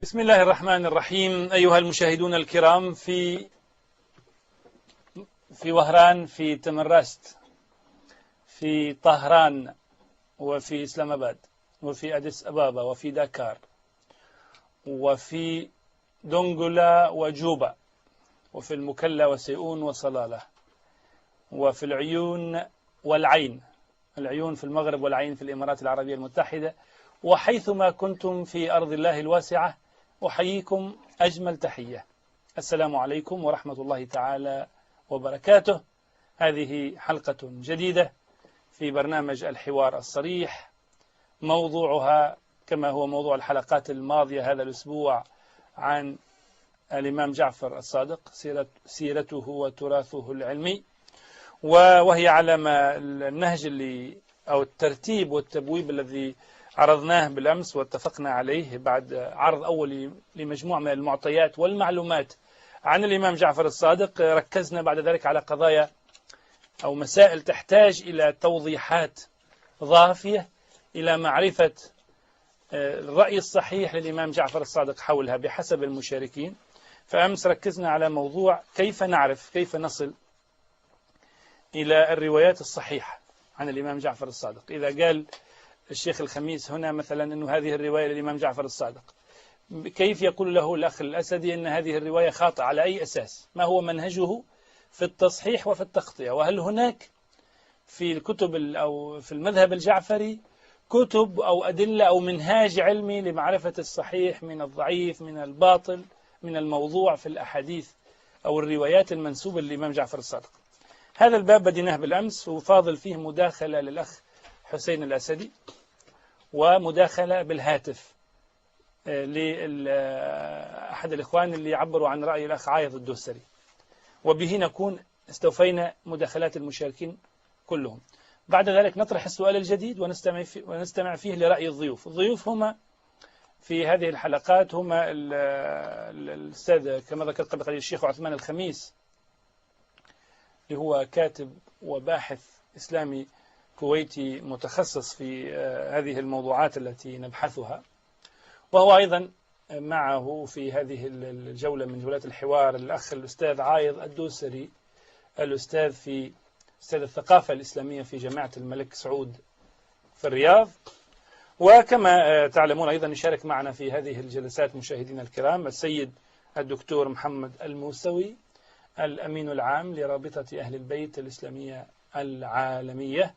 بسم الله الرحمن الرحيم. أيها المشاهدون الكرام، في وهران، في تمرست، في طهران، وفي إسلام آباد، وفي أديس أبابا، وفي داكار، وفي دونغولا وجوبا، وفي المكلا وسيئون وصلالة، وفي العيون والعين، العيون في المغرب والعين في الإمارات العربية المتحدة، وحيثما كنتم في أرض الله الواسعة، أحييكم أجمل تحية. السلام عليكم ورحمة الله تعالى وبركاته. هذه حلقة جديدة في برنامج الحوار الصريح، موضوعها كما هو موضوع الحلقات الماضية هذا الأسبوع عن الإمام جعفر الصادق، سيرته وتراثه العلمي، وهي على ما النهج أو الترتيب والتبويب الذي عرضناه بالأمس واتفقنا عليه بعد عرض أولي لمجموعة من المعطيات والمعلومات عن الإمام جعفر الصادق. ركزنا بعد ذلك على قضايا أو مسائل تحتاج إلى توضيحات ضافية، إلى معرفة الرأي الصحيح للإمام جعفر الصادق حولها بحسب المشاركين. فأمس ركزنا على موضوع كيف نعرف، كيف نصل إلى الروايات الصحيحة عن الإمام جعفر الصادق. إذا قال الشيخ الخميس هنا مثلا أن هذه الرواية للإمام جعفر الصادق، كيف يقول له الأخ الأسدي أن هذه الرواية خاطئة؟ على أي أساس؟ ما هو منهجه في التصحيح وفي التخطئة؟ وهل هناك في الكتب أو في المذهب الجعفري كتب أو أدلة أو منهاج علمي لمعرفة الصحيح من الضعيف، من الباطل، من الموضوع في الأحاديث أو الروايات المنسوبة للإمام جعفر الصادق؟ هذا الباب بديناه بالأمس، وفاضل فيه مداخلة للأخ حسين الأسدي ومداخلة بالهاتف لأحد الإخوان اللي يعبروا عن رأي الأخ عايض الدوسري، وبه نكون استوفينا مداخلات المشاركين كلهم. بعد ذلك نطرح السؤال الجديد ونستمع فيه لرأي الضيوف. الضيوف هما في هذه الحلقات هما الأستاذ كما ذكرت قبل قليل الشيخ عثمان الخميس، اللي هو كاتب وباحث إسلامي كويتي متخصص في هذه الموضوعات التي نبحثها، وهو أيضا معه في هذه الجولة من جولات الحوار الأخ الأستاذ عايض الدوسري، الأستاذ في أستاذ الثقافة الإسلامية في جامعة الملك سعود في الرياض. وكما تعلمون أيضا يشارك معنا في هذه الجلسات مشاهدينا الكرام السيد الدكتور محمد الموسوي، الأمين العام لرابطة أهل البيت الإسلامية العالمية.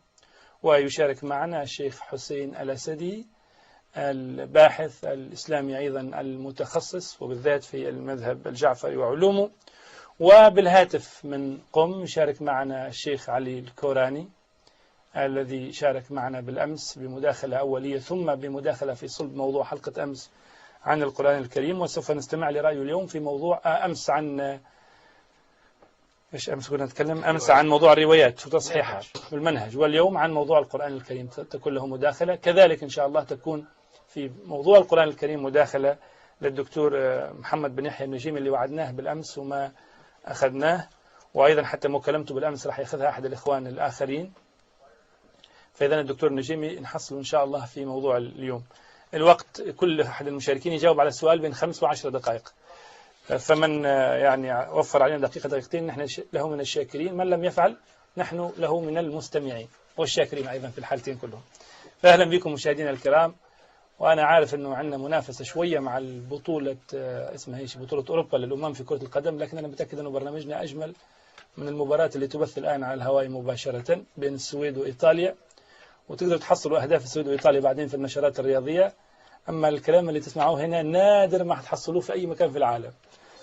ويشارك معنا الشيخ حسين الأسدي، الباحث الإسلامي أيضا المتخصص وبالذات في المذهب الجعفري وعلومه. وبالهاتف من قم يشارك معنا الشيخ علي الكوراني، الذي شارك معنا بالأمس بمداخلة أولية ثم بمداخلة في صلب موضوع حلقة أمس عن القرآن الكريم. وسوف نستمع لرأيه اليوم في موضوع أمس عن أمس كنا نتكلم أمس عن موضوع الروايات وتصحيحها والمنهج، واليوم عن موضوع القرآن الكريم تكون له مداخلة. كذلك إن شاء الله تكون في موضوع القرآن الكريم مداخلة للدكتور محمد بن يحيى النجيمي اللي وعدناه بالأمس وما أخذناه، وأيضا حتى مكالمته بالأمس راح يأخذها أحد الإخوان الآخرين. فإذا الدكتور النجيمي نحصل إن شاء الله في موضوع اليوم. الوقت كل أحد المشاركين يجاوب على السؤال بين 5 و10 دقائق، فمن يعني وفر علينا دقيقة دقيقتين نحن له من الشاكرين، من لم يفعل نحن له من المستمعين والشاكرين أيضا في الحالتين كلهم. فأهلا بكم مشاهدينا الكرام. وأنا عارف أنه عندنا منافسة شوية مع البطولة اسمها إيش، بطولة أوروبا للأمم في كرة القدم، لكن أنا متأكد أنه برنامجنا أجمل من المباراة اللي تبث الآن على الهواء مباشرة بين السويد وإيطاليا، وتقدروا تحصلوا أهداف السويد وإيطاليا بعدين في النشرات الرياضية. أما الكلام اللي تسمعوه هنا نادر ما حتحصلوه في أي مكان في العالم.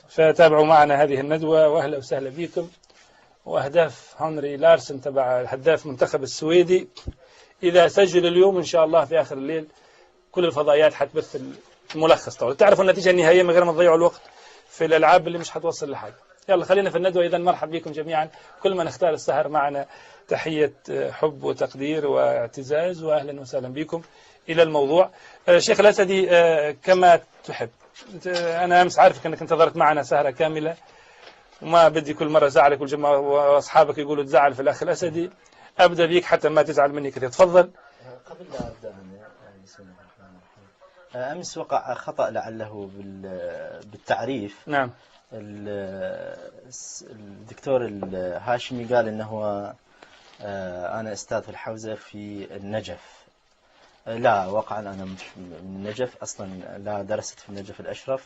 فتابعوا معنا هذه الندوة وأهلا وسهلا بكم. وأهداف هنري لارسن تبع هداف منتخب السويدي إذا سجل اليوم إن شاء الله في آخر الليل كل الفضائيات حتبث الملخص. طبعا تعرفوا النتيجة النهائية من غير ما تضيعوا الوقت في الألعاب اللي مش حتوصل لحاجة. يلا خلينا في الندوة. إذا مرحب بكم جميعا، كل من اختار السهر معنا تحية حب وتقدير واعتزاز، وأهلا وسهلا بكم. إلى الموضوع. شيخ الأسدي كما تحب. أنا أمس عارفك أنك انتظرت معنا سهرة كاملة، وما بدي كل مرة زعلك والجماعة وأصحابك يقولوا تزعل في الأخ الأسدي. أبدأ بيك حتى ما تزعل مني كثير. تفضل. قبل لا أبدأ بسم الله الرحمن الرحيم. أمس وقع خطأ لعله بالتعريف. نعم. الدكتور الهاشمي قال أنه أنا أستاذ في الحوزة في النجف. لا، واقعا أنا مش من النجف أصلا، لا درست في النجف الأشرف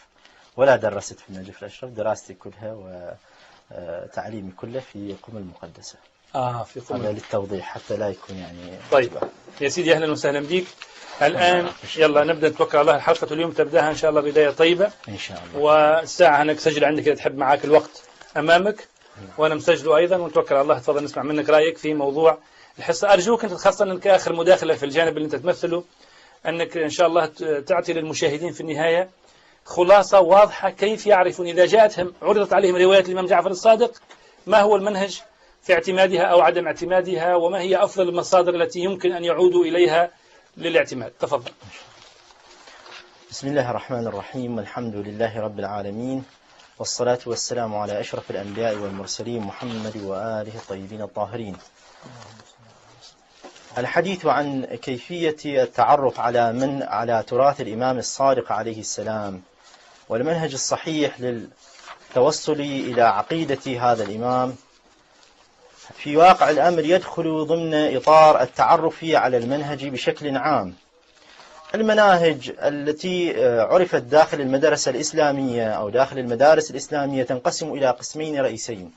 ولا درست في النجف الأشرف. دراستي كلها وتعليمي كله في قم المقدسة. في قم. هذا للتوضيح حتى لا يكون يعني. طيب يا سيدي، أهلا وسهلا بك. الآن يلا نبدأ، نتوكل على الله. الحلقة اليوم تبدأها إن شاء الله بداية طيبة إن شاء الله، والساعة أنك تسجل عندك إذا تحب، معاك الوقت أمامك وأنا مسجله أيضا، ونتوكل على الله. تفضل نسمع منك رأيك في موضوع الحصة. أرجوك أنت خاصة أنك آخر مداخلة في الجانب اللي أنت تمثله، أنك إن شاء الله تعطي للمشاهدين في النهاية خلاصة واضحة كيف يعرفون إذا جاءتهم عرضت عليهم رواية الإمام جعفر الصادق ما هو المنهج في اعتمادها أو عدم اعتمادها، وما هي أفضل المصادر التي يمكن أن يعودوا إليها للاعتماد. تفضل. بسم الله الرحمن الرحيم، والحمد لله رب العالمين، والصلاة والسلام على أشرف الأنبياء والمرسلين محمد وآله الطيبين الطاهرين. الحديث عن كيفية التعرف على تراث الإمام الصادق عليه السلام والمنهج الصحيح للتوصل إلى عقيدة هذا الإمام في واقع الأمر يدخل ضمن إطار التعرف على المنهج بشكل عام. المناهج التي عرفت داخل المدرسة الإسلامية أو داخل المدارس الإسلامية تنقسم إلى قسمين رئيسين.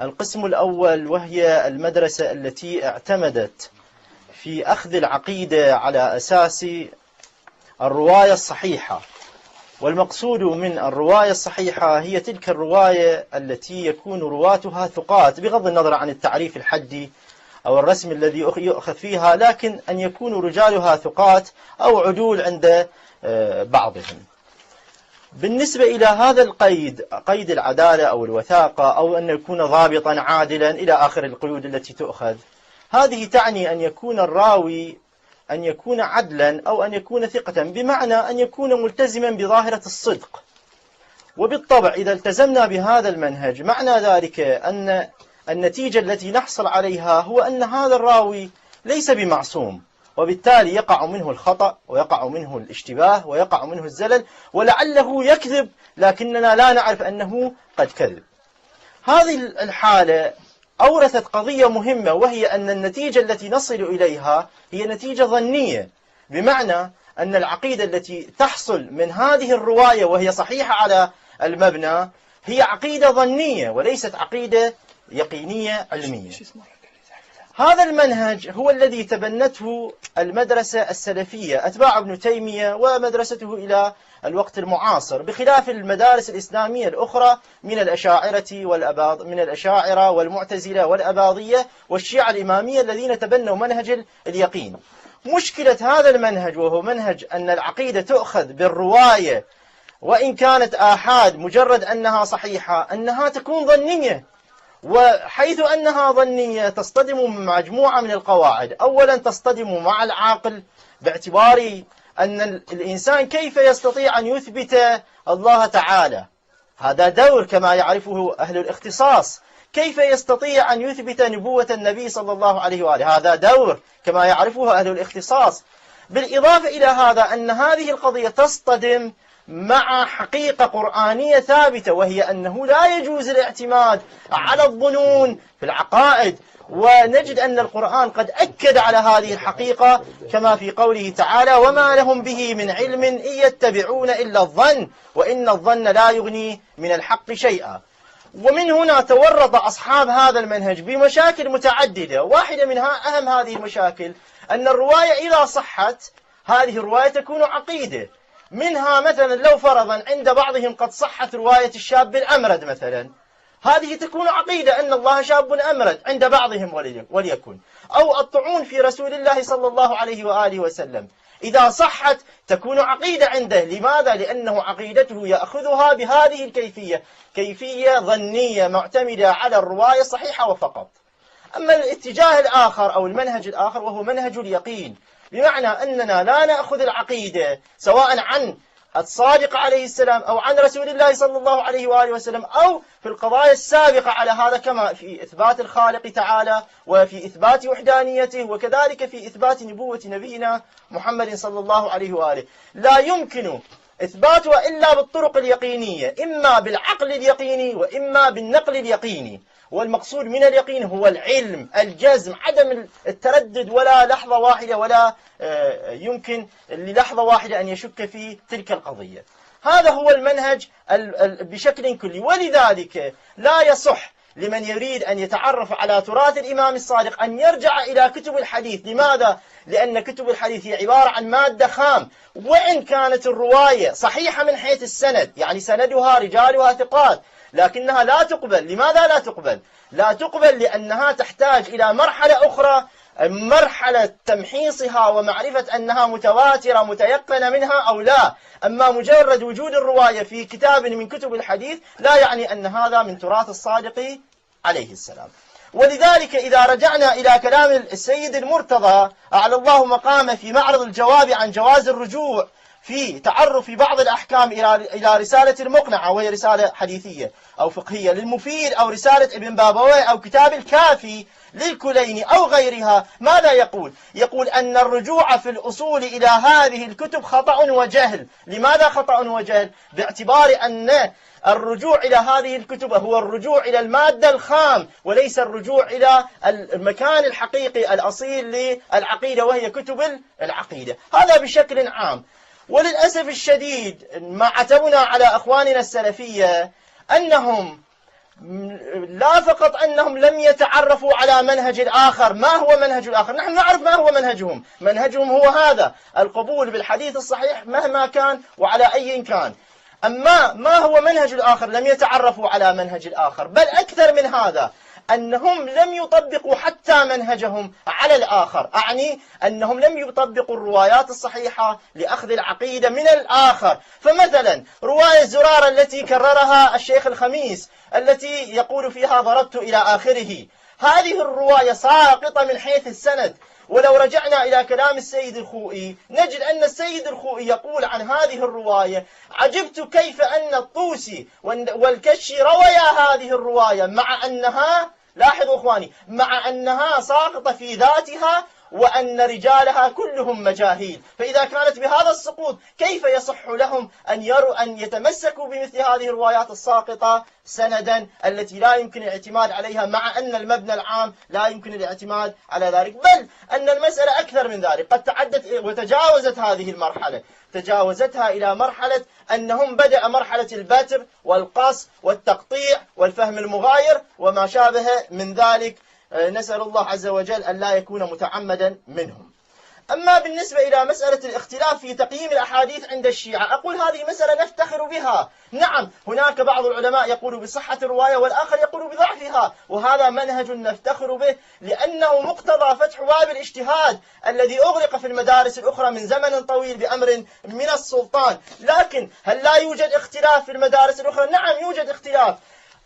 القسم الأول وهي المدرسة التي اعتمدت في أخذ العقيدة على أساس الرواية الصحيحة، والمقصود من الرواية الصحيحة هي تلك الرواية التي يكون رواتها ثقات، بغض النظر عن التعريف الحدي أو الرسم الذي يؤخذ فيها، لكن أن يكون رجالها ثقات أو عدول عند بعضهم. بالنسبة إلى هذا القيد، قيد العدالة أو الوثاقة أو أن يكون ضابطا عادلا إلى آخر القيود التي تؤخذ، هذه تعني أن يكون الراوي أن يكون عدلا أو أن يكون ثقة، بمعنى أن يكون ملتزما بظاهرة الصدق. وبالطبع إذا التزمنا بهذا المنهج معنى ذلك أن النتيجة التي نحصل عليها هو أن هذا الراوي ليس بمعصوم، وبالتالي يقع منه الخطأ ويقع منه الاشتباه ويقع منه الزلل، ولعله يكذب لكننا لا نعرف أنه قد كذب. هذه الحالة أورثت قضية مهمة، وهي أن النتيجة التي نصل إليها هي نتيجة ظنية، بمعنى أن العقيدة التي تحصل من هذه الرواية وهي صحيحة على المبنى هي عقيدة ظنية وليست عقيدة يقينية علمية. هذا المنهج هو الذي تبنته المدرسة السلفية أتباع ابن تيمية ومدرسته إلى الوقت المعاصر، بخلاف المدارس الإسلامية الأخرى من الأشاعرة والمعتزلة والأباضية والشيعة الإمامية الذين تبنوا منهج اليقين. مشكلة هذا المنهج وهو منهج أن العقيدة تؤخذ بالرواية، وإن كانت آحاد مجرد أنها صحيحة، أنها تكون ظنية، وحيث أنها ظنية تصطدم مع مجموعة من القواعد. أولا تصطدم مع العاقل باعتبار أن الإنسان كيف يستطيع أن يثبت الله تعالى، هذا دور كما يعرفه أهل الاختصاص. كيف يستطيع أن يثبت نبوة النبي صلى الله عليه وآله، هذا دور كما يعرفه أهل الاختصاص. بالإضافة إلى هذا أن هذه القضية تصطدم مع حقيقة قرآنية ثابتة، وهي أنه لا يجوز الاعتماد على الظنون في العقائد، ونجد أن القرآن قد أكد على هذه الحقيقة كما في قوله تعالى: وما لهم به من علم إن يتبعون إلا الظن وإن الظن لا يغني من الحق شيئا. ومن هنا تورط أصحاب هذا المنهج بمشاكل متعددة. واحدة منها أهم هذه المشاكل أن الرواية إذا صحت هذه الرواية تكون عقيدة. منها مثلا لو فرضا عند بعضهم قد صحت رواية الشاب الأمرد مثلا، هذه تكون عقيدة أن الله شاب أمرد عند بعضهم وليكن، أو الطعون في رسول الله صلى الله عليه وآله وسلم إذا صحت تكون عقيدة عنده. لماذا؟ لأنه عقيدته يأخذها بهذه الكيفية، كيفية ظنية معتمدة على الرواية الصحيحة وفقط. أما الاتجاه الآخر أو المنهج الآخر وهو منهج اليقين، بمعنى أننا لا نأخذ العقيدة سواء عن الصادق عليه السلام أو عن رسول الله صلى الله عليه وآله وسلم، أو في القضايا السابقة على هذا، كما في إثبات الخالق تعالى وفي إثبات وحدانيته وكذلك في إثبات نبوة نبينا محمد صلى الله عليه وآله. لا يمكن إثباتها إلا بالطرق اليقينية، إما بالعقل اليقيني وإما بالنقل اليقيني. والمقصود من اليقين هو العلم، الجزم، عدم التردد ولا لحظة واحدة، ولا يمكن للحظة واحدة أن يشك في تلك القضية. هذا هو المنهج بشكل كلي. ولذلك لا يصح لمن يريد أن يتعرف على تراث الإمام الصادق أن يرجع إلى كتب الحديث. لماذا؟ لأن كتب الحديث هي عبارة عن مادة خام، وإن كانت الرواية صحيحة من حيث السند، يعني سندها رجالها ثقات، لكنها لا تقبل. لماذا لا تقبل؟ لا تقبل لأنها تحتاج إلى مرحلة أخرى، مرحلة تمحيصها ومعرفة أنها متواترة متيقنة منها أو لا. أما مجرد وجود الرواية في كتاب من كتب الحديث لا يعني أن هذا من تراث الصادق عليه السلام. ولذلك إذا رجعنا إلى كلام السيد المرتضى أعلى الله مقامه في معرض الجواب عن جواز الرجوع في تعرف بعض الأحكام إلى رسالة المقنعة، وهي رسالة حديثية أو فقهية للمفيد، أو رسالة ابن بابويه، أو كتاب الكافي للكليني أو غيرها، ماذا يقول؟ يقول أن الرجوع في الأصول إلى هذه الكتب خطأ وجهل. لماذا خطأ وجهل؟ باعتبار أن الرجوع إلى هذه الكتب هو الرجوع إلى المادة الخام، وليس الرجوع إلى المكان الحقيقي الأصيل للعقيدة وهي كتب العقيدة. هذا بشكل عام. وللأسف الشديد ما عتبنا على أخواننا السلفية أنهم لا فقط أنهم لم يتعرفوا على منهج الآخر. ما هو منهج الآخر؟ نحن نعرف ما هو منهجهم. منهجهم هو هذا، القبول بالحديث الصحيح مهما كان وعلى أي كان. أما ما هو منهج الآخر؟ لم يتعرفوا على منهج الآخر، بل أكثر من هذا، أنهم لم يطبقوا حتى منهجهم على الآخر. أعني أنهم لم يطبقوا الروايات الصحيحة لأخذ العقيدة من الآخر. فمثلا رواية زرارة التي كررها الشيخ الخميس التي يقول فيها ضربت إلى آخره، هذه الرواية ساقطة من حيث السند. ولو رجعنا إلى كلام السيد الخوئي نجد أن السيد الخوئي يقول عن هذه الرواية: عجبت كيف أن الطوسي والكشي رويا هذه الرواية مع أنها، لاحظوا أخواني، مع أنها ساقطة في ذاتها وأن رجالها كلهم مجاهيل. فإذا كانت بهذا السقوط كيف يصح لهم أن يتمسكوا بمثل هذه الروايات الساقطة سندا التي لا يمكن الاعتماد عليها، مع أن المبنى العام لا يمكن الاعتماد على ذلك؟ بل أن المسألة أكثر من ذلك، قد تعدت وتجاوزت هذه المرحلة، تجاوزتها إلى مرحلة أنهم بدأ مرحلة البتر والقص والتقطيع والفهم المغاير وما شابه من ذلك. نسأل الله عز وجل أن لا يكون متعمدا منهم. أما بالنسبة إلى مسألة الاختلاف في تقييم الأحاديث عند الشيعة، أقول هذه مسألة نفتخر بها. نعم، هناك بعض العلماء يقول بصحة الرواية والآخر يقول بضعفها، وهذا منهج نفتخر به، لأنه مقتضى فتح باب الاجتهاد الذي أغلق في المدارس الأخرى من زمن طويل بأمر من السلطان. لكن هل لا يوجد اختلاف في المدارس الأخرى؟ نعم يوجد اختلاف.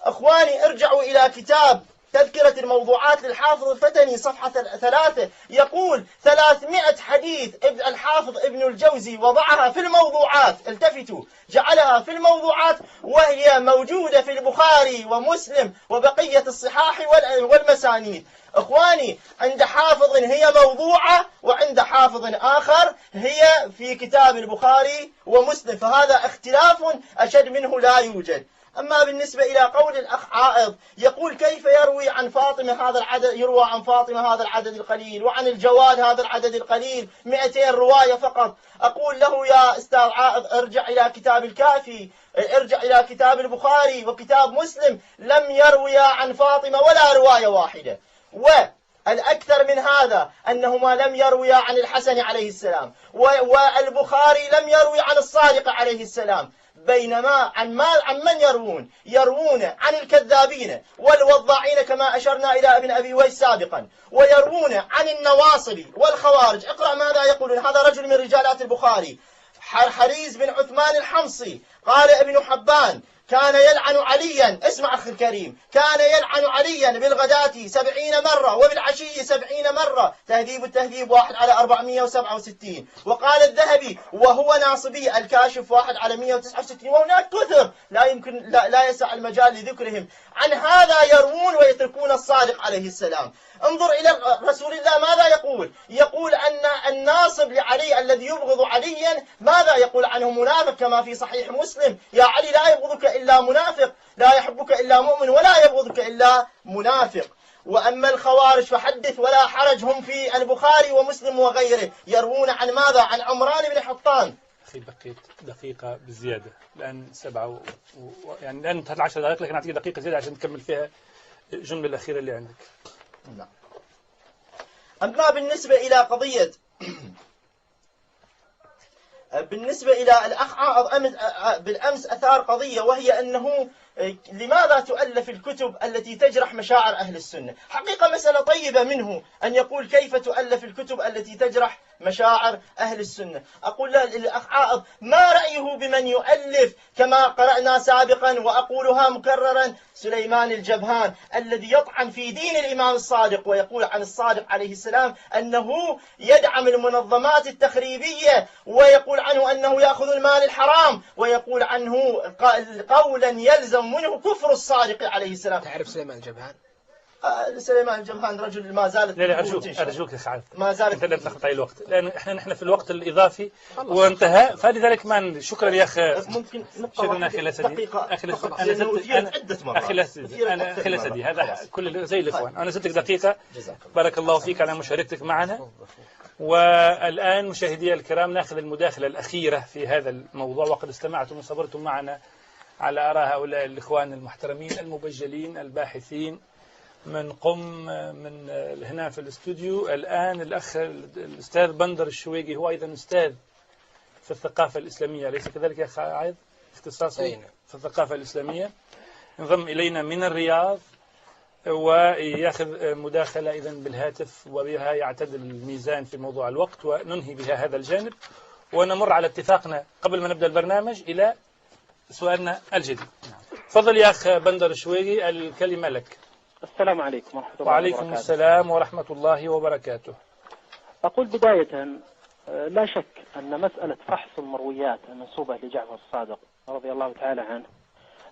أخواني ارجعوا إلى كتاب تذكرة الموضوعات للحافظ الفتني صفحة 3، يقول 300 حديث الحافظ ابن الجوزي وضعها في الموضوعات، التفتوا، جعلها في الموضوعات، وهي موجودة في البخاري ومسلم وبقية الصحاح والمسانيد. أخواني، عند حافظ هي موضوعة وعند حافظ آخر هي في كتاب البخاري ومسلم، فهذا اختلاف أشد منه لا يوجد. أما بالنسبة إلى قول الأخ عائض يقول كيف يروي عن فاطمة هذا العدد، يروى عن فاطمة هذا العدد القليل وعن الجواد هذا العدد القليل، 200 رواية فقط. أقول له يا أستاذ عائض ارجع إلى كتاب الكافي، ارجع إلى كتاب البخاري وكتاب مسلم، لم يروي عن فاطمة ولا رواية واحدة. والأكثر من هذا أنهما لم يروي عن الحسن عليه السلام، والبخاري لم يروي عن الصادق عليه السلام. بينما عن من يروون عن الكذابين والوضاعين كما أشرنا إلى ابن أبي ويس سابقا، ويروون عن النواصب والخوارج. اقرأ ماذا يقولون. هذا رجل من رجالات البخاري، حريز بن عثمان الحمصي، قال ابن حبان كان يلعن عليا، اسمع أخي الكريم، كان يلعن عليا بالغداة 70 مرة وبالعشي 70 مرة، تهذيب التهذيب 1/467. وقال الذهبي وهو ناصبي الكاشف 1/169. وهناك كثر لا يمكن لا يسع المجال لذكرهم. عن هذا يروون ويتركون الصادق عليه السلام. انظر إلى رسول الله ماذا يقول. يقول أن الناصب لعلي الذي يبغض عليا ماذا يقول عنه؟ منافق، كما في صحيح مسلم: يا علي لا يبغضك إلا منافق، لا يحبك إلا مؤمن، ولا يبغضك إلا منافق. وأما الخوارج فحدث ولا حرج، هم في البخاري ومسلم وغيره، يروون عن ماذا؟ عن عمران بن حطان. أخي بقيت دقيقة بزيادة، الآن 7 يعني الآن انتهت 10 دقائق، لكن أعطيك دقيقة زيادة عشان تكمل فيها الجملة الأخيرة اللي عندك. نعم. أما بالنسبة إلى قضية بالنسبة إلى الأخ عاض بالأمس أثار قضية، وهي أنه لماذا تؤلف الكتب التي تجرح مشاعر أهل السنة؟ حقيقة مسألة طيبة منه أن يقول كيف تؤلف الكتب التي تجرح مشاعر أهل السنة. أقول للأخ عاض: ما رأيه بمن يؤلف كما قرأنا سابقا وأقولها مكررا سليمان الجبهان الذي يطعن في دين الإمام الصادق، ويقول عن الصادق عليه السلام أنه يدعم المنظمات التخريبية، ويقول عنه أنه يأخذ المال الحرام، ويقول عنه قولا يلزم منه كفر الصادق عليه السلام. تعرف سليمان الجبهان؟ سليمان الجبهان رجل ما زالت لا أرجوك يا خالد، ما زالت أنت لا تأخذ علي الوقت، لأن نحن في الوقت الإضافي وانتهى، فلذلك ما شكرا يا أخي. ممكن شكرا أخي الأسدي. أخي الأسدي هذا كل زي الإخوان، أنا زدتك دقيقة. بارك الله فيك على مشاركتك معنا. والآن مشاهدي الكرام نأخذ المداخلة الأخيرة في هذا الموضوع، وقد استمعتم وصبرتم معنا على آراء هؤلاء الإخوان المحترمين المبجلين الباحثين من قم من هنا في الاستوديو. الآن الأخ الأستاذ بندر الشويقي هو أيضا أستاذ في الثقافة الإسلامية، أليس كذلك يا أخي عايض؟ اختصاصه في الثقافة الإسلامية، انضم إلينا من الرياض ويأخذ مداخلة إذن بالهاتف، وبها يعتدل الميزان في موضوع الوقت، وننهي بها هذا الجانب ونمر على اتفاقنا قبل ما نبدأ البرنامج إلى سؤالنا الجديد. تفضل يا أخ بندر الشويقي، الكلمة لك. السلام عليكم ورحمة الله وعليكم وبركاته. السلام ورحمة الله وبركاته. أقول بداية لا شك أن مسألة فحص المرويات المنسوبة لجعفر الصادق رضي الله تعالى عنه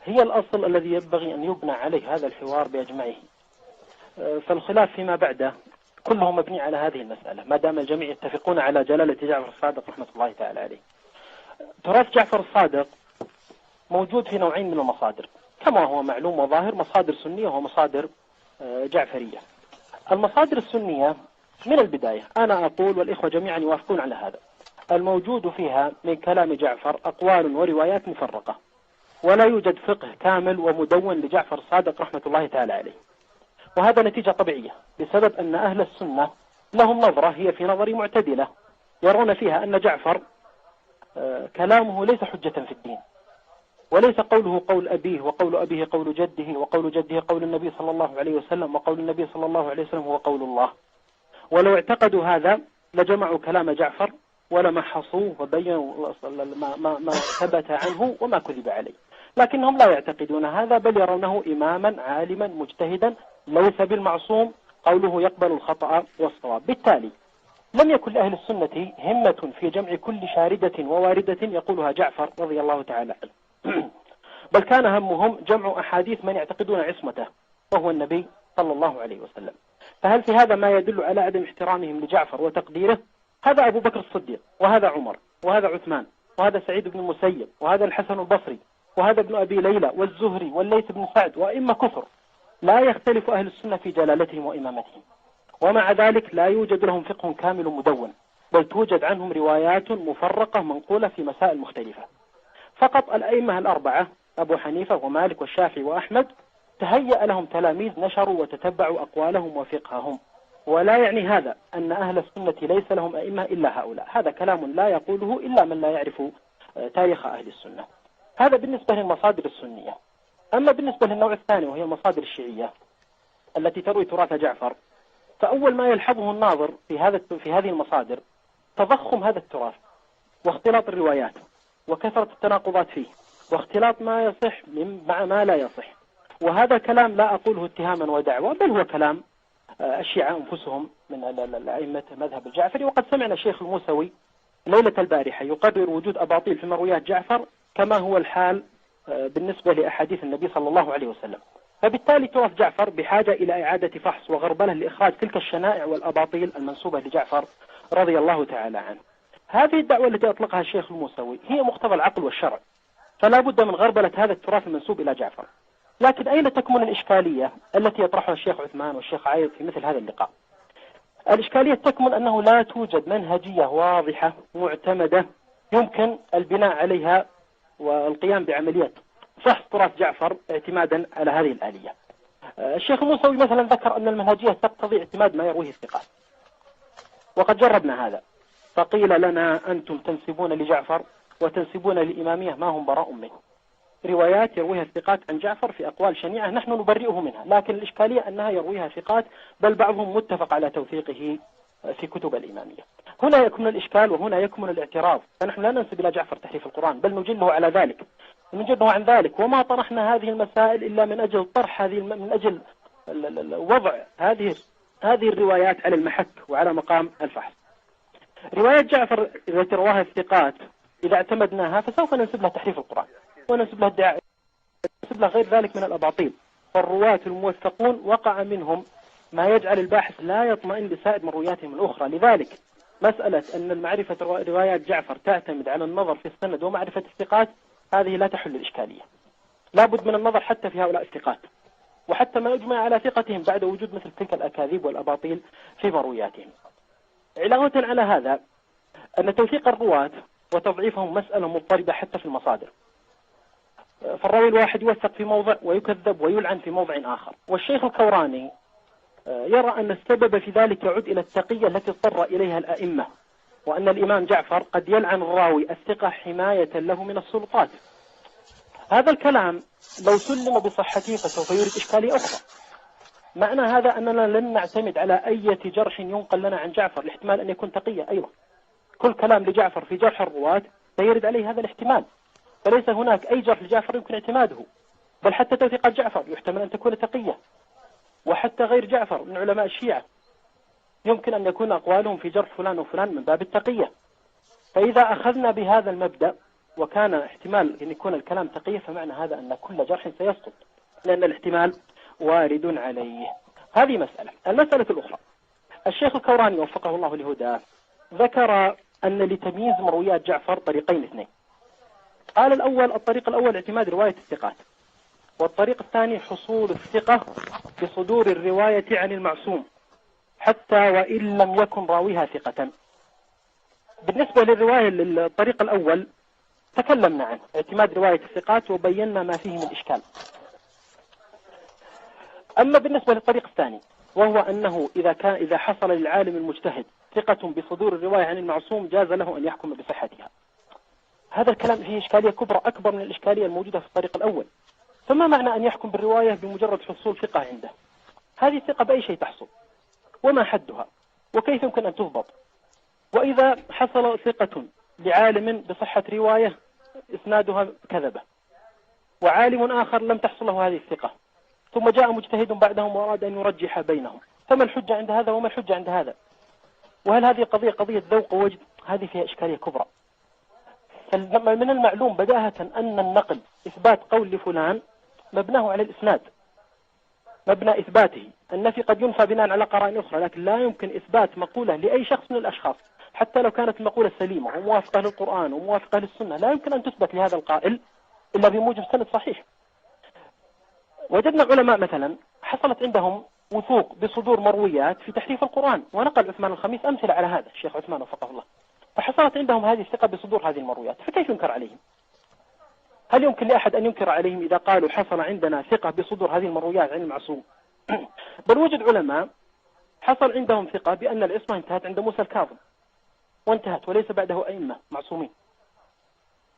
هي الأصل الذي ينبغي أن يبنى عليه هذا الحوار بأجمعه، فالخلاف فيما بعده كله مبني على هذه المسألة، ما دام الجميع يتفقون على جلالة جعفر الصادق رحمة الله تعالى عليه. تراث جعفر الصادق موجود في نوعين من المصادر كما هو معلوم وظاهر، مصادر سنية ومصادر جعفرية. المصادر السنية من البداية أنا أقول والإخوة جميعا يوافقون على هذا، الموجود فيها من كلام جعفر أقوال وروايات مفرقة، ولا يوجد فقه كامل ومدون لجعفر الصادق رحمة الله تعالى عليه، وهذا نتيجة طبيعية بسبب أن أهل السنة لهم نظرة هي في نظري معتدلة، يرون فيها أن جعفر كلامه ليس حجة في الدين، وليس قوله قول أبيه وقول أبيه قول جده وقول جده قول النبي صلى الله عليه وسلم وقول النبي صلى الله عليه وسلم هو قول الله. ولو اعتقدوا هذا لجمعوا كلام جعفر ولما حصوه وبينوا ما ثبت عنه وما كذب عليه، لكنهم لا يعتقدون هذا، بل يرونه إماما عالما مجتهدا ليس بالمعصوم، قوله يقبل الخطأ والصواب. بالتالي لم يكن لأهل السنة همة في جمع كل شاردة وواردة يقولها جعفر رضي الله تعالى عنه، بل كان همهم جمع أحاديث من يعتقدون عصمته وهو النبي صلى الله عليه وسلم. فهل في هذا ما يدل على عدم احترامهم لجعفر وتقديره؟ هذا أبو بكر الصديق، وهذا عمر، وهذا عثمان، وهذا سعيد بن المسيب، وهذا الحسن البصري، وهذا ابن أبي ليلى والزهري والليث بن سعد، وإما كفر لا يختلف أهل السنة في جلالتهم وإمامتهم، ومع ذلك لا يوجد لهم فقه كامل مدون، بل توجد عنهم روايات مفرقة منقولة في مسائل مختلفة. فقط الأئمة الأربعة أبو حنيفة ومالك والشافعي وأحمد تهيأ لهم تلاميذ نشروا وتتبعوا أقوالهم وفقههم، ولا يعني هذا أن أهل السنة ليس لهم أئمة إلا هؤلاء، هذا كلام لا يقوله إلا من لا يعرف تاريخ أهل السنة. هذا بالنسبة للمصادر السنية. أما بالنسبة للنوع الثاني وهي المصادر الشيعية التي تروي تراث جعفر، فأول ما يلحظه الناظر في هذه المصادر تضخم هذا التراث واختلاط الروايات وكثرة التناقضات فيه واختلاط ما يصح مع ما لا يصح. وهذا كلام لا أقوله اتهاما ودعوة، بل هو كلام الشيعة أنفسهم من الأئمة مذهب الجعفري. وقد سمعنا الشيخ الموسوي ليلة البارحة يقرر وجود أباطيل في مرويات جعفر كما هو الحال بالنسبة لأحاديث النبي صلى الله عليه وسلم. فبالتالي تراث جعفر بحاجة إلى إعادة فحص وغربلة لإخراج تلك الشنائع والأباطيل المنسوبة لجعفر رضي الله تعالى عنه. هذه الدعوة التي أطلقها الشيخ الموسوي هي مقتضى العقل والشرع، فلا بد من غربلة هذا التراث المنسوب إلى جعفر. لكن أين تكمن الإشكالية التي يطرحها الشيخ عثمان والشيخ عايض في مثل هذا اللقاء؟ الإشكالية تكمن أنه لا توجد منهجية واضحة معتمدة يمكن البناء عليها والقيام بعملية فحص تراث جعفر اعتمادا على هذه الآلية. الشيخ الموسوي مثلا ذكر أن المنهجية تقتضي اعتماد ما يرويه الثقات، وقد جربنا هذا، فقيل لنا أنتم تنسبون لجعفر وتنسبون للإمامية ما هم براء منه، روايات يرويها الثقات عن جعفر في أقوال شنيعة نحن نبرئه منها، لكن الإشكالية أنها يرويها ثقات بل بعضهم متفق على توثيقه في كتب الإمامية. هنا يكمن الإشكال وهنا يكمن الاعتراض، فنحن لا ننسب إلى جعفر تحريف القرآن بل نجله على ذلك، نجله عن ذلك، وما طرحنا هذه المسائل إلا من أجل طرح من أجل وضع هذه الروايات على المحك وعلى مقام الفحص. رواية جعفر التي رواها الثقات إذا اعتمدناها فسوف ننسب لها تحريف القرآن وننسب لها ادعاء، ننسب لها غير ذلك من الأباطيل. فالرواة الموثقون وقع منهم ما يجعل الباحث لا يطمئن لسائر مروياتهم الأخرى. لذلك مسألة أن المعرفة روايات جعفر تعتمد على النظر في السند ومعرفة الثقات هذه لا تحل الإشكالية، لا بد من النظر حتى في هؤلاء الثقات وحتى ما يجمع على ثقتهم بعد وجود مثل تلك الأكاذيب والأباطيل في مروياتهم. علاوة على هذا أن توثيق الرواة وتضعيفهم مسألة مضطربة حتى في المصادر، فالراوي الواحد يوثق في موضع ويكذب ويلعن في موضع آخر. والشيخ الكوراني يرى أن السبب في ذلك يعود إلى التقية التي اضطر إليها الأئمة، وأن الإمام جعفر قد يلعن الراوي الثقة حماية له من السلطات. هذا الكلام لو سلم بصحته فسوف يورد إشكالية أخرى. معنى هذا أننا لن نعتمد على أي جرح ينقل لنا عن جعفر، الاحتمال أن يكون تقية أيضا. كل كلام لجعفر في جرح الرواة سيرد عليه هذا الاحتمال، فليس هناك أي جرح لجعفر يمكن اعتماده، بل حتى توثيقات جعفر يحتمل أن تكون تقية، وحتى غير جعفر من علماء الشيعة يمكن أن يكون أقوالهم في جرح فلان وفلان من باب التقية. فإذا أخذنا بهذا المبدأ وكان احتمال أن يكون الكلام تقية فمعنى هذا أن كل جرح سيسقط لأن الاحتمال وارد عليه. هذه مسألة. المسألة الأخرى، الشيخ الكوراني وفقه الله لهداه ذكر أن لتمييز مرويات جعفر طريقين اثنين. قال الطريق الأول اعتماد رواية الثقات، والطريق الثاني حصول الثقة بصدور الرواية عن المعصوم حتى وإن لم يكن راويها ثقة. بالنسبة للرواية الطريق الأول تكلمنا عنه اعتماد رواية الثقات وبينا ما فيه من إشكال. أما بالنسبة للطريق الثاني وهو أنه إذا حصل للعالم المجتهد ثقة بصدور الرواية عن المعصوم جاز له أن يحكم بصحتها. هذا الكلام فيه إشكالية كبرى أكبر من الإشكالية الموجودة في الطريق الأول. فما معنى أن يحكم بالرواية بمجرد حصول ثقة عنده؟ هذه الثقة بأي شيء تحصل؟ وما حدها؟ وكيف يمكن أن تضبط؟ وإذا حصل ثقة لعالم بصحة رواية إسنادها كذبة، وعالم آخر لم تحصل له هذه الثقة، ثم جاء مجتهد بعدهم وأراد أن يرجح بينهم، فما الحجة عند هذا وما الحجة عند هذا؟ وهل هذه قضية ذوق ووجد؟ هذه فيها إشكالية كبرى. من المعلوم بداهة أن النقل إثبات قول لفلان مبناه على الإسناد، مبنى إثباته. النفي قد ينفى بناء على قرائن أخرى، لكن لا يمكن إثبات مقولة لأي شخص من الأشخاص حتى لو كانت المقولة سليمة وموافقة للقرآن وموافقة للسنة، لا يمكن أن تثبت لهذا القائل إلا بموجب سند صحيح. وجدنا علماء مثلا حصلت عندهم وثوق بصدور مرويات في تحريف القرآن، ونقل عثمان الخميس أمثلة على هذا الشيخ عثمان وفقه الله، فحصلت عندهم هذه الثقة بصدور هذه المرويات، فكيف ينكر عليهم؟ هل يمكن لأحد أن ينكر عليهم إذا قالوا حصل عندنا ثقة بصدور هذه المرويات عن المعصوم؟ بل وجد علماء حصل عندهم ثقة بأن العصمة انتهت عند موسى الكاظم وانتهت وليس بعده أئمة معصومين،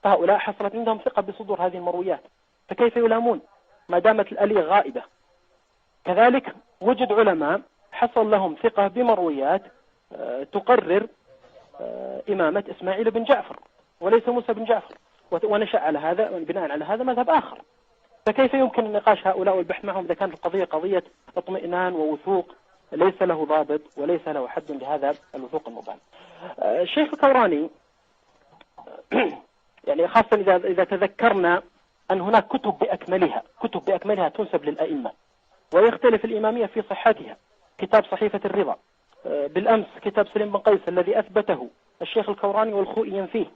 فهؤلاء حصلت عندهم ثقة بصدور هذه المرويات، فكيف يلامون ما دامت الآلية غائبة؟ كذلك وجد علماء حصل لهم ثقة بمرويات تقرر إمامة إسماعيل بن جعفر وليس موسى بن جعفر، ونشأ على هذا بناء على هذا مذهب آخر. فكيف يمكن النقاش هؤلاء والبحث معهم إذا كانت القضية قضية اطمئنان ووثوق ليس له ضابط وليس له حد لهذا الوثوق المبهم. الشيخ الكوراني يعني خاصة إذا تذكرنا أن هناك كتب بأكملها تنسب للأئمة، ويختلف الإمامية في صحتها. كتاب صحيفة الرضا بالأمس، كتاب سليم بن قيس الذي أثبته الشيخ الكوراني والخوئي ينفيه،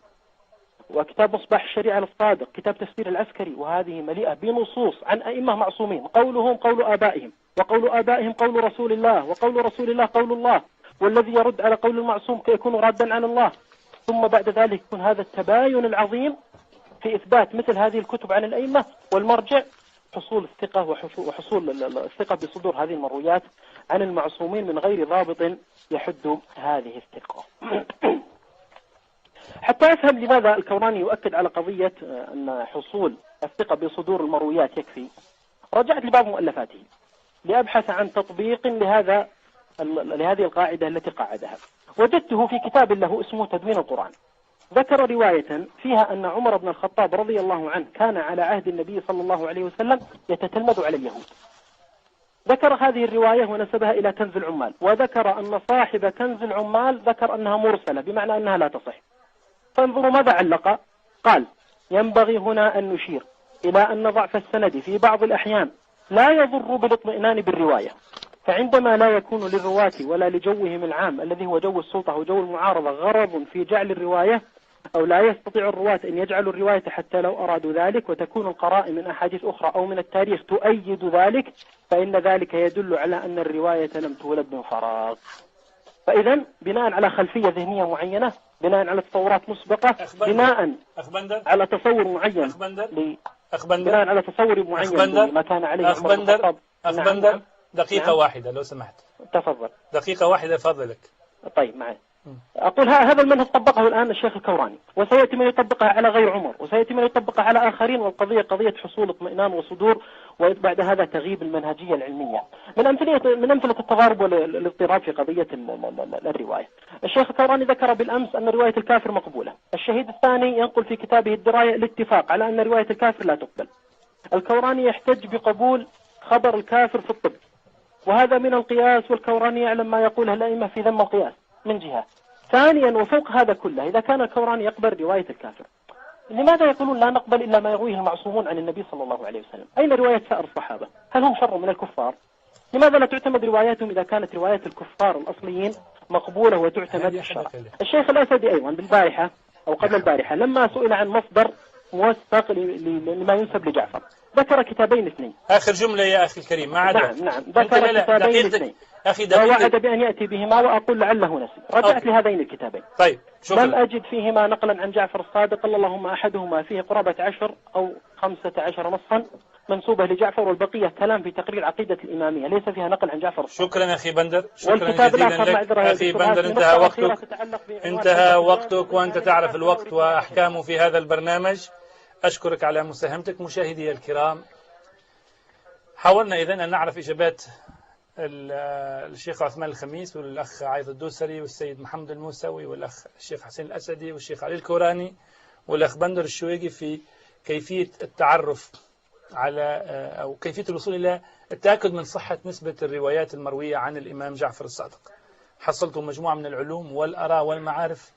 وكتاب مصباح الشريعة للصادق، كتاب تفسير العسكري، وهذه مليئة بنصوص عن أئمة معصومين، قولهم قول آبائهم، وقول آبائهم قول رسول الله، وقول رسول الله قول الله، والذي يرد على قول المعصوم يكون رادا على الله. ثم بعد ذلك يكون هذا التباين العظيم في إثبات مثل هذه الكتب عن الأئمة، والمرجع حصول الثقة وحصول الثقة بصدور هذه المرويات عن المعصومين من غير ضابط يحد هذه الثقة. حتى أفهم لماذا الكوراني يؤكد على قضية أن حصول الثقة بصدور المرويات يكفي، رجعت لبعض مؤلفاته لأبحث عن تطبيق لهذه القاعدة التي قاعدها. وجدته في كتاب له اسمه تدوين القرآن، ذكر رواية فيها أن عمر بن الخطاب رضي الله عنه كان على عهد النبي صلى الله عليه وسلم يتتلمذ على اليهود. ذكر هذه الرواية ونسبها إلى كنز العمال، وذكر أن صاحب كنز العمال ذكر أنها مرسلة بمعنى أنها لا تصح. فانظروا ماذا علق، قال: ينبغي هنا أن نشير إلى أن ضعف السند في بعض الأحيان لا يضر بالاطمئنان بالرواية، فعندما لا يكون للرواة ولا لجوهم العام الذي هو جو السلطة وجو المعارضة غرض في جعل الرواية، أو لا يستطيع الرواة أن يجعلوا الرواية حتى لو أرادوا ذلك، وتكون القرائن من أحاديث أخرى أو من التاريخ تؤيد ذلك، فإن ذلك يدل على أن الرواية لم تولد من فراغ. فإذا بناء على خلفية ذهنية معينة، بناء على تصورات مسبقة، بناء على تصور معين بناء على تصور معين ما كان عليه عمر بن الخطاب. أخبندر دقيقة واحدة لو سمحت. تفضل. دقيقة واحدة فضلك. طيب معي. أقول هذا المنهج طبقه الآن الشيخ الكوراني، وسيأتي من يطبقها على غير عمر، وسيأتي من يطبقها على آخرين، والقضية قضية حصول اطمئنان وصدور، وبعد هذا تغيب المنهجية العلمية. من أمثلة التضارب والاضطراب في قضية الرواية، الشيخ الكوراني ذكر بالأمس أن رواية الكافر مقبولة. الشهيد الثاني ينقل في كتابه الدراية الاتفاق على أن رواية الكافر لا تقبل. الكوراني يحتج بقبول خبر الكافر في الطب، وهذا من القياس، والكوراني يعلم ما يقوله الأئمة في ذم القياس من جهة. ثانيا وفوق هذا كله، إذا كان الكوراني يقبل رواية الكافر، لماذا يقولون لا نقبل إلا ما يرويه المعصومون عن النبي صلى الله عليه وسلم؟ أين رواية سائر الصحابة؟ هل هم شر من الكفار؟ لماذا لا تعتمد رواياتهم إذا كانت روايات الكفار الأصليين مقبولة وتعتمد الشرع؟ الشيخ الأسدي أيضا بالبارحة أو قبل البارحة لما سئل عن مصدر موثق لما ينسب لجعفر، ذكر كتابين اثنين. آخر جملة يا أخي الكريم، ما عاد. نعم ذكر كتابين اثنين. أخي ووعد بأن يأتي بهما، وأقول لعله نسي. رجعت لهذين الكتابين. طيب شكرا. لم أجد فيهما نقلا عن جعفر الصادق، اللهم أحدهما فيه قرابة 10 أو 15 نصا منسوبة لجعفر، والبقية كلام في تقرير عقيدة الإمامية ليس فيها نقل عن جعفر الصادق. شكرا أخي بندر، شكرا جزيلا لك. أخي بندر انتهى وقتك وأنت تعرف الوقت وأحكامه في هذا البرنامج. أشكرك على مساهمتك. مشاهدي الكرام، حاولنا إذن أن نعرف إجابات الشيخ عثمان الخميس والأخ عايض الدوسري والسيد محمد الموسوي والأخ الشيخ حسين الأسدي والشيخ علي الكوراني والأخ بندر الشويقي في كيفية التعرف على أو كيفية الوصول إلى التأكد من صحة نسبة الروايات المروية عن الإمام جعفر الصادق. حصلتم مجموعة من العلوم والآراء والمعارف.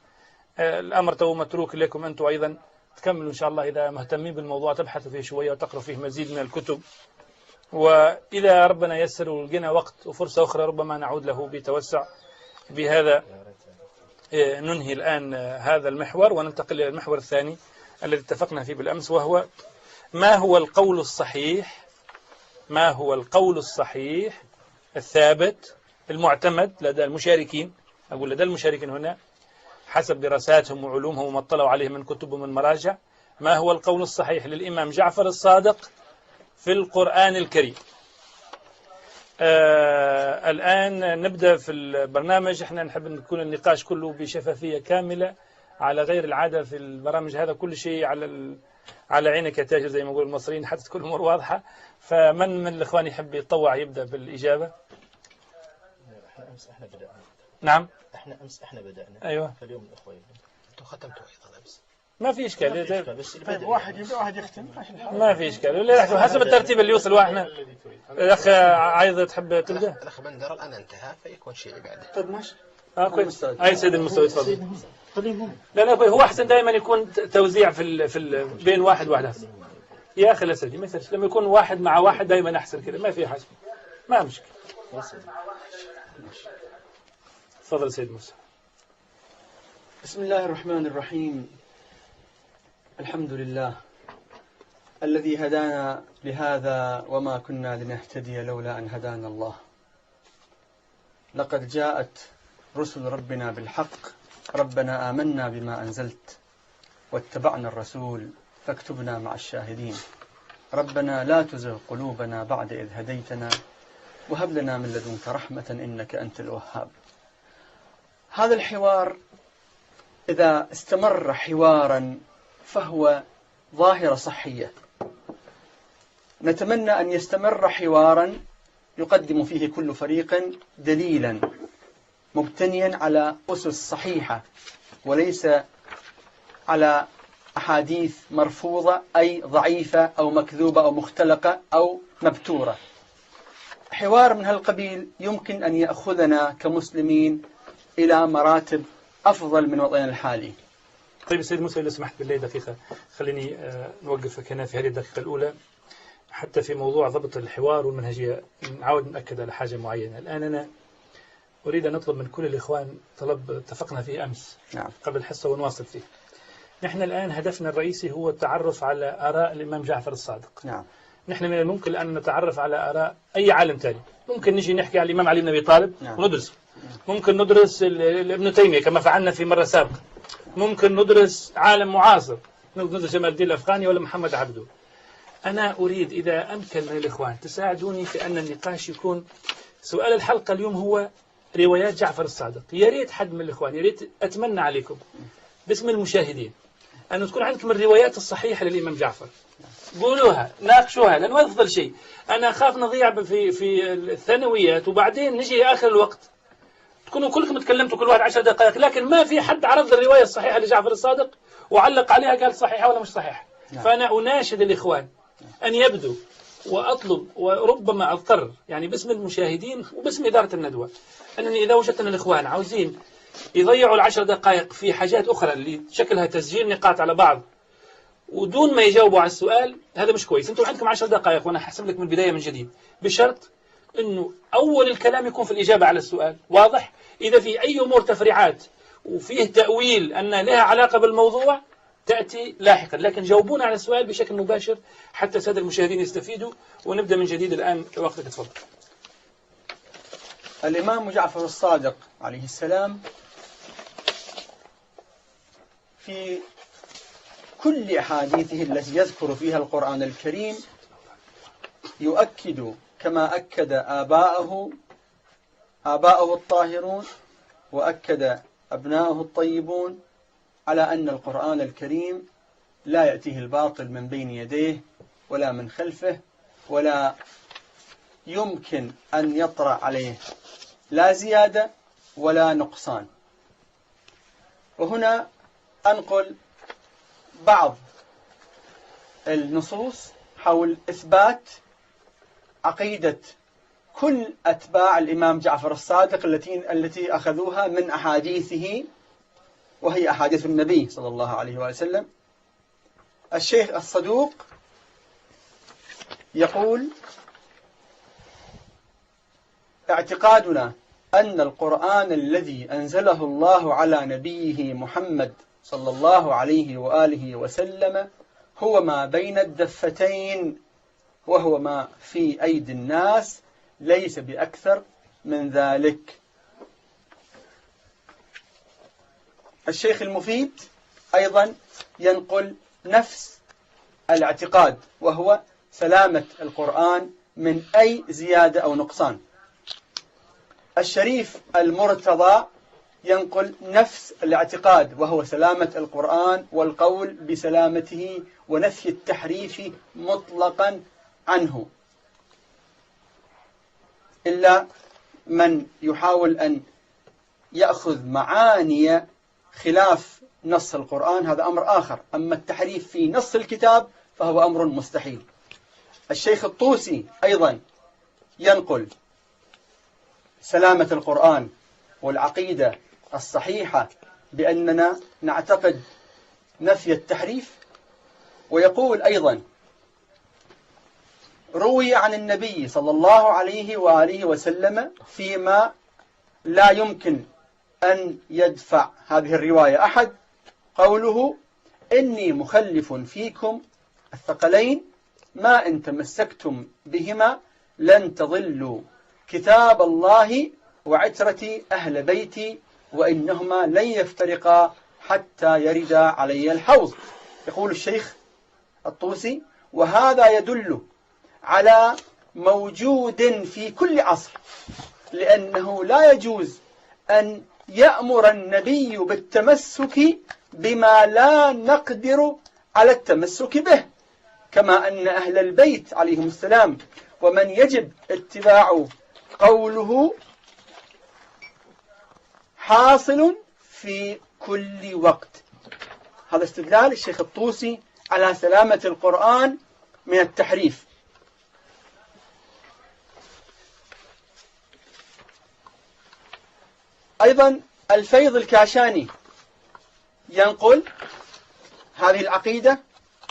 الأمر تو متروك لكم أنتم أيضا تكملوا إن شاء الله إذا مهتمين بالموضوع، تبحثوا فيه شوية وتقرأوا فيه مزيد من الكتب، وإذا ربنا يسر ولقينا وقت وفرصة أخرى ربما نعود له بتوسع. بهذا ننهي الآن هذا المحور وننتقل إلى المحور الثاني الذي اتفقنا فيه بالأمس، وهو ما هو القول الصحيح، ما هو القول الصحيح الثابت المعتمد لدى المشاركين، أقول لدى المشاركين هنا حسب دراساتهم وعلومهم وما اطلعوا عليه من كتب ومن مراجع، ما هو القول الصحيح للإمام جعفر الصادق في القرآن الكريم. الآن نبدأ في البرنامج. احنا نحب أن يكون النقاش كله بشفافية كاملة على غير العادة في البرامج. هذا كل شيء على عينك يا تاجر زي ما يقول المصريين، حتى تكون الأمور واضحة. فمن من الإخوان يحب يتطوع يبدأ بالإجابة؟ احنا بدأنا. نعم احنا بدأنا. أيوة. فاليوم الأخوة انتم ختمتوا أيضا أمس. ما في إشكال. طيب واحد يبدأ واحد يختم. ما في إشكال، حسب الترتيب اللي يوصل واحنا. الأخ عايز تحب تبدأ؟ الأخ بندر الآن انتهى فيكون شيء بعده. طيب ماشي. كويس. أي سيد المستوى تفضل. لأن هو أحسن دائما يكون توزيع بين واحد أحسن. يا أخي لا سيدي ما يصيرش، لما يكون واحد مع واحد دائما أحسن كذا، ما في حاجة، ما مشكلة. تفضل سيد موسى. بسم الله الرحمن الرحيم. الحمد لله الذي هدانا لهذا وما كنا لنهتدي لولا أن هدانا الله. لقد جاءت رسل ربنا بالحق، ربنا آمنا بما أنزلت واتبعنا الرسول فاكتبنا مع الشاهدين. ربنا لا تزغ قلوبنا بعد إذ هديتنا وهب لنا من لدنك رحمة إنك أنت الوهاب. هذا الحوار إذا استمر حوارا فهو ظاهرة صحية. نتمنى أن يستمر حوارا يقدم فيه كل فريق دليلا مبتنيا على أسس صحيحة وليس على أحاديث مرفوضة أي ضعيفة أو مكذوبة أو مختلقة أو مبتورة. حوار من هالقبيل يمكن أن يأخذنا كمسلمين إلى مراتب أفضل من وضعنا الحالي. طيب سيد موسى لو سمحت بالله دقيقة، خليني نوقفك هنا في هذه الدقيقة الأولى حتى في موضوع ضبط الحوار والمنهجية. نعاود نأكد على حاجة معينة. الآن أنا أريد أن نطلب من كل الإخوان طلب اتفقنا فيه أمس قبل الحصة ونواصل فيه. نحن الآن هدفنا الرئيسي هو التعرف على آراء الإمام جعفر الصادق. نحن من الممكن أن نتعرف على آراء أي عالم تاني. ممكن نجي نحكي على الإمام علي بن أبي طالب وندرسه. ممكن ندرس ابن تيمية كما فعلنا في مرة سابقة. ممكن ندرس عالم معاصر، ندرس جمال الدين الأفغاني ولا محمد عبده. أنا أريد إذا أمكن من الإخوان تساعدوني في أن النقاش يكون سؤال الحلقة اليوم هو روايات جعفر الصادق. يا ريت حد من الإخوان، يا ريت أتمنى عليكم باسم المشاهدين أن تكون عندكم الروايات الصحيحة للإمام جعفر. قولوها، ناقشوها، لأنه ما يفضل شيء. أنا أخاف نضيع في الثانويات وبعدين نجي آخر الوقت تكونوا كلكم تكلمتوا كل واحد 10 دقائق، لكن ما في حد عرض الرواية الصحيحة لجعفر الصادق وعلق عليها قال صحيحة ولا مش صحيحة. فأنا أناشد الإخوان أن يبدوا، وأطلب وربما أضطر يعني باسم المشاهدين وباسم إدارة الندوة أنني إذا وجدتنا الإخوان عاوزين يضيعوا 10 دقائق في حاجات أخرى اللي شكلها تسجيل نقاط على بعض ودون ما يجاوبوا على السؤال، هذا مش كويس. أنتم عندكم 10 دقائق وأنا حسب لك من البداية من جديد، بشرط أنه أول الكلام يكون في الإجابة على السؤال واضح. إذا في أي أمور تفريعات وفيه تأويل أن لها علاقة بالموضوع تأتي لاحقا، لكن جاوبونا على السؤال بشكل مباشر حتى السادة المشاهدين يستفيدوا. ونبدأ من جديد الآن، وقتك تفضل. الإمام جعفر الصادق عليه السلام في كل أحاديثه التي يذكر فيها القرآن الكريم يؤكد كما أكد آباءه الطاهرون وأكد أبناؤه الطيبون على أن القرآن الكريم لا يأتيه الباطل من بين يديه ولا من خلفه، ولا يمكن أن يطرأ عليه لا زيادة ولا نقصان. وهنا أنقل بعض النصوص حول إثبات عقيدة كل أتباع الإمام جعفر الصادق التي أخذوها من أحاديثه، وهي أحاديث النبي صلى الله عليه وسلم. الشيخ الصدوق يقول: اعتقادنا أن القرآن الذي أنزله الله على نبيه محمد صلى الله عليه وآله وسلم هو ما بين الدفتين، وهو ما في أيدي الناس، ليس بأكثر من ذلك. الشيخ المفيد أيضا ينقل نفس الاعتقاد، وهو سلامة القرآن من أي زيادة أو نقصان. الشريف المرتضى ينقل نفس الاعتقاد، وهو سلامة القرآن والقول بسلامته ونفي التحريف مطلقا عنه، إلا من يحاول أن يأخذ معاني خلاف نص القرآن هذا أمر آخر، أما التحريف في نص الكتاب فهو أمر مستحيل. الشيخ الطوسي أيضا ينقل سلامة القرآن والعقيدة الصحيحة بأننا نعتقد نفي التحريف، ويقول أيضا: روي عن النبي صلى الله عليه وآله وسلم فيما لا يمكن أن يدفع هذه الرواية أحد، قوله: إني مخلف فيكم الثقلين ما إن تمسكتم بهما لن تضلوا كتاب الله وعترتي أهل بيتي وإنهما لن يفترقا حتى يردا علي الحوض. يقول الشيخ الطوسي: وهذا يدل على موجود في كل عصر، لأنه لا يجوز أن يأمر النبي بالتمسك بما لا نقدر على التمسك به، كما أن أهل البيت عليهم السلام ومن يجب اتباع قوله حاصل في كل وقت. هذا استدلال الشيخ الطوسي على سلامة القرآن من التحريف. أيضا الفيض الكاشاني ينقل هذه العقيدة،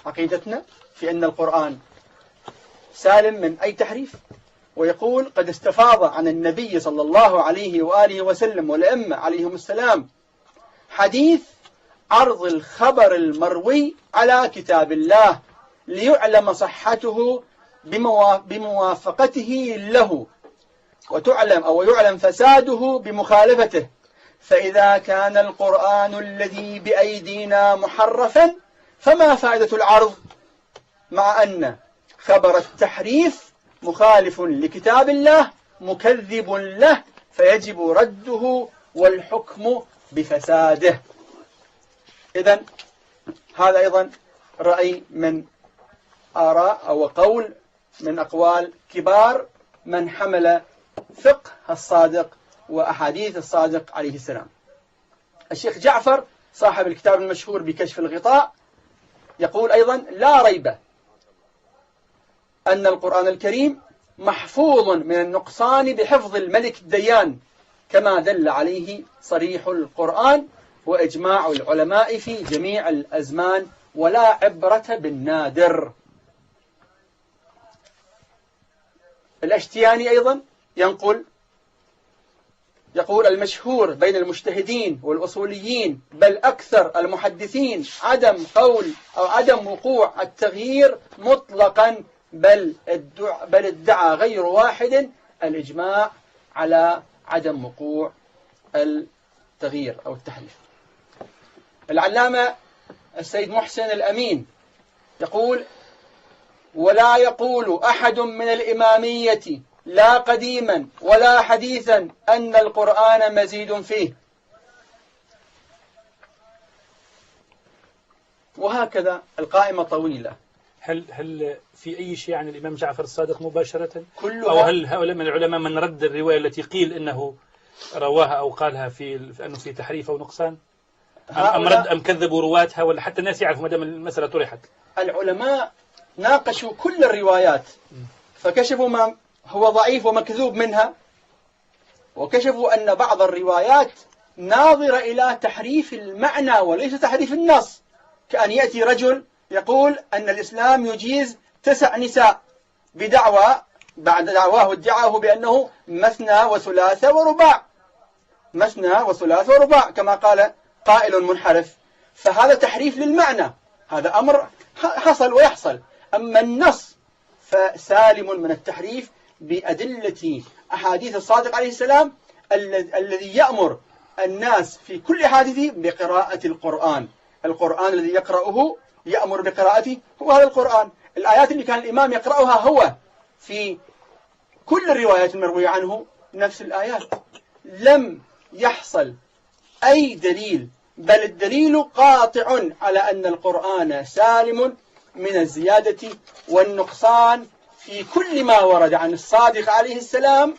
عقيدتنا في أن القرآن سالم من أي تحريف، ويقول: قد استفاض عن النبي صلى الله عليه وآله وسلم والأئمة عليهم السلام حديث عرض الخبر المروي على كتاب الله ليعلم صحته بموافقته له، ويعلم فساده بمخالفته. فإذا كان القرآن الذي بأيدينا محرفا فما فائدة العرض، مع أن خبر التحريف مخالف لكتاب الله مكذب له، فيجب رده والحكم بفساده. إذن هذا أيضا رأي من آراء أو قول من أقوال كبار من حمل فقه الصادق وأحاديث الصادق عليه السلام. الشيخ جعفر صاحب الكتاب المشهور بكشف الغطاء يقول أيضا: لا ريب أن القرآن الكريم محفوظ من النقصان بحفظ الملك الديان، كما دل عليه صريح القرآن وإجماع العلماء في جميع الأزمان، ولا عبرة بالنادر. الأشتياني أيضا يقول: المشهور بين المجتهدين والأصوليين بل أكثر المحدثين عدم قول أو عدم وقوع التغيير مطلقا، بل ادعى غير واحد الإجماع على عدم وقوع التغيير أو التحريف. العلامة السيد محسن الأمين يقول: ولا يقول أحد من الإمامية لا قديما ولا حديثا أن القرآن مزيد فيه. وهكذا القائمة طويلة. هل في أي شيء عن الإمام جعفر الصادق مباشرة؟ كلها. أو هل هؤلاء من العلماء من رد الرواية التي قيل إنه رواها أو قالها أنه في تحريف أو نقصان؟ أم كذبوا رواتها، ولا حتى الناس يعرفوا ما دام المسألة طرحت؟ العلماء ناقشوا كل الروايات فكشفوا ما هو ضعيف ومكذوب منها، وكشفوا أن بعض الروايات ناظرة إلى تحريف المعنى وليس تحريف النص، كأن يأتي رجل يقول أن الإسلام يجيز 9 نساء بدعوى بعد دعواه ادعاه بأنه مثنى وثلاث ورباع، مثنى وثلاث ورباع كما قال قائل منحرف، فهذا تحريف للمعنى، هذا أمر حصل ويحصل. أما النص فسالم من التحريف بأدلة أحاديث الصادق عليه السلام الذي يأمر الناس في كل حادث بقراءة القرآن. القرآن الذي يقرأه يأمر بقراءته هو هذا القرآن. الآيات اللي كان الإمام يقرأها هو في كل الروايات المروية عنه نفس الآيات. لم يحصل أي دليل، بل الدليل قاطع على أن القرآن سالم من الزيادة والنقصان في كل ما ورد عن الصادق عليه السلام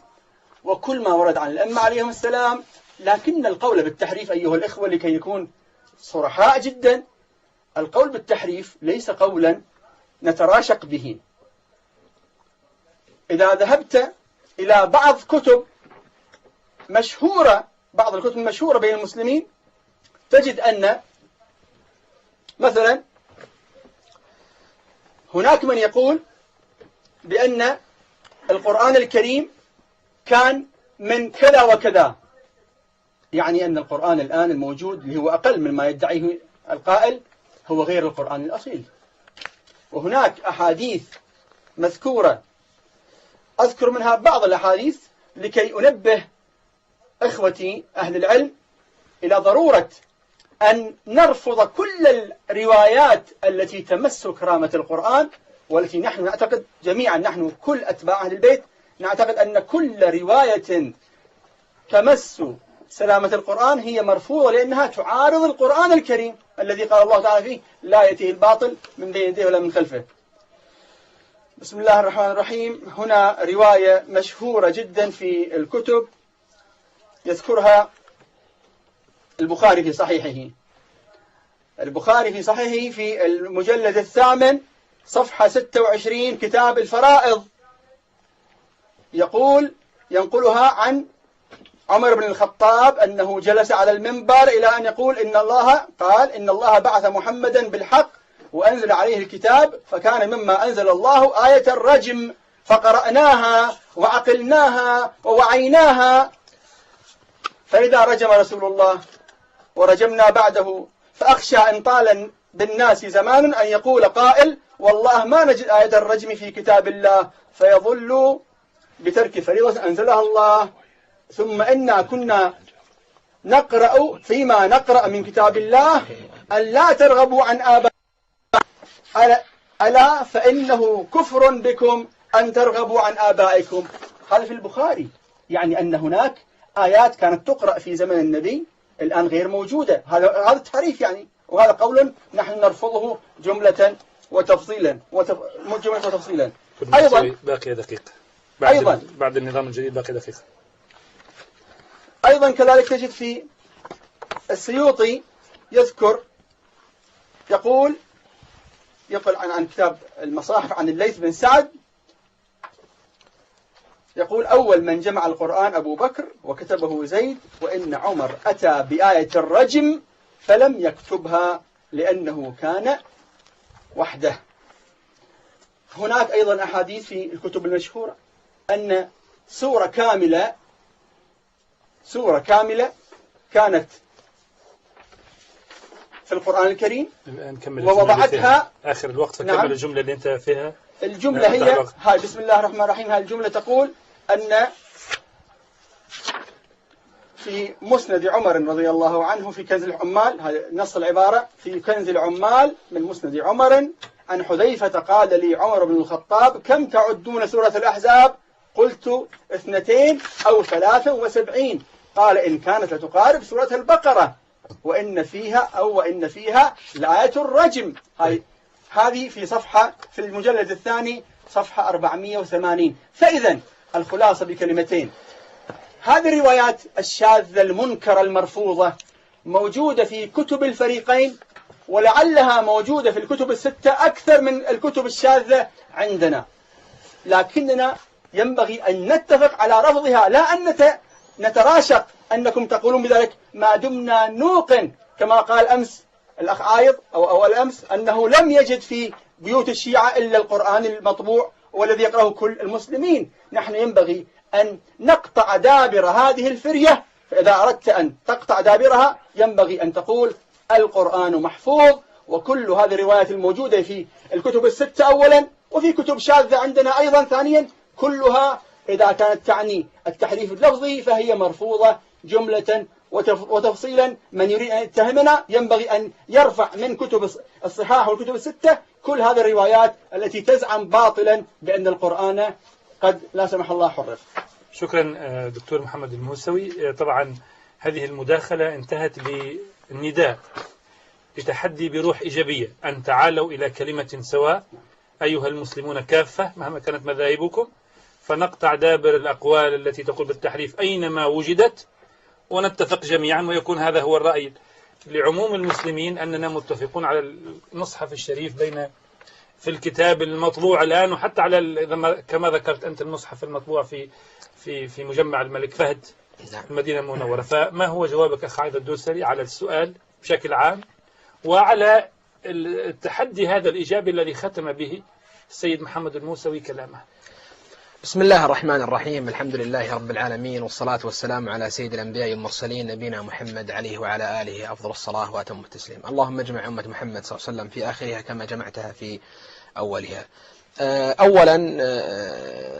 وكل ما ورد عن الأئمة عليهم السلام لكن القول بالتحريف أيها الإخوة لكي يكون صرحاء جدا، القول بالتحريف ليس قولا نتراشق به. إذا ذهبت إلى بعض كتب مشهورة، بعض الكتب المشهورة بين المسلمين، تجد أن مثلا هناك من يقول بأن القرآن الكريم كان من كذا وكذا، يعني أن القرآن الآن الموجود اللي هو أقل مما يدعيه القائل هو غير القرآن الأصيل. وهناك أحاديث مذكورة أذكر منها بعض الأحاديث لكي أنبه إخوتي أهل العلم إلى ضرورة أن نرفض كل الروايات التي تمس كرامة القرآن، والتي نحن نعتقد جميعا، نحن كل أتباع أهل البيت نعتقد أن كل رواية تمس سلامة القرآن هي مرفوضة، لأنها تعارض القرآن الكريم الذي قال الله تعالى فيه لا يأتيه الباطل من بين يديه ولا من خلفه. بسم الله الرحمن الرحيم. هنا رواية مشهورة جدا في الكتب يذكرها البخاري في صحيحه. البخاري في صحيحه في المجلد 8 صفحة 26 كتاب الفرائض يقول، ينقلها عن عمر بن الخطاب أنه جلس على المنبر إلى أن يقول إن الله بعث محمدا بالحق وأنزل عليه الكتاب، فكان مما أنزل الله آية الرجم فقرأناها وعقلناها ووعيناها، فإذا رجم رسول الله ورجمنا بعده، فأخشى إن طال بالناس زمان أن يقول قائل والله ما نجد آية الرجم في كتاب الله فيظل بترك فريضة أنزلها الله، ثم إنا كنا نقرأ فيما نقرأ من كتاب الله أن لا ترغبوا عن آبائكم ألا فإنه كفر بكم أن ترغبوا عن آبائكم. هذا في البخاري، يعني أن هناك آيات كانت تقرأ في زمن النبي الآن غير موجودة. هذا التحريف يعني، وهذا قول نحن نرفضه جملة وتفصيلا أيضا باقي دقيقة بعد النظام الجديد باقي دقيقة. أيضا كذلك تجد في السيوطي يذكر يقول عن كتاب المصاحف عن الليث بن سعد، يقول أول من جمع القرآن أبو بكر وكتبه زيد، وإن عمر أتى بآية الرجم فلم يكتبها لأنه كان وحده. هناك أيضا أحاديث في الكتب المشهورة أن سورة كاملة كانت في القرآن الكريم ووضعتها آخر الوقت، فكمل الجملة اللي أنت فيها. الجملة هي هاي بسم الله الرحمن الرحيم. هذه الجملة تقول أن في مسند عمر رضي الله عنه في كنز العمال، هذا نص العبارة في كنز العمال من مسند عمر عن حذيفة قال لي عمر بن الخطاب كم تعدون سورة الأحزاب؟ قلت 2 أو 73. قال إن كانت لتقارب سورة البقرة وإن فيها لآية الرجم. هذه في المجلد 2 صفحة 480. فإذا الخلاصة بكلمتين، هذه الروايات الشاذة المنكرة المرفوضة موجودة في كتب الفريقين، ولعلها موجودة في الكتب 6 أكثر من الكتب الشاذة عندنا، لكننا ينبغي أن نتفق على رفضها، لا أن نتراشق أنكم تقولون بذلك، ما دمنا نوقن كما قال أمس الأخ عايض أو الأمس أنه لم يجد في بيوت الشيعة إلا القرآن المطبوع والذي يقرأه كل المسلمين. نحن ينبغي أن نقطع دابر هذه الفرية، فإذا أردت أن تقطع دابرها ينبغي أن تقول القرآن محفوظ، وكل هذه الروايات الموجودة في الكتب 6 أولا وفي كتب شاذة عندنا أيضا ثانيا، كلها إذا كانت تعني التحريف اللفظي فهي مرفوضة جملة وتفصيلا. من يريد أن يتهمنا ينبغي أن يرفع من كتب الصحاح والكتب 6 كل هذه الروايات التي تزعم باطلا بأن القرآن قد لا سمح الله حرف. شكرا دكتور محمد الموسوي. طبعا هذه المداخلة انتهت بالنداء بتحدي بروح إيجابية أن تعالوا إلى كلمة سواء أيها المسلمون كافة مهما كانت مذاهبكم، فنقطع دابر الأقوال التي تقول بالتحريف أينما وجدت، ونتفق جميعا ويكون هذا هو الرأي لعموم المسلمين أننا متفقون على المصحف الشريف بين في الكتاب المطبوع الآن، وحتى على كما ذكرت أنت المصحف المطبوع في مجمع الملك فهد في المدينة المنورة. فما هو جوابك أخ عايض الدوسري على السؤال بشكل عام وعلى التحدي هذا الإيجابي الذي ختم به السيد محمد الموسوي كلامه؟ بسم الله الرحمن الرحيم، الحمد لله رب العالمين، والصلاة والسلام على سيد الأنبياء والمرسلين نبينا محمد عليه وعلى آله أفضل الصلاة وأتم التسليم. اللهم اجمع أمة محمد صلى الله عليه وسلم في آخرها كما جمعتها في أولها. أولا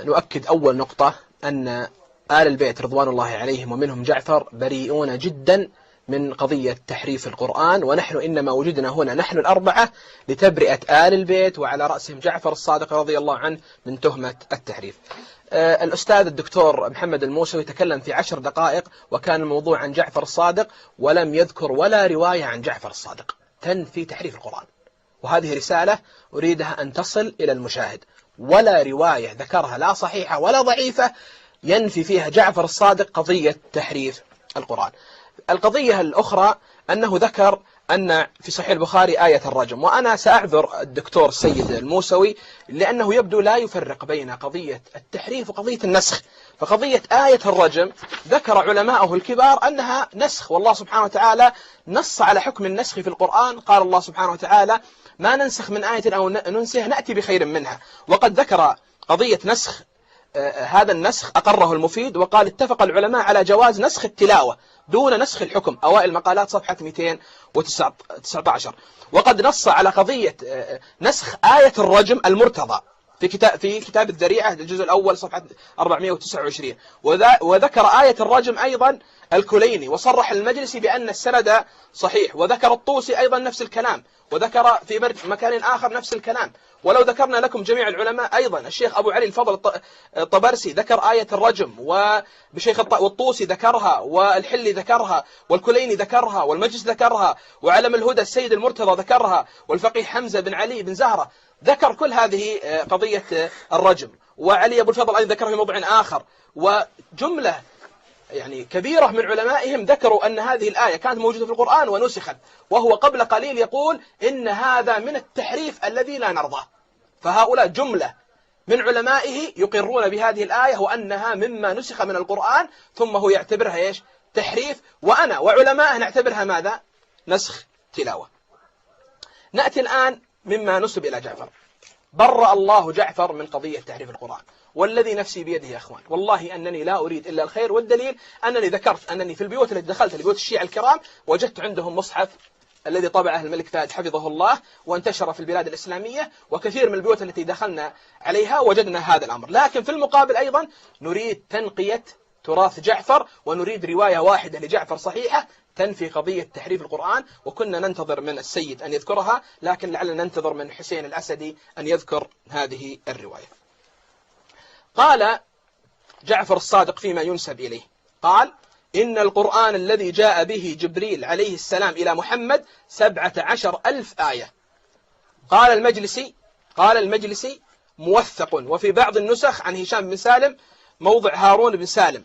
نؤكد أول نقطة أن آل البيت رضوان الله عليهم ومنهم جعفر بريئون جدا من قضية تحريف القرآن، ونحن إنما وجدنا هنا نحن الأربعة لتبرئة آل البيت وعلى رأسهم جعفر الصادق رضي الله عنه من تهمة التحريف. الأستاذ الدكتور محمد الموسوي تكلم في 10 دقائق وكان الموضوع عن جعفر الصادق ولم يذكر ولا رواية عن جعفر الصادق تنفي تحريف القرآن، وهذه رسالة أريدها أن تصل إلى المشاهد. ولا رواية ذكرها لا صحيحة ولا ضعيفة ينفي فيها جعفر الصادق قضية تحريف القرآن. القضية الأخرى أنه ذكر أن في صحيح البخاري آية الرجم، وأنا سأعذر الدكتور السيد الموسوي لأنه يبدو لا يفرق بين قضية التحريف وقضية النسخ. فقضية آية الرجم ذكر علماءه الكبار أنها نسخ، والله سبحانه وتعالى نص على حكم النسخ في القرآن. قال الله سبحانه وتعالى ما ننسخ من آية أو ننسها نأتي بخير منها. وقد ذكر قضية نسخ هذا النسخ أقره المفيد وقال اتفق العلماء على جواز نسخ التلاوة دون نسخ الحكم، أوائل المقالات صفحة 219. وقد نص على قضية نسخ آية الرجم المرتضى في كتاب الذريعة الجزء الأول صفحة 429. وذكر آية الرجم أيضا الكليني وصرح المجلسي بأن السند صحيح، وذكر الطوسي أيضا نفس الكلام، وذكر في مكان آخر نفس الكلام. ولو ذكرنا لكم جميع العلماء أيضا الشيخ أبو علي الفضل الطبرسي ذكر آية الرجم، والطوسي ذكرها، والحلي ذكرها، والكليني ذكرها، والمجلس ذكرها، وعلم الهدى السيد المرتضى ذكرها، والفقيه حمزة بن علي بن زهرة ذكر كل هذه قضية الرجم. وعلي أبو الفضل أيضا ذكره في موضع آخر، وجملة يعني كبيرة من علمائهم ذكروا أن هذه الآية كانت موجودة في القرآن ونسخت، وهو قبل قليل يقول إن هذا من التحريف الذي لا نرضاه. فهؤلاء جملة من علمائه يقرون بهذه الآية وأنها مما نسخ من القرآن، ثم هو يعتبرها إيش؟ تحريف، وأنا وعلمائه نعتبرها ماذا؟ نسخ تلاوة. نأتي الآن مما نسب إلى جعفر. برأ الله جعفر من قضية تحريف القرآن، والذي نفسي بيده يا أخوان والله أنني لا أريد إلا الخير، والدليل أنني ذكرت أنني في البيوت التي دخلت لبيوت الشيعة الكرام وجدت عندهم مصحف الذي طبعه الملك فهد حفظه الله وانتشر في البلاد الإسلامية، وكثير من البيوت التي دخلنا عليها وجدنا هذا الأمر. لكن في المقابل أيضا نريد تنقية تراث جعفر، ونريد رواية واحدة لجعفر صحيحة تنفي قضية تحريف القرآن، وكنا ننتظر من السيد أن يذكرها، لكن لعلنا ننتظر من حسين الأسدي أن يذكر هذه الرواية. قال جعفر الصادق فيما ينسب إليه، قال إن القرآن الذي جاء به جبريل عليه السلام إلى محمد 17,000 آية. قال المجلسي موثق، وفي بعض النسخ عن هشام بن سالم موضع هارون بن سالم.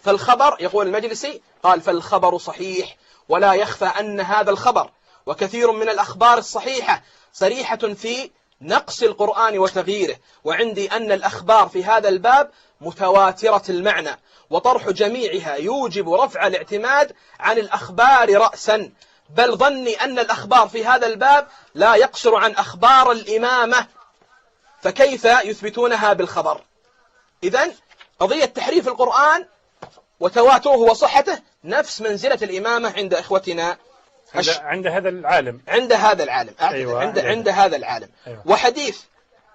فالخبر يقول المجلسي قال فالخبر صحيح، ولا يخفى أن هذا الخبر وكثير من الأخبار الصحيحة صريحة في نقص القرآن وتغييره، وعندي أن الأخبار في هذا الباب متواترة المعنى، وطرح جميعها يوجب رفع الاعتماد عن الأخبار رأسا، بل ظني أن الأخبار في هذا الباب لا يقصر عن أخبار الإمامة، فكيف يثبتونها بالخبر؟ إذن قضية تحريف القرآن وتواتره وصحته نفس منزلة الإمامة عند إخوتنا عند هذا العالم أيوة. عند هذا العالم. أيوة. وحديث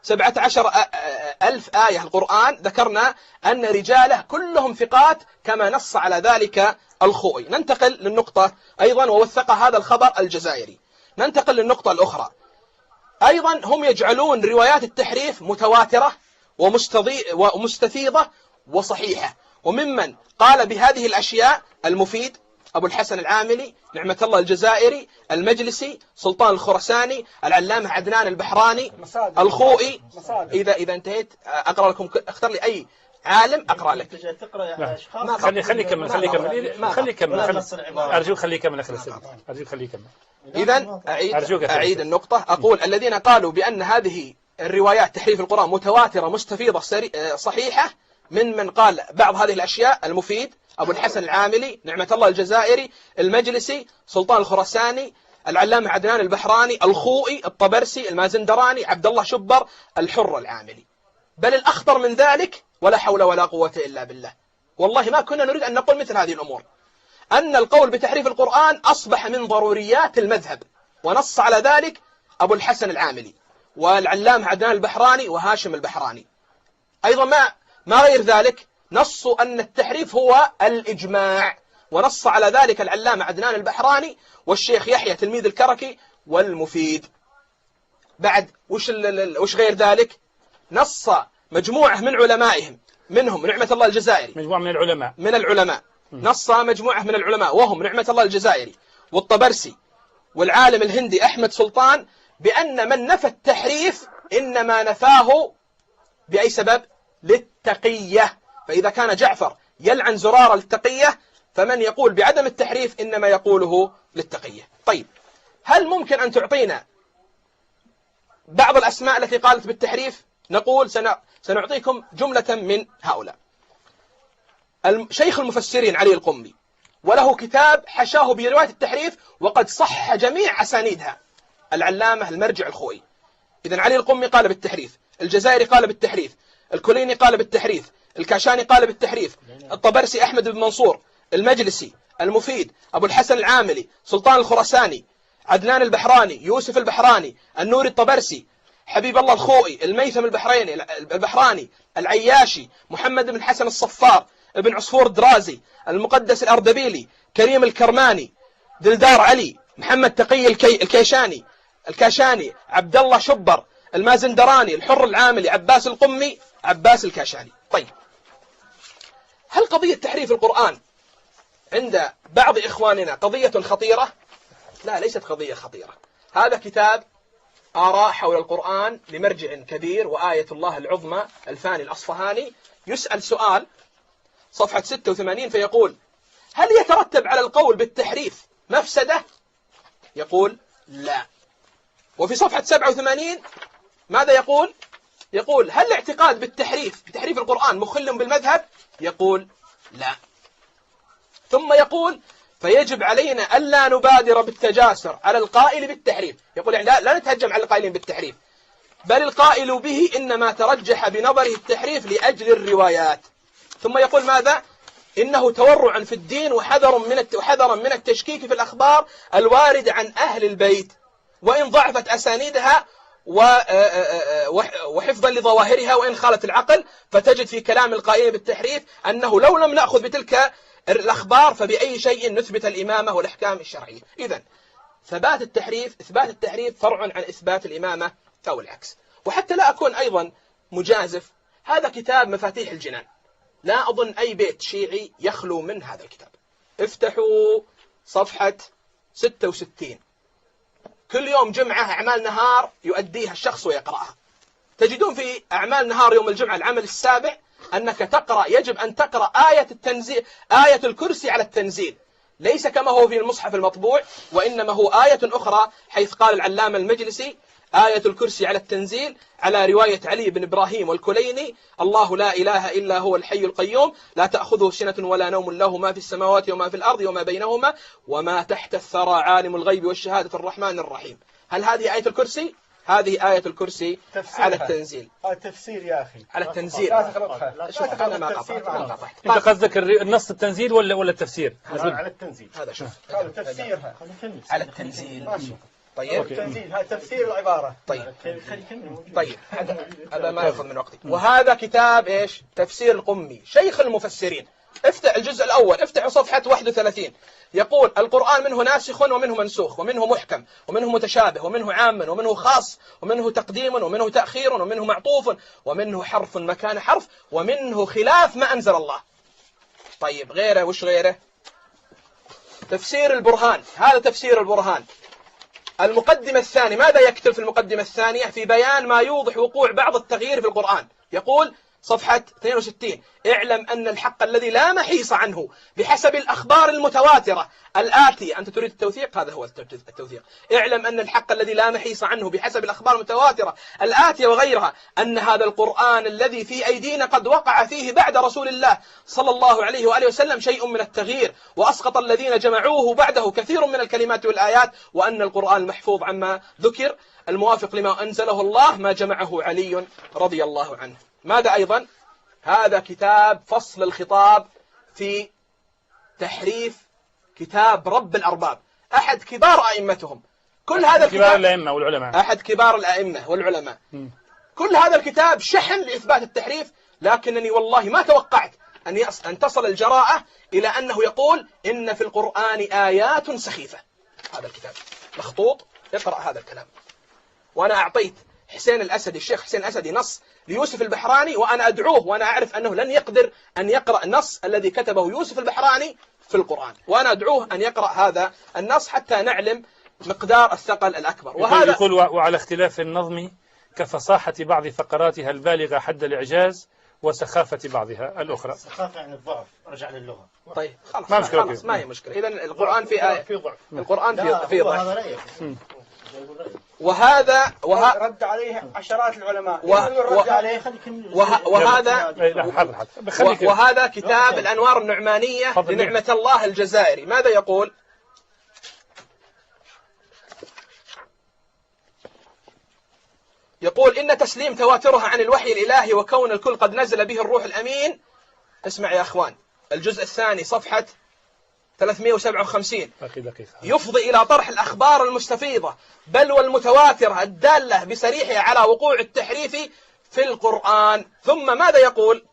17,000 آية القرآن ذكرنا أن رجاله كلهم ثقات كما نص على ذلك الخوئي. ننتقل للنقطة أيضا، ووثق هذا الخبر الجزائري. ننتقل للنقطة الأخرى أيضا، هم يجعلون روايات التحريف متواترة ومستفيضة وصحيحة، وممن قال بهذه الأشياء المفيد أبو الحسن العاملي، نعمة الله الجزائري، المجلسي، سلطان الخرساني، العلامة عدنان البحراني، الخوئي. إذا انتهيت أقرأ لكم، اختر لي أي عالم أقرأ لك. تقرأ أشخاص خلي يكمل أرجوك خلي يكمل أخي السيد، أرجوك خلي يكمل. إذن أعيد النقطة، أقول الذين قالوا بأن هذه الروايات تحريف القرآن متواترة مستفيضة صحيحة، من قال بعض هذه الأشياء: المفيد، أبو الحسن العاملي، نعمة الله الجزائري، المجلسي، سلطان الخراساني، العلامة عدنان البحراني، الخوئي، الطبرسي، المازندراني، عبد الله شبر، الحر العاملي. بل الأخطر من ذلك، ولا حول ولا قوة إلا بالله، والله ما كنا نريد أن نقول مثل هذه الأمور، أن القول بتحريف القرآن أصبح من ضروريات المذهب، ونص على ذلك أبو الحسن العاملي والعلامة عدنان البحراني وهاشم البحراني. أيضا ما غير ذلك، نصوا أن التحريف هو الإجماع، ونص على ذلك العلامة عدنان البحراني والشيخ يحيى تلميذ الكركي والمفيد. بعد وش غير ذلك؟ نص مجموعة من علمائهم، منهم نعمة الله الجزائري، مجموعة من العلماء نص مجموعة من العلماء وهم نعمة الله الجزائري والطبرسي والعالم الهندي أحمد سلطان، بأن من نفى التحريف إنما نفاه بأي سبب؟ للتقية. فإذا كان جعفر يلعن زرار التقية، فمن يقول بعدم التحريف إنما يقوله للتقية. طيب، هل ممكن أن تعطينا بعض الأسماء التي قالت بالتحريف؟ نقول سنعطيكم جملة من هؤلاء. شيخ المفسرين علي القمي، وله كتاب حشاه برواية التحريف وقد صح جميع أسانيدها، العلامة المرجع الخوئي. إذن علي القمي قال بالتحريف، الجزائري قال بالتحريف، الكليني قال بالتحريف، الكاشاني قال بالتحريف، الطبرسي أحمد بن منصور، المجلسي، المفيد، أبو الحسن العاملي، سلطان الخراساني، عدنان البحراني، يوسف البحراني، النوري الطبرسي، حبيب الله الخوئي، الميثم البحراني، العياشي، محمد بن حسن الصفار، ابن عصفور الدرازي، المقدس الأردبيلي، كريم الكرماني، دلدار علي، محمد تقي الكاشاني، عبد الله شبر، المازندراني، الحر العاملي، عباس القمي، عباس الكاشاني. طيب، هل قضية تحريف القرآن عند بعض إخواننا قضية خطيرة؟ لا، ليست قضية خطيرة. هذا كتاب آراء حول القرآن لمرجع كبير وآية الله العظمى الفاني الأصفهاني، يسأل سؤال صفحة 86 فيقول: هل يترتب على القول بالتحريف مفسدة؟ يقول لا. وفي صفحة 87 ماذا يقول؟ يقول: هل الاعتقاد بتحريف القرآن مخل بالمذهب؟ يقول لا. ثم يقول: فيجب علينا ألا نبادر بالتجاسر على القائل بالتحريف. يقول يعني لا نتهجم على القائلين بالتحريف، بل القائل به إنما ترجح بنظره التحريف لأجل الروايات. ثم يقول ماذا؟ إنه تورع في الدين وحذر من التشكيك في الأخبار الواردة عن أهل البيت، وإن ضعفت أسانيدها وحفظا لظواهرها وإن خالت العقل، فتجد في كلام القائلين بالتحريف أنه لو لم نأخذ بتلك الأخبار فبأي شيء نثبت الإمامة والأحكام الشرعية. إذن إثبات التحريف فرع عن إثبات الإمامة أو العكس. وحتى لا أكون أيضا مجازف، هذا كتاب مفاتيح الجنان، لا أظن أي بيت شيعي يخلو من هذا الكتاب. افتحوا صفحة 66، كل يوم جمعة أعمال نهار يؤديها الشخص ويقرأها. تجدون في أعمال نهار يوم الجمعة العمل السابع أنك يجب أن تقرأ آية الكرسي على التنزيل، ليس كما هو في المصحف المطبوع، وإنما هو آية أخرى، حيث قال العلامة المجلسي: آية الكرسي على التنزيل على رواية علي بن إبراهيم والكليني: الله لا إله إلا هو الحي القيوم لا تأخذه سنة ولا نوم له ما في السماوات وما في الأرض وما بينهما وما تحت الثرى عالم الغيب والشهادة الرحمن الرحيم. هل هذه آية الكرسي؟ هذه آية الكرسي على التنزيل. التفسير يا أخي على التنزيل. شوف أنا ما قطعت. أنت قصدك النص التنزيل ولا التفسير؟ على التنزيل. هذا شوف تفسيرها على التنزيل. طيب هذا تفسير العبارة. طيب هذا ما يأخذ من وقتي. وهذا كتاب إيش؟ تفسير القمي، شيخ المفسرين. افتح الجزء الأول، افتحوا صفحة 31. يقول: القرآن منه ناسخ ومنه منسوخ، ومنه محكم، ومنه متشابه، ومنه عام، ومنه خاص، ومنه تقديم، ومنه تأخير، ومنه معطوف، ومنه حرف مكان حرف، ومنه خلاف ما أنزل الله. طيب غيره، وش غيره؟ تفسير البرهان، هذا تفسير البرهان. المقدمة الثانية، ماذا يكتب في المقدمة الثانية؟ في بيان ما يوضح وقوع بعض التغيير في القرآن. يقول: صفحة 62: اعلم أن الحق الذي لا محيص عنه بحسب الأخبار المتواترة الآتية. أنت تريد التوثيق؟ هذا هو التوثيق. اعلم أن الحق الذي لا محيص عنه بحسب الأخبار المتواترة الآتية وغيرها أن هذا القرآن الذي في أيدينا قد وقع فيه بعد رسول الله صلى الله عليه وآله وسلم شيء من التغيير، وأسقط الذين جمعوه بعده كثير من الكلمات والآيات، وأن القرآن محفوظ عما ذكر الموافق لما أنزله الله ما جمعه علي رضي الله عنه. ماذا أيضا؟ هذا كتاب فصل الخطاب في تحريف كتاب رب الأرباب، أحد كبار أئمتهم. كل هذا الكتاب كبار الأئمة والعلماء، أحد كبار الأئمة والعلماء. كل هذا الكتاب شحن لإثبات التحريف، لكنني والله ما توقعت أن تصل الجراءة إلى أنه يقول إن في القرآن آيات سخيفة. هذا الكتاب مخطوط، اقرأ هذا الكلام. وأنا أعطيت حسين الأسدي، الشيخ حسين الأسدي، نص ليوسف البحراني، وأنا أدعوه وأنا أعرف أنه لن يقدر أن يقرأ النص الذي كتبه يوسف البحراني في القرآن، وأنا أدعوه أن يقرأ هذا النص حتى نعلم مقدار الثقل الأكبر. وهذا يقول وعلى اختلاف النظم كفصاحة بعض فقراتها البالغة حد الإعجاز وسخافة بعضها الأخرى. سخافة يعني الضعف، رجع للغة. طيب خلاص، ما مشكلة، خلاص ما هي مشكلة. إذن القرآن في آية، القرآن في ضعف. هذا رأيك. وهذا رد عليه عشرات العلماء. وهذا كتاب الأنوار النعمانية لنعمة الله الجزائري. ماذا يقول؟ يقول إن تسليم تواترها عن الوحي الإلهي وكون الكل قد نزل به الروح الأمين. اسمع يا أخوان، الجزء الثاني صفحة 357: يفضي إلى طرح الأخبار المستفيضة بل والمتواترة الدالة بصريحها على وقوع التحريف في القرآن. ثم ماذا يقول؟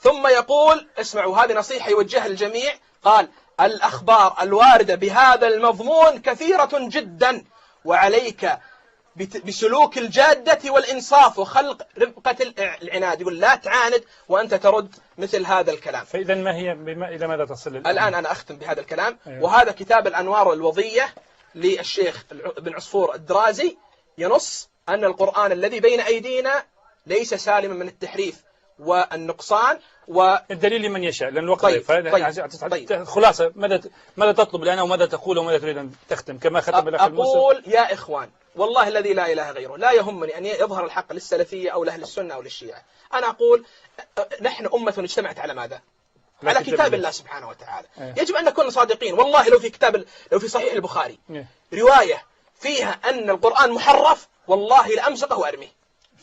ثم يقول، اسمعوا هذه نصيحة يوجهها للجميع، قال: الأخبار الواردة بهذا المضمون كثيرة جدا، وعليك بسلوك الجادة والإنصاف وخلق رفقة العناد. يقول لا تعاند وأنت ترد مثل هذا الكلام. فإذا ما هي إلى ماذا تصل الآن أنا أختم بهذا الكلام. وهذا كتاب الأنوار الوضية للشيخ بن عصفور الدرازي ينص أن القرآن الذي بين أيدينا ليس سالما من التحريف والنقصان. الدليل لمن يشاء لأن الوقت طيب. خلاصة ماذا تطلب الآن وماذا تقول وماذا تريد أن تختم كما ختم الأخ المسلم؟ أقول يا إخوان والله الذي لا إله غيره، لا يهمني أن يظهر الحق للسلفية أو لأهل السنة أو للشيعة. أنا أقول نحن أمة اجتمعت على ماذا؟ على كتاب الله سبحانه وتعالى. يجب أن نكون صادقين. والله لو في صحيح البخاري رواية فيها أن القرآن محرف والله لأمسكه وأرميه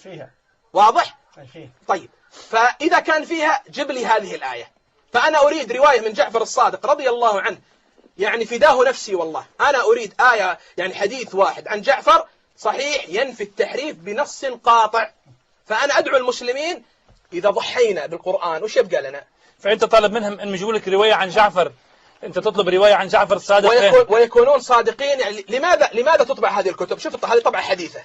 فيها. واضح؟ فيه. طيب، فإذا كان فيها جب لي هذه الآية. فأنا أريد رواية من جعفر الصادق رضي الله عنه، يعني فداه نفسي والله، أنا أريد آية يعني حديث واحد عن جعفر صحيح ينفي التحريف بنص قاطع. فأنا أدعو المسلمين إذا ضحينا بالقرآن وش يبقى لنا؟ فأنت طالب منهم أن يجيبوا لك رواية عن جعفر، أنت تطلب رواية عن جعفر الصادق ويكونون صادقين. يعني لماذا تطبع هذه الكتب؟ شوف هذه طبعة حديثة،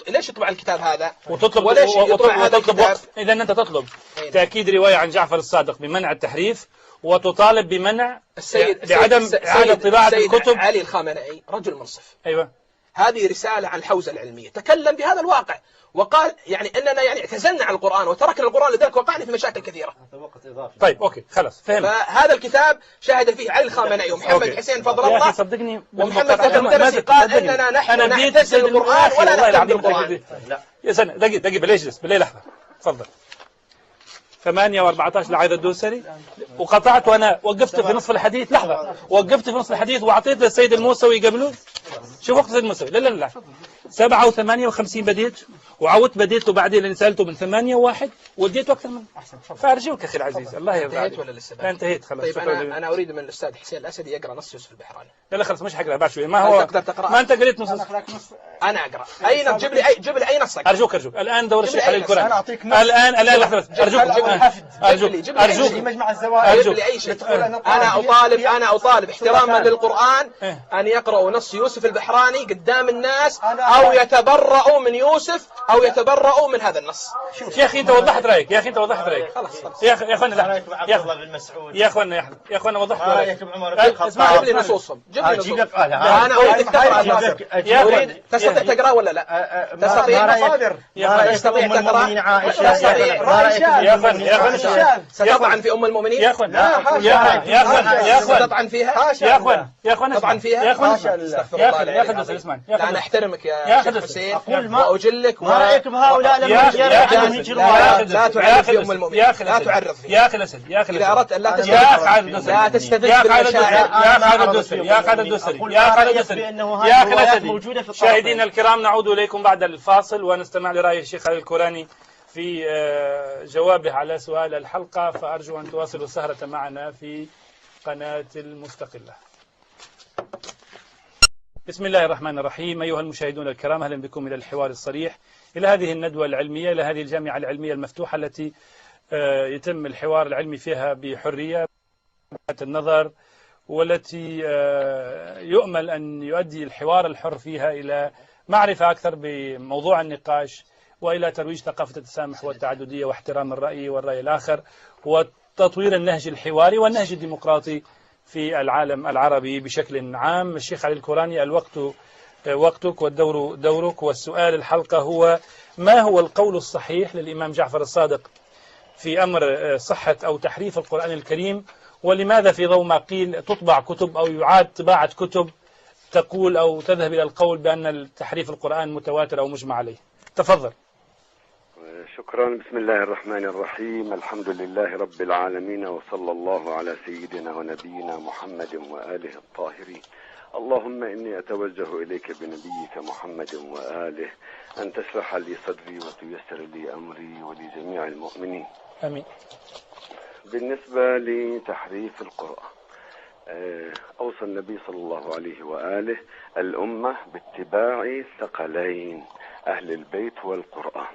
ليش يطبع الكتاب هذا؟ وليش يطبع هذا الكتاب؟ إذا أنت تطلب تأكيد رواية عن جعفر الصادق بمنع التحريف، وتطالب بمنع بعدم إعادة طباعة الكتب. علي الخامنئي رجل منصف. أيوة. هذه رسالة عن الحوزة العلمية، تكلم بهذا الواقع وقال يعني أننا يعني اعتزلنا عن القرآن وتركنا القرآن، لذلك وقعنا في مشاكل كثيرة. وقت إضافي. طيب أوكي خلاص فهم. فهذا الكتاب شاهد فيه علي الخامنئي ومحمد حسين فضل الله. يا أخي صدقني ومحمد المدرسي قال إننا نحن نعتزل القرآن ولا نهتم بالقرآن. يا سنة دقيقة ليش بالله لحظة تفضل. 8:14 لعايد الدوسري، وقطعت وأنا وقفت في نصف الحديث. لحظة، وقفت في نصف الحديث وأعطيت للسيد الموسوي قبله. شوف وقت السيد الموسوي. لا 7 و58 بديت، وعودت بديت له بعدين لأن سألته من 8 و1 وديته أكثر من. فأرجوك أخي العزيز الله يرضى عليك. انتهيت ولا لسه؟ لا انتهيت خلاص. طيب أنا أريد من الأستاذ حسين الأسدي يقرأ نص يوسف البحراني. لا خلاص مش حقرأ بعد شوي. ما هو تقدر تقرأ؟ ما أنت قريت نص. أنا أقرأ. جيب لي أي نص. أرجوك الآن دور الشيخ على القرآن. أنا أعطيك الآن لحظة أرجوك مجمع الزوائد. أنا أطالب احتراما للقرآن أن يقرأوا نص يوسف يوسف البحراني قدام الناس، أو يتبرأوا من يوسف، أو يتبرأوا من هذا النص. يا أخي أنت وضحت رأيك، يا أخي أنت وضحت رأيك. خلاص يا أخوانا لا، يا أخوانا وضحت رأيك. اسمع، جيب لي نصوصهم، جيب لي نصوص. أنا أريد تقرأ النص. تستطيع تقرأ ولا لا؟ تستطيع ستطعن في أم المؤمنين؟ يا أخوان تطعن فيها؟ يا أخوان تطعن فيها؟ يا أخي دوسري اسمعني. لا أنا أحترمك يا شيخ حسين وأجلك. ما رأيك بهؤلاء لما لا تعرض في أم المؤمنين، لا تعرض فيها. يا أخي الأسد، يا أخي إذا أردت أن لا تستفز بالمشاعر. يا خالد الدوسري مشاهدينا الكرام، نعود إليكم بعد الفاصل ونستمع لرأي الشيخ علي الكوراني في جوابه على سؤال الحلقة، فأرجو أن تواصلوا السهرة معنا في قناة المستقلة. بسم الله الرحمن الرحيم. أيها المشاهدون الكرام، أهلا بكم إلى الحوار الصريح، إلى هذه الندوة العلمية، إلى هذه الجامعة العلمية المفتوحة التي يتم الحوار العلمي فيها بحرية النظر، والتي يؤمل أن يؤدي الحوار الحر فيها إلى معرفة أكثر بموضوع النقاش، وإلى ترويج ثقافة التسامح والتعددية واحترام الرأي والرأي الآخر، وتطوير النهج الحواري والنهج الديمقراطي في العالم العربي بشكل عام. الشيخ علي الكوراني، الوقت وقتك والدور دورك، والسؤال الحلقة هو: ما هو القول الصحيح للإمام جعفر الصادق في أمر صحة أو تحريف القرآن الكريم؟ ولماذا في ضوء ما قيل تطبع كتب أو يعاد طباعة كتب تقول أو تذهب إلى القول بأن تحريف القرآن متواتر أو مجمع عليه؟ تفضل. شكرا. بسم الله الرحمن الرحيم. الحمد لله رب العالمين، وصلى الله على سيدنا ونبينا محمد وآله الطاهرين. اللهم إني أتوجه إليك بنبيك محمد وآله أن تشرح لي صدري وتيسر لي أمري ولجميع المؤمنين. آمين. بالنسبة لتحريف القرآن، أوصى النبي صلى الله عليه وآله الأمة باتباع ثقلين: أهل البيت والقرآن.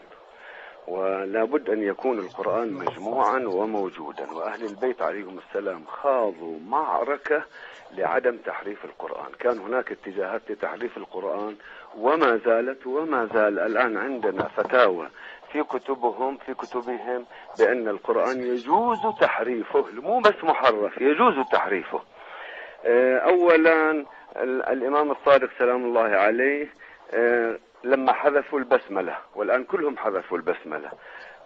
ولا بد أن يكون القرآن مجموعا وموجودا، وأهل البيت عليهم السلام خاضوا معركة لعدم تحريف القرآن. كان هناك اتجاهات لتحريف القرآن وما زال الآن عندنا فتاوى في كتبهم بأن القرآن يجوز تحريفه، مو بس محرف، يجوز تحريفه. أولا الإمام الصادق سلام الله عليه لما حذفوا البسملة، والآن كلهم حذفوا البسملة،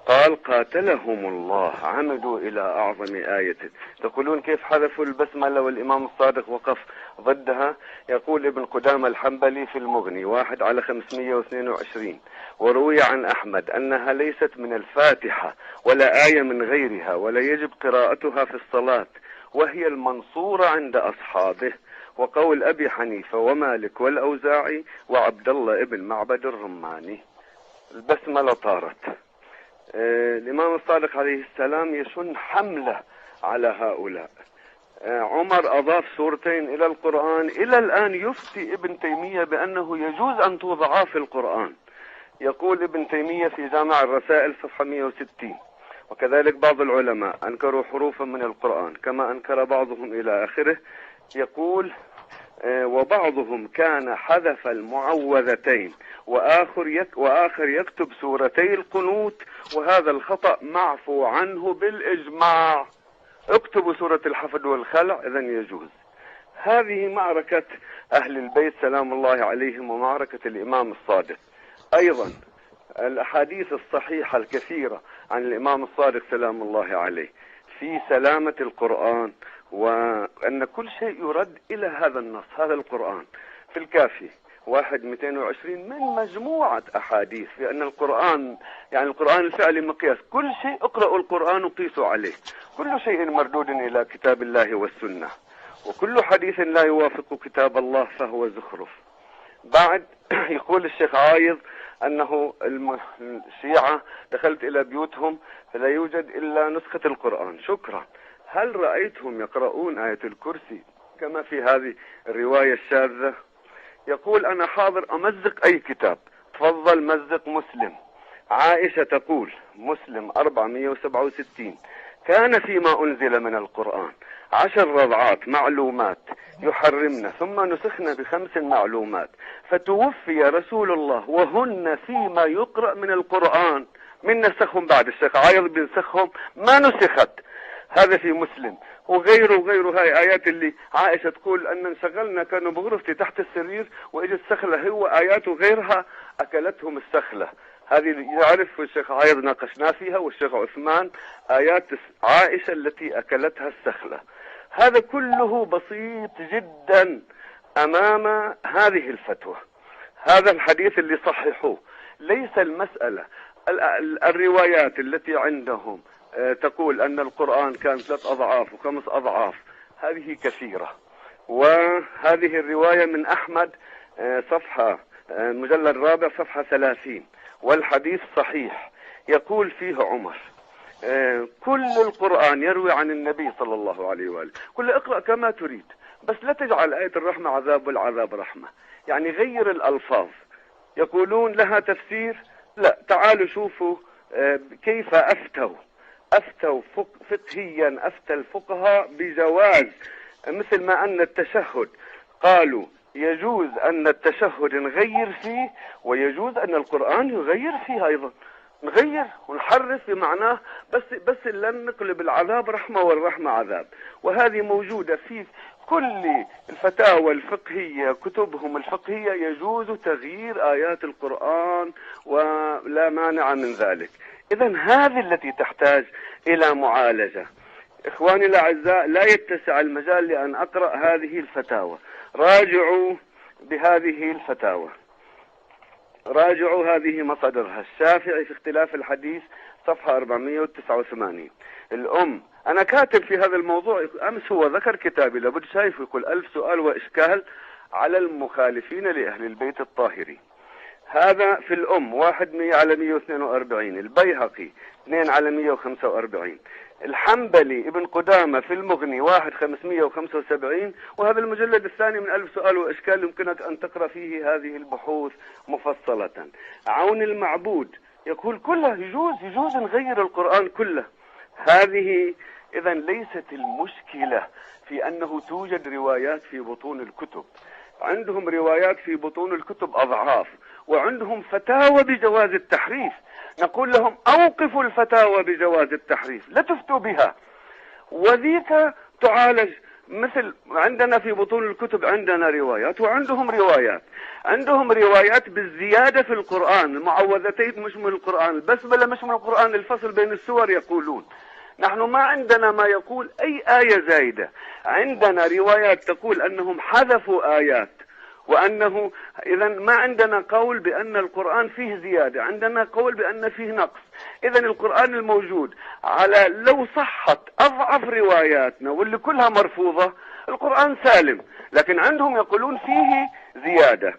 قال: قاتلهم الله، عمدوا إلى أعظم آية. تقولون كيف حذفوا البسملة والإمام الصادق وقف ضدها؟ يقول ابن قدامة الحنبلي في المغني 1/522: وروي عن أحمد أنها ليست من الفاتحة ولا آية من غيرها، ولا يجب قراءتها في الصلاة، وهي المنصورة عند أصحابه، وقول أبي حنيفة ومالك والأوزاعي وعبد الله ابن معبد الرماني. البسملة طارت. الإمام الصادق عليه السلام يشن حملة على هؤلاء. عمر أضاف سورتين إلى القرآن. إلى الآن يفتي ابن تيمية بأنه يجوز أن توضعا في القرآن. يقول ابن تيمية في جامع الرسائل صفحة 160: وكذلك بعض العلماء أنكروا حروفا من القرآن كما أنكر بعضهم إلى آخره. يقول: وبعضهم كان حذف المعوذتين، وآخر يكتب سورتي القنوت، وهذا الخطأ معفو عنه بالإجماع. اكتبوا سورة الحفد والخلع، إذن يجوز. هذه معركة أهل البيت سلام الله عليهم ومعركة الإمام الصادق. أيضا الأحاديث الصحيحة الكثيرة عن الإمام الصادق سلام الله عليه في سلامة القرآن، وأن كل شيء يرد إلى هذا النص، هذا القرآن. في الكافي 1/220 من مجموعة أحاديث بأن القرآن، يعني القرآن الفعلي مقياس، كل شيء اقرأوا القرآن وقيسوا عليه، كل شيء مردود إلى كتاب الله والسنة، وكل حديث لا يوافق كتاب الله فهو زخرف. بعد يقول الشيخ عايض أنه الشيعة دخلت إلى بيوتهم فلا يوجد إلا نسخة القرآن. شكرا. هل رأيتهم يقرؤون آية الكرسي كما في هذه الرواية الشاذة؟ يقول: أنا حاضر أمزق أي كتاب. تفضل مزق مسلم. عائشة تقول: مسلم 467: كان فيما أنزل من القرآن 10 رضعات معلومات يحرمن، ثم نسخن ب5 معلومات، فتوفي رسول الله وهن فيما يقرأ من القرآن. من نسخهم بعد؟ الشيخ عايض بنسخهم، ما نسخت. هذا في مسلم وغيره. هاي آيات اللي عائشة تقول أن انشغلنا كانوا بغرفتي تحت السرير وإجت سخلة، هو آيات وغيرها أكلتهم السخلة. هذه يعرف الشيخ عايض ناقشنا فيها، والشيخ عثمان، آيات عائشة التي أكلتها السخلة. هذا كله بسيط جدا أمام هذه الفتوى. هذا الحديث اللي صححوه. ليس المسألة الروايات التي عندهم تقول أن القرآن كان 3 أضعاف و5 أضعاف، هذه كثيرة. وهذه الرواية من أحمد، صفحة مجلد 4 صفحة 30، والحديث صحيح. يقول فيه عمر: كل القرآن يروي عن النبي صلى الله عليه وآله، كل اقرأ كما تريد، بس لا تجعل آية الرحمة عذاب والعذاب رحمة، يعني غير الألفاظ. يقولون لها تفسير، لا، تعالوا شوفوا كيف أفتوا فقهيا. أفتى الفقهاء بجواز، مثل ما أن التشهد قالوا يجوز أن التشهد نغير فيه، ويجوز أن القرآن يغير فيه أيضا، نغير ونحرف بمعناه، بس لن نقلب العذاب رحمة والرحمة عذاب. وهذه موجودة في كل الفتاوى الفقهية، كتبهم الفقهية، يجوز تغيير آيات القرآن ولا مانع من ذلك. إذن هذه التي تحتاج إلى معالجة. إخواني الأعزاء، لا يتسع المجال لأن أقرأ هذه الفتاوى. راجعوا بهذه الفتاوى، راجعوا هذه مصادرها. الشافعي في اختلاف الحديث صفحة 489. الأم، أنا كاتب في هذا الموضوع أمس، هو ذكر كتابي لابد شايف، يقول 1000 سؤال وإشكال على المخالفين لأهل البيت الطاهري. هذا في الأم 100 على 142. البيهقي 2 على 145. الحنبلي ابن قدامة في المغني 1575. وهذا المجلد الثاني من 1000 سؤال وإشكال، يمكنك أن تقرأ فيه هذه البحوث مفصلة. عون المعبود يقول كله يجوز نغير القرآن كله. هذه إذن ليست المشكلة في أنه توجد روايات في بطون الكتب. عندهم روايات في بطون الكتب أضعاف، وعندهم فتاوى بجواز التحريف. نقول لهم أوقفوا الفتاوى بجواز التحريف، لا تفتوا بها، وذيك تعالج. مثل عندنا في بطون الكتب عندنا روايات، وعندهم روايات. عندهم روايات بالزيادة في القرآن، المعوذتين مش من القرآن، البسملة مش من القرآن، الفصل بين السور يقولون. نحن ما عندنا ما يقول أي آية زايدة. عندنا روايات تقول أنهم حذفوا آيات، وأنه إذن ما عندنا قول بأن القرآن فيه زيادة، عندنا قول بأن فيه نقص. إذن القرآن الموجود على لو صحت أضعف رواياتنا واللي كلها مرفوضة، القرآن سالم، لكن عندهم يقولون فيه زيادة.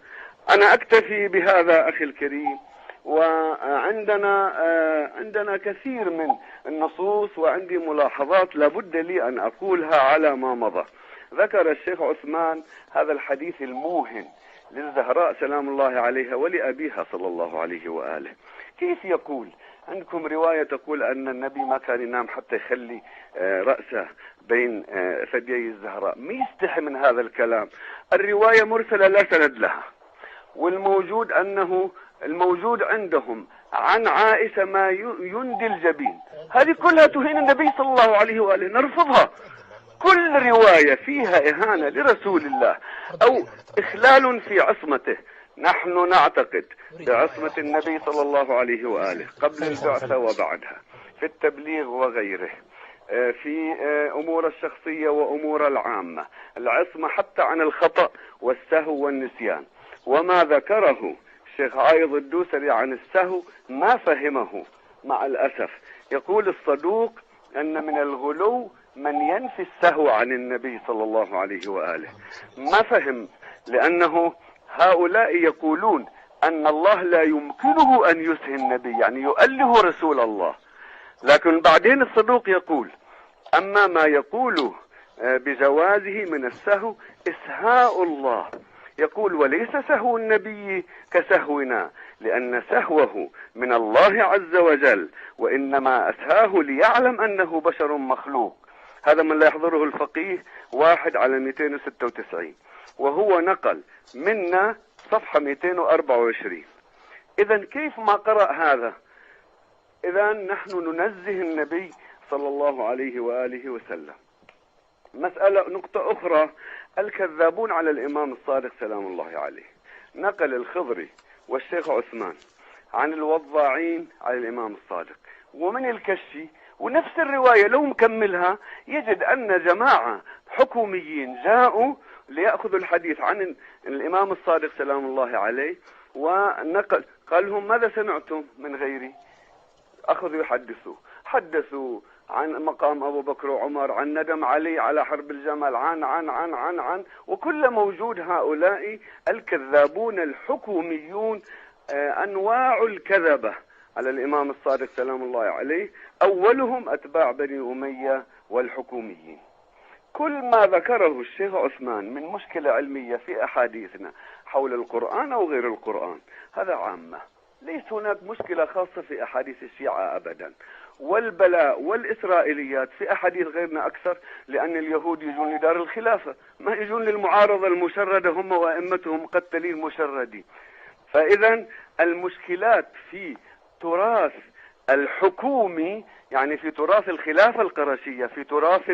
أنا أكتفي بهذا أخي الكريم. وعندنا كثير من النصوص، وعندي ملاحظات لابد لي أن أقولها على ما مضى. ذكر الشيخ عثمان هذا الحديث الموهن للزهراء سلام الله عليها ولأبيها صلى الله عليه وآله. كيف يقول عندكم رواية تقول أن النبي ما كان ينام حتى يخلي رأسه بين ثديي الزهراء؟ ما يستحي من هذا الكلام. الرواية مرسلة لا سند لها، والموجود أنه الموجود عندهم عن عائشة ما يندي الجبين. هذه كلها تهين النبي صلى الله عليه وآله، نرفضها. كل رواية فيها إهانة لرسول الله أو إخلال في عصمته. نحن نعتقد بعصمة النبي صلى الله عليه وآله قبل البعثة وبعدها، في التبليغ وغيره، في أمور الشخصية وأمور العامة، العصمة حتى عن الخطأ والسهو والنسيان. وما ذكره الشيخ عايض الدوسري عن السهو ما فهمه مع الأسف. يقول الصدوق أن من الغلو من ينفي السهو عن النبي صلى الله عليه وآله. ما فهم، لأنه هؤلاء يقولون أن الله لا يمكنه أن يسهي النبي، يعني يؤله رسول الله. لكن بعدين الصدوق يقول أما ما يقوله بجوازه من السهو إسهاء الله. يقول وليس سهو النبي كسهونا، لأن سهوه من الله عز وجل، وإنما أسهاه ليعلم أنه بشر مخلوق. هذا من لا يحضره الفقيه 1/296، وهو نقل منا صفحة 224. إذا كيف ما قرأ هذا؟ إذا نحن ننزه النبي صلى الله عليه وآله وسلم. نقطة أخرى، الكذابون على الإمام الصادق سلام الله عليه. نقل الخضري والشيخ عثمان عن الوضاعين على الإمام الصادق، ومن الكشي ونفس الرواية لو مكملها يجد أن جماعة حكوميين جاءوا ليأخذوا الحديث عن الإمام الصادق سلام الله عليه، ونقل قال لهم ماذا سمعتم من غيري؟ أخذوا يحدثوا، حدثوا عن مقام أبو بكر وعمر، عن ندم علي على حرب الجمل، عن وكل موجود هؤلاء الكذابون الحكوميون، أنواع الكذبة على الإمام الصادق سلام الله عليه، أولهم أتباع بني أمية والحكوميين. كل ما ذكره الشيخ عثمان من مشكلة علمية في أحاديثنا حول القرآن أو غير القرآن هذا عامة، ليس هناك مشكلة خاصة في أحاديث الشيعة أبدا. والبلاء والإسرائيليات في أحاديث غيرنا أكثر، لأن اليهود يجون لدار الخلافة، ما يجون للمعارضة المشردة، هم وأئمتهم مقتلين مشردين. فإذا المشكلات في تراث الحكومي، يعني في تراث الخلافة القرشية، في تراث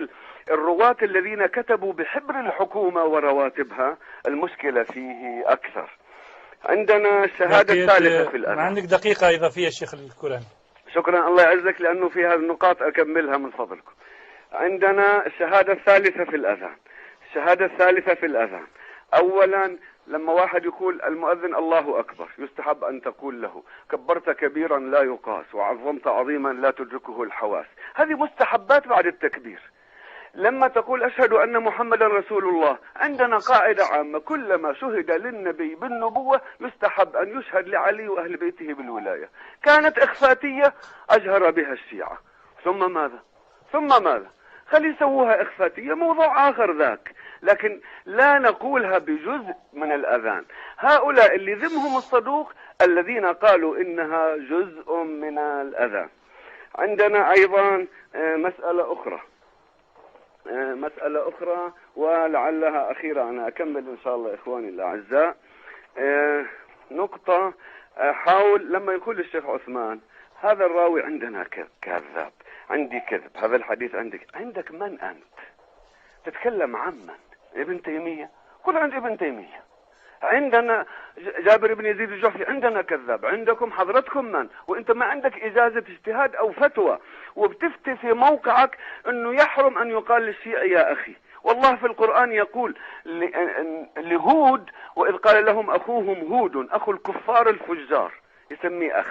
الرواة الذين كتبوا بحبر الحكومة ورواتبها، المشكلة فيه أكثر. عندنا الشهادة الثالثة في الأذان. عندك دقيقة إضافية الشيخ الكولاني. شكرا، الله يعزك، لأنه في هذه النقاط أكملها من فضلكم. عندنا الشهادة الثالثة في الأذان. الشهادة الثالثة في الأذان، أولا لما واحد يقول المؤذن الله أكبر يستحب أن تقول له كبرت كبيرا لا يقاس وعظمت عظيما لا تدركه الحواس. هذه مستحبات بعد التكبير. لما تقول أشهد أن محمدا رسول الله، عندنا قاعدة عامة، كلما شهد للنبي بالنبوة يستحب أن يشهد لعلي وأهل بيته بالولاية. كانت إخفاتية أجهر بها الشيعة، ثم ماذا؟ خلي يسووها إخفاتية، موضوع آخر ذاك، لكن لا نقولها بجزء من الأذان. هؤلاء اللي ذمهم الصدوق الذين قالوا إنها جزء من الأذان. عندنا أيضا مسألة أخرى ولعلها أخيرة، أنا أكمل إن شاء الله إخواني الأعزاء. نقطة حاول لما يقول الشيخ عثمان هذا الراوي عندنا كذاب، عندي كذب، هذا الحديث عندك من أنت؟ تتكلم عن من؟ ابن تيمية؟ قل عند ابن تيمية. عندنا جابر بن يزيد الجحفي، عندنا كذاب. عندكم حضرتكم من؟ وانت ما عندك اجازة اجتهاد او فتوى، وبتفتي في موقعك انه يحرم ان يقال للشيعي يا اخي. والله في القرآن يقول لهود واذ قال لهم اخوهم هود اخو الكفار الفجار، يسميه اخ.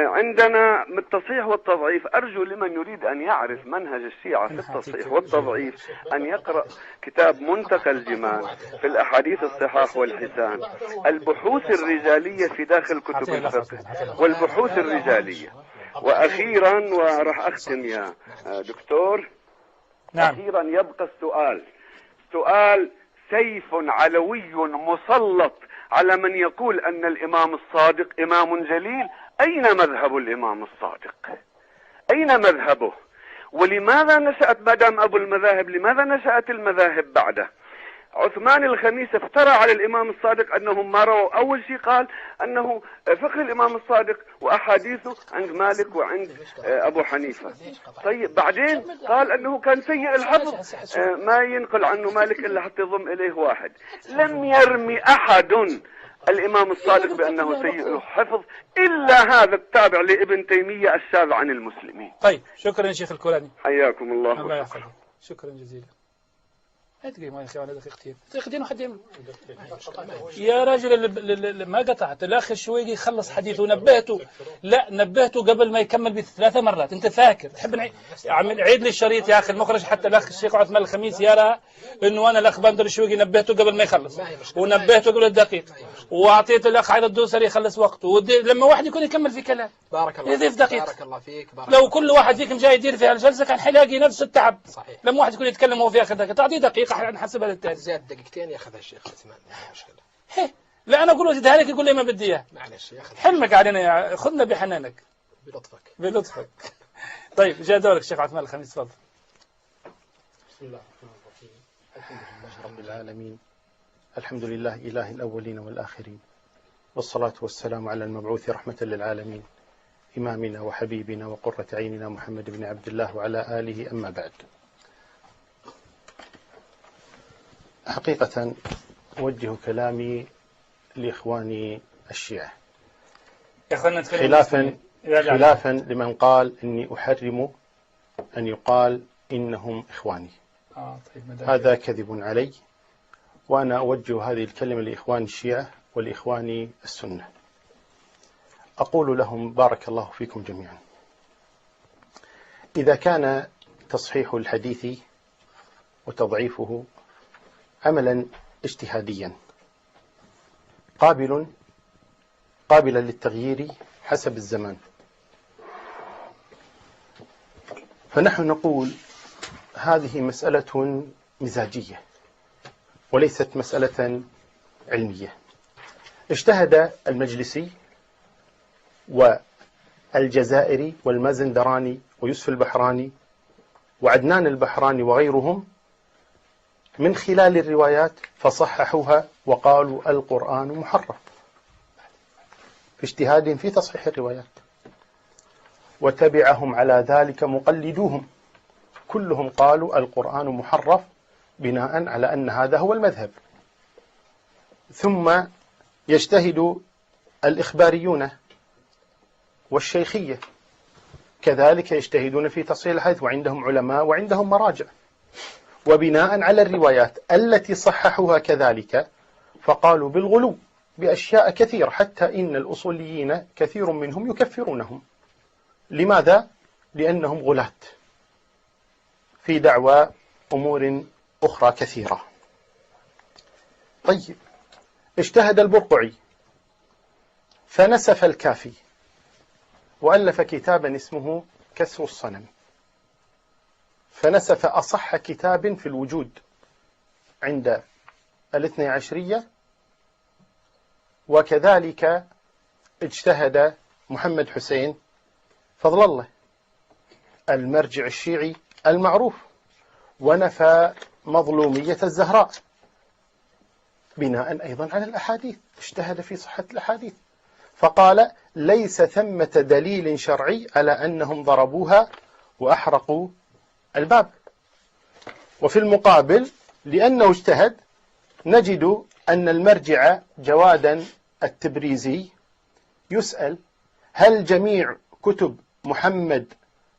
عندنا من التصحيح والتضعيف، أرجو لمن يريد أن يعرف منهج الشيعة في التصحيح والتضعيف أن يقرأ كتاب منتقى الجمان في الأحاديث الصحاح والحسان، البحوث الرجالية في داخل كتب الفقه والبحوث الرجالية. وأخيرا وراح أختم يا دكتور، نعم. أخيرا يبقى سؤال سيف علوي مسلط على من يقول أن الإمام الصادق إمام جليل. أين مذهب الإمام الصادق؟ أين مذهبه؟ ولماذا نشأت مدام أبو المذاهب، لماذا نشأت المذاهب بعده؟ عثمان الخميس افترى على الإمام الصادق أنهم ما رأوا. أول شيء قال أنه فقه الإمام الصادق وأحاديثه عند مالك وعند أبو حنيفة. طيب بعدين قال أنه كان سيء الحفظ، ما ينقل عنه مالك إلا حتى يضم إليه واحد. لم يرمي أحد الإمام الصادق بأنه سيء الحفظ إلا هذا التابع لابن تيمية الشاذ عن المسلمين. طيب شكرا شيخ الكولاني، حياكم الله. الله يحفظك، شكرا جزيلا. دقيقة ما يا أخي، أنا دقيقتين وحد يا راجل ما قطعت. الأخ الشويقي خلص حديثه ونبهته، لا نبهته قبل ما يكمل ب3 مرات. أنت فاكر تحب عيد لي الشريط يا أخي المخرج، حتى الأخ الشيخ عثمان الخميس يرى إنه أنا الأخ بندر الشويقي نبهته قبل ما يخلص، ونبهته قبل الدقيقة، وأعطيت الأخ عيد الدوسري يخلص وقته. لما واحد يكون يكمل في كلام بارك الله يضيف دقيقة. بارك الله فيك. لو كل واحد فيكم جاي يدير في هالجلسة كان حلاقي نفس التعب. صحيح. لما واحد يكون يتكلم وهو في آخر دقيقة تعطيه دقيقة نحسبها للتاني. زيادة دقيقتين ياخذها الشيخ عثمان، ما مشكلة. لا أنا أقول له زدها لك يقول لي ما بدي إياه. معلش ياخذ. حلمك علينا يا خذنا بحنانك. بلطفك. طيب جاء دورك شيخ عثمان الخميس، تفضل. بسم الله الرحمن الرحيم. الحمد لله رب العالمين، الحمد لله إله الأولين والآخرين، والصلاة والسلام على المبعوث رحمة للعالمين إمامنا وحبيبنا وقرة عيننا محمد بن عبد الله وعلى آله. أما بعد، حقيقة أوجه كلامي لإخواني الشيعة خلافا لمن قال إني أحرم أن يقال إنهم إخواني. هذا كذب علي، وأنا أوجه هذه الكلمة لإخواني الشيعة ولإخواني السنة. أقول لهم بارك الله فيكم جميعا، إذا كان تصحيح الحديث وتضعيفه عملا اجتهاديا قابلا للتغيير حسب الزمان، فنحن نقول هذه مسألة مزاجية وليست مسألة علمية. اجتهد المجلسي والجزائري والمازندراني ويوسف البحراني وعدنان البحراني وغيرهم من خلال الروايات فصححوها وقالوا القرآن محرف، في اجتهاد في تصحيح الروايات، وتبعهم على ذلك مقلدوهم، كلهم قالوا القرآن محرف بناء على أن هذا هو المذهب. ثم يجتهد الإخباريون والشيخية كذلك يجتهدون في تصحيح الحديث، وعندهم علماء وعندهم مراجع، وبناء على الروايات التي صححوها كذلك فقالوا بالغلو بأشياء كثيرة، حتى إن الأصوليين كثير منهم يكفرونهم. لماذا؟ لأنهم غلاة في دعوى أمور أخرى كثيرة. طيب، اجتهد البرقعي فنسف الكافي وألف كتابا اسمه كسر الصنم، فنسف أصح كتاب في الوجود عند الاثني عشرية. وكذلك اجتهد محمد حسين فضل الله المرجع الشيعي المعروف، ونفى مظلومية الزهراء بناء أيضا على الأحاديث، اجتهد في صحة الأحاديث فقال ليس ثمة دليل شرعي على أنهم ضربوها وأحرقوا الباب. وفي المقابل لأنه اجتهد نجد أن المرجع جوادا التبريزي يسأل هل جميع كتب محمد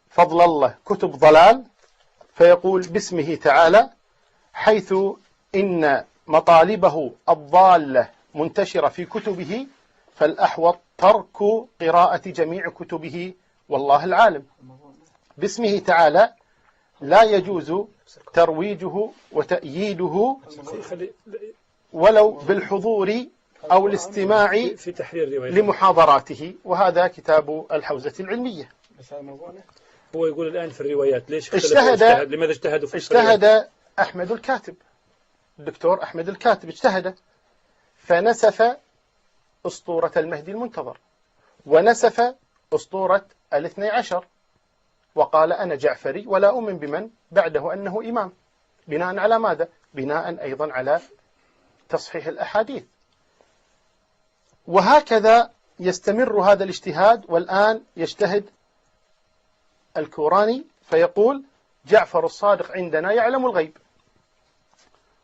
فضل الله كتب ضلال؟ فيقول باسمه تعالى حيث إن مطالبه الضالة منتشرة في كتبه فالأحوط ترك قراءة جميع كتبه والله العالم. باسمه تعالى لا يجوز ترويجه وتأييده ولو بالحضور أو الاستماع في تحرير لمحاضراته، وهذا كتاب الحوزة العلمية. هو يقول الآن في الروايات ليش اجتهد؟ لماذا اجتهدوا في اجتهد أحمد الكاتب، الدكتور أحمد الكاتب اجتهد فنسف أسطورة المهدي المنتظر ونسف أسطورة الاثني عشر، وقال أنا جعفري ولا أؤمن بمن بعده أنه إمام، بناء على ماذا؟ بناء أيضا على تصحيح الأحاديث. وهكذا يستمر هذا الاجتهاد. والآن يجتهد الكوراني فيقول جعفر الصادق عندنا يعلم الغيب،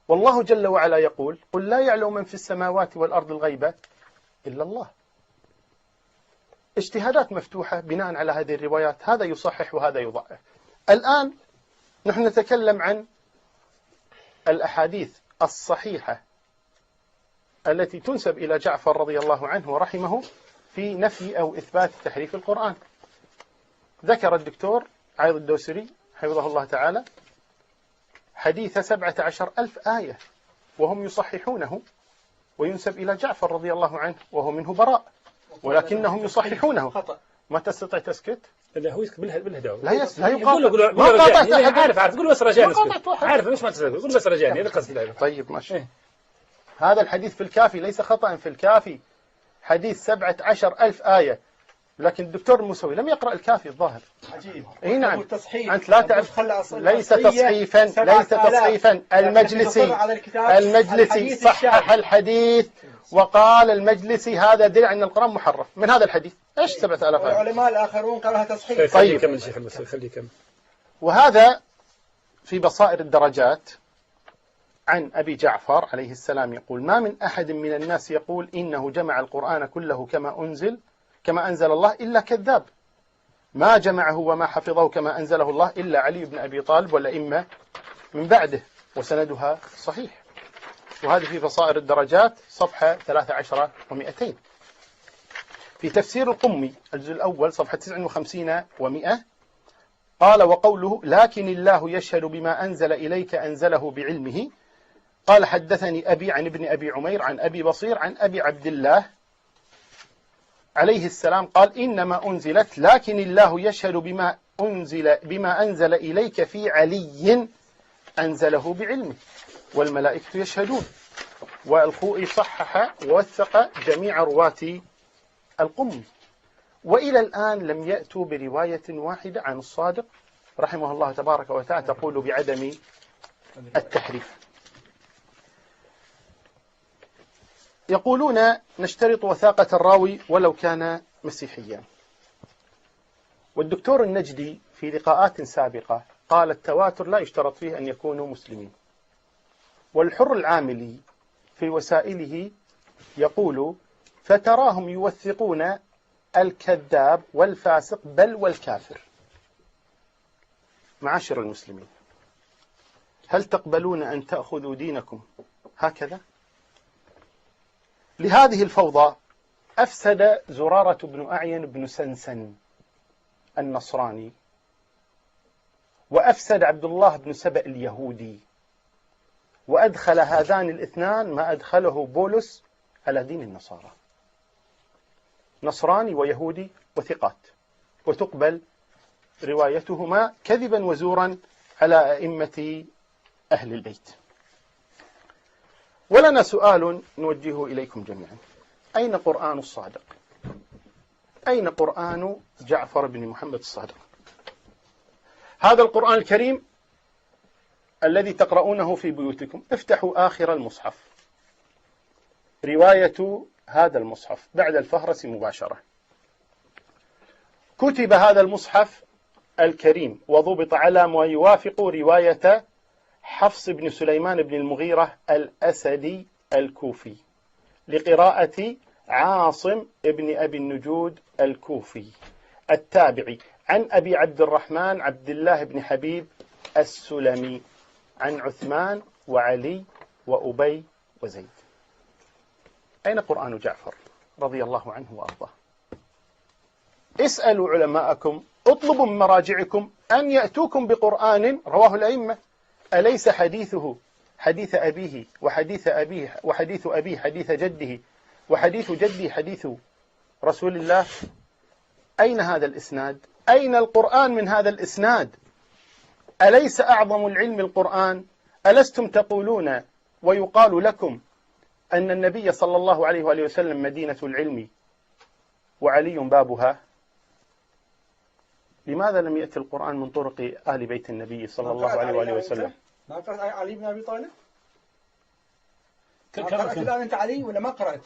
والله جل وعلا يقول قل لا يعلم من في السماوات والأرض الغيب إلا الله. اجتهادات مفتوحة بناء على هذه الروايات، هذا يصحح وهذا يضعف. الآن نحن نتكلم عن الأحاديث الصحيحة التي تنسب إلى جعفر رضي الله عنه ورحمه في نفي أو إثبات تحريف القرآن. ذكر الدكتور عايض الدوسري حفظه الله تعالى حديث 17,000 آية وهم يصححونه، وينسب إلى جعفر رضي الله عنه وهو منه براء، ولكنهم يصححونه. ما تستطيع تسكت؟ لا هو يسكت بالهدوء. لا يقاطع. ما قاطعت أحد. عارف قول بس رجاني اسكت. عارف مش ما تسكت قول بس رجاني هذا قصدي. طيب ماشي. هذا الحديث في الكافي ليس خطأ في الكافي، حديث 17,000 آية لكن الدكتور الموسوي لم يقرأ الكافي الظاهر. عجيب. اي نعم. أنت لا تعرف. ليس تصحيفا. المجلسي صحح الحديث وقال المجلسي هذا دليل أن القرآن محرف من هذا الحديث. ايش 7000 آية؟ والعلماء الآخرون قالها تصحيح. طيب كمل شيخ المسوي، خليه يكمل. وهذا في بصائر الدرجات عن أبي جعفر عليه السلام يقول: ما من أحد من الناس يقول إنه جمع القرآن كله كما أنزل الله إلا كذاب. ما جمعه وما حفظه كما أنزله الله إلا علي بن أبي طالب والأئمة من بعده، وسندها صحيح. وهذه في بصائر الدرجات صفحة 13 و200. في تفسير القمي الجزء الأول صفحة 59 و100 قال: وقوله لكن الله يشهد بما أنزل إليك أنزله بعلمه. قال: حدثني أبي عن ابن أبي عمير عن أبي بصير عن أبي عبد الله عليه السلام قال: إنما أنزلت لكن الله يشهد بما أنزل إليك في علي أنزله بعلمه والملائكة يشهدون. والخوئي صحح ووثق جميع رواة القمي. وإلى الآن لم يأتوا برواية واحدة عن الصادق رحمه الله تبارك وتعالى تقول بعدم التحريف. يقولون نشترط وثاقة الراوي ولو كان مسيحيا. والدكتور النجدي في لقاءات سابقة قال التواتر لا يشترط فيه أن يكونوا مسلمين. والحر العاملي في وسائله يقول: فتراهم يوثقون الكذاب والفاسق بل والكافر. معاشر المسلمين، هل تقبلون أن تأخذوا دينكم هكذا؟ لهذه الفوضى أفسد زرارة بن أعين بن سنسن النصراني، وأفسد عبد الله بن سبأ اليهودي، وأدخل هذان الاثنان ما أدخله بولس على دين النصارى. نصراني ويهودي وثقات، وتقبل روايتهما كذبا وزورا على أئمة أهل البيت. ولنا سؤال نوجهه إليكم جميعا: أين قرآن الصادق؟ أين قرآن جعفر بن محمد الصادق؟ هذا القرآن الكريم الذي تقرؤونه في بيوتكم، افتحوا آخر المصحف، رواية هذا المصحف بعد الفهرس مباشرة. كتب هذا المصحف الكريم وضبط على ما يوافق رواية حفص بن سليمان بن المغيرة الأسدي الكوفي لقراءة عاصم بن أبي النجود الكوفي التابعي عن أبي عبد الرحمن عبد الله بن حبيب السلمي عن عثمان وعلي وأبي وزيد. أين قرآن جعفر رضي الله عنه وأرضاه؟ اسألوا علماءكم، اطلبوا من مراجعكم أن يأتوكم بقرآن رواه الأئمة. أليس حديثه حديث أبيه وحديث أبيه وحديث أبيه حديث جده وحديث جده حديث رسول الله؟ أين هذا الإسناد؟ أين القرآن من هذا الإسناد؟ أليس أعظم العلم القرآن؟ ألستم تقولون ويقال لكم أن النبي صلى الله عليه وآله وسلم مدينة العلم وعلي بابها؟ لماذا لم يأتي القرآن من طرق آل بيت النبي صلى الله عليه وآله وسلم؟ ما قرأت علي بن أبي طالب؟ قرأت الآن أنت علي ولا ما قرأت؟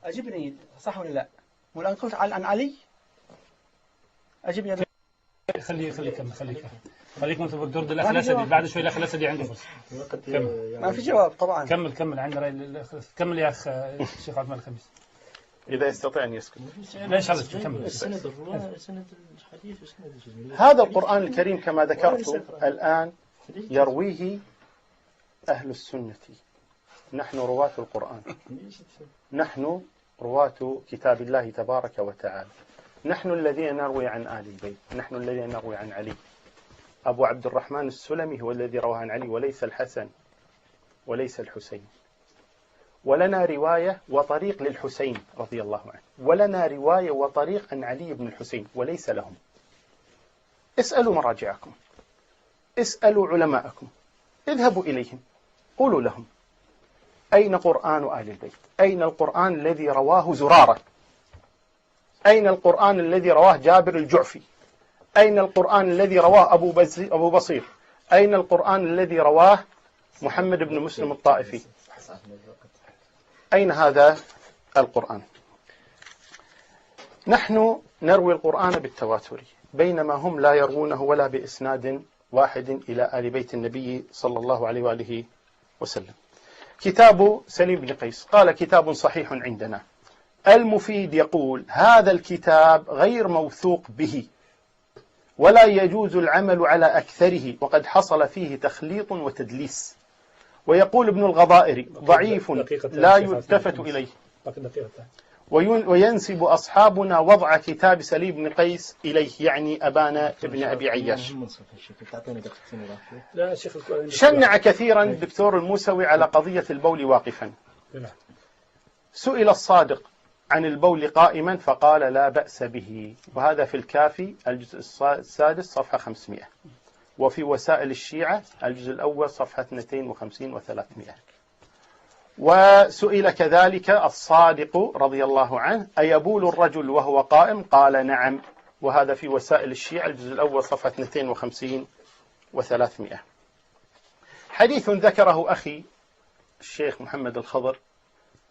أجبني صح ولا لا؟ والآن قلت عن علي؟ أجبني. خليه خليكم في الدور ده. الأخ الأسدي بعد شوي الأخ الأسدي عنده فرصة. ما في جواب طبعا. كمل عندنا رأي. كمل يا أخ الشيخ عثمان الخميس إذا يستطيع أن يسكت. ليش هذا كمل. هذا القرآن الكريم كما ذكرت الآن يرويه أهل السنة. نحن رواة القرآن، نحن رواة كتاب الله تبارك وتعالى، نحن الذين نروي عن آل البيت، نحن الذين نروي عن علي. أبو عبد الرحمن السلمي هو الذي روى عن علي وليس الحسن وليس الحسين. ولنا رواية وطريق للحسين رضي الله عنه، ولنا رواية وطريق عن علي بن الحسين وليس لهم. اسألوا مراجعكم، اسألوا علماءكم، اذهبوا إليهم قولوا لهم أين قرآن آل البيت؟ أين القرآن الذي رواه زرارة أين القرآن الذي رواه جابر الجعفي؟ أين القرآن الذي رواه أبو بصير؟ أين القرآن الذي رواه محمد بن مسلم الطائفي؟ أين هذا القرآن؟ نحن نروي القرآن بالتواتر، بينما هم لا يروونه ولا بإسناد واحد إلى آل بيت النبي صلى الله عليه وآله وسلم. كتاب سليم بن قيس قال كتاب صحيح عندنا. المفيد يقول هذا الكتاب غير موثوق به ولا يجوز العمل على أكثره وقد حصل فيه تخليط وتدليس. ويقول ابن الغضائر ضعيف لا يلتفت إليه. وينسب أصحابنا وضع كتاب سليم بن قيس إليه، يعني أبان ابن أبي عياش. شنع كثيرا الدكتور الموسوي على قضية البول واقفا. سئل الصادق عن البول قائما فقال لا بأس به، وهذا في الكافي الجزء السادس صفحة 500، وفي وسائل الشيعة الجزء الأول صفحة 250 و300. وسئل كذلك الصادق رضي الله عنه أيبول الرجل وهو قائم؟ قال نعم، وهذا في وسائل الشيعة الجزء الأول صفحة 250 و300. حديث ذكره أخي الشيخ محمد الخضر،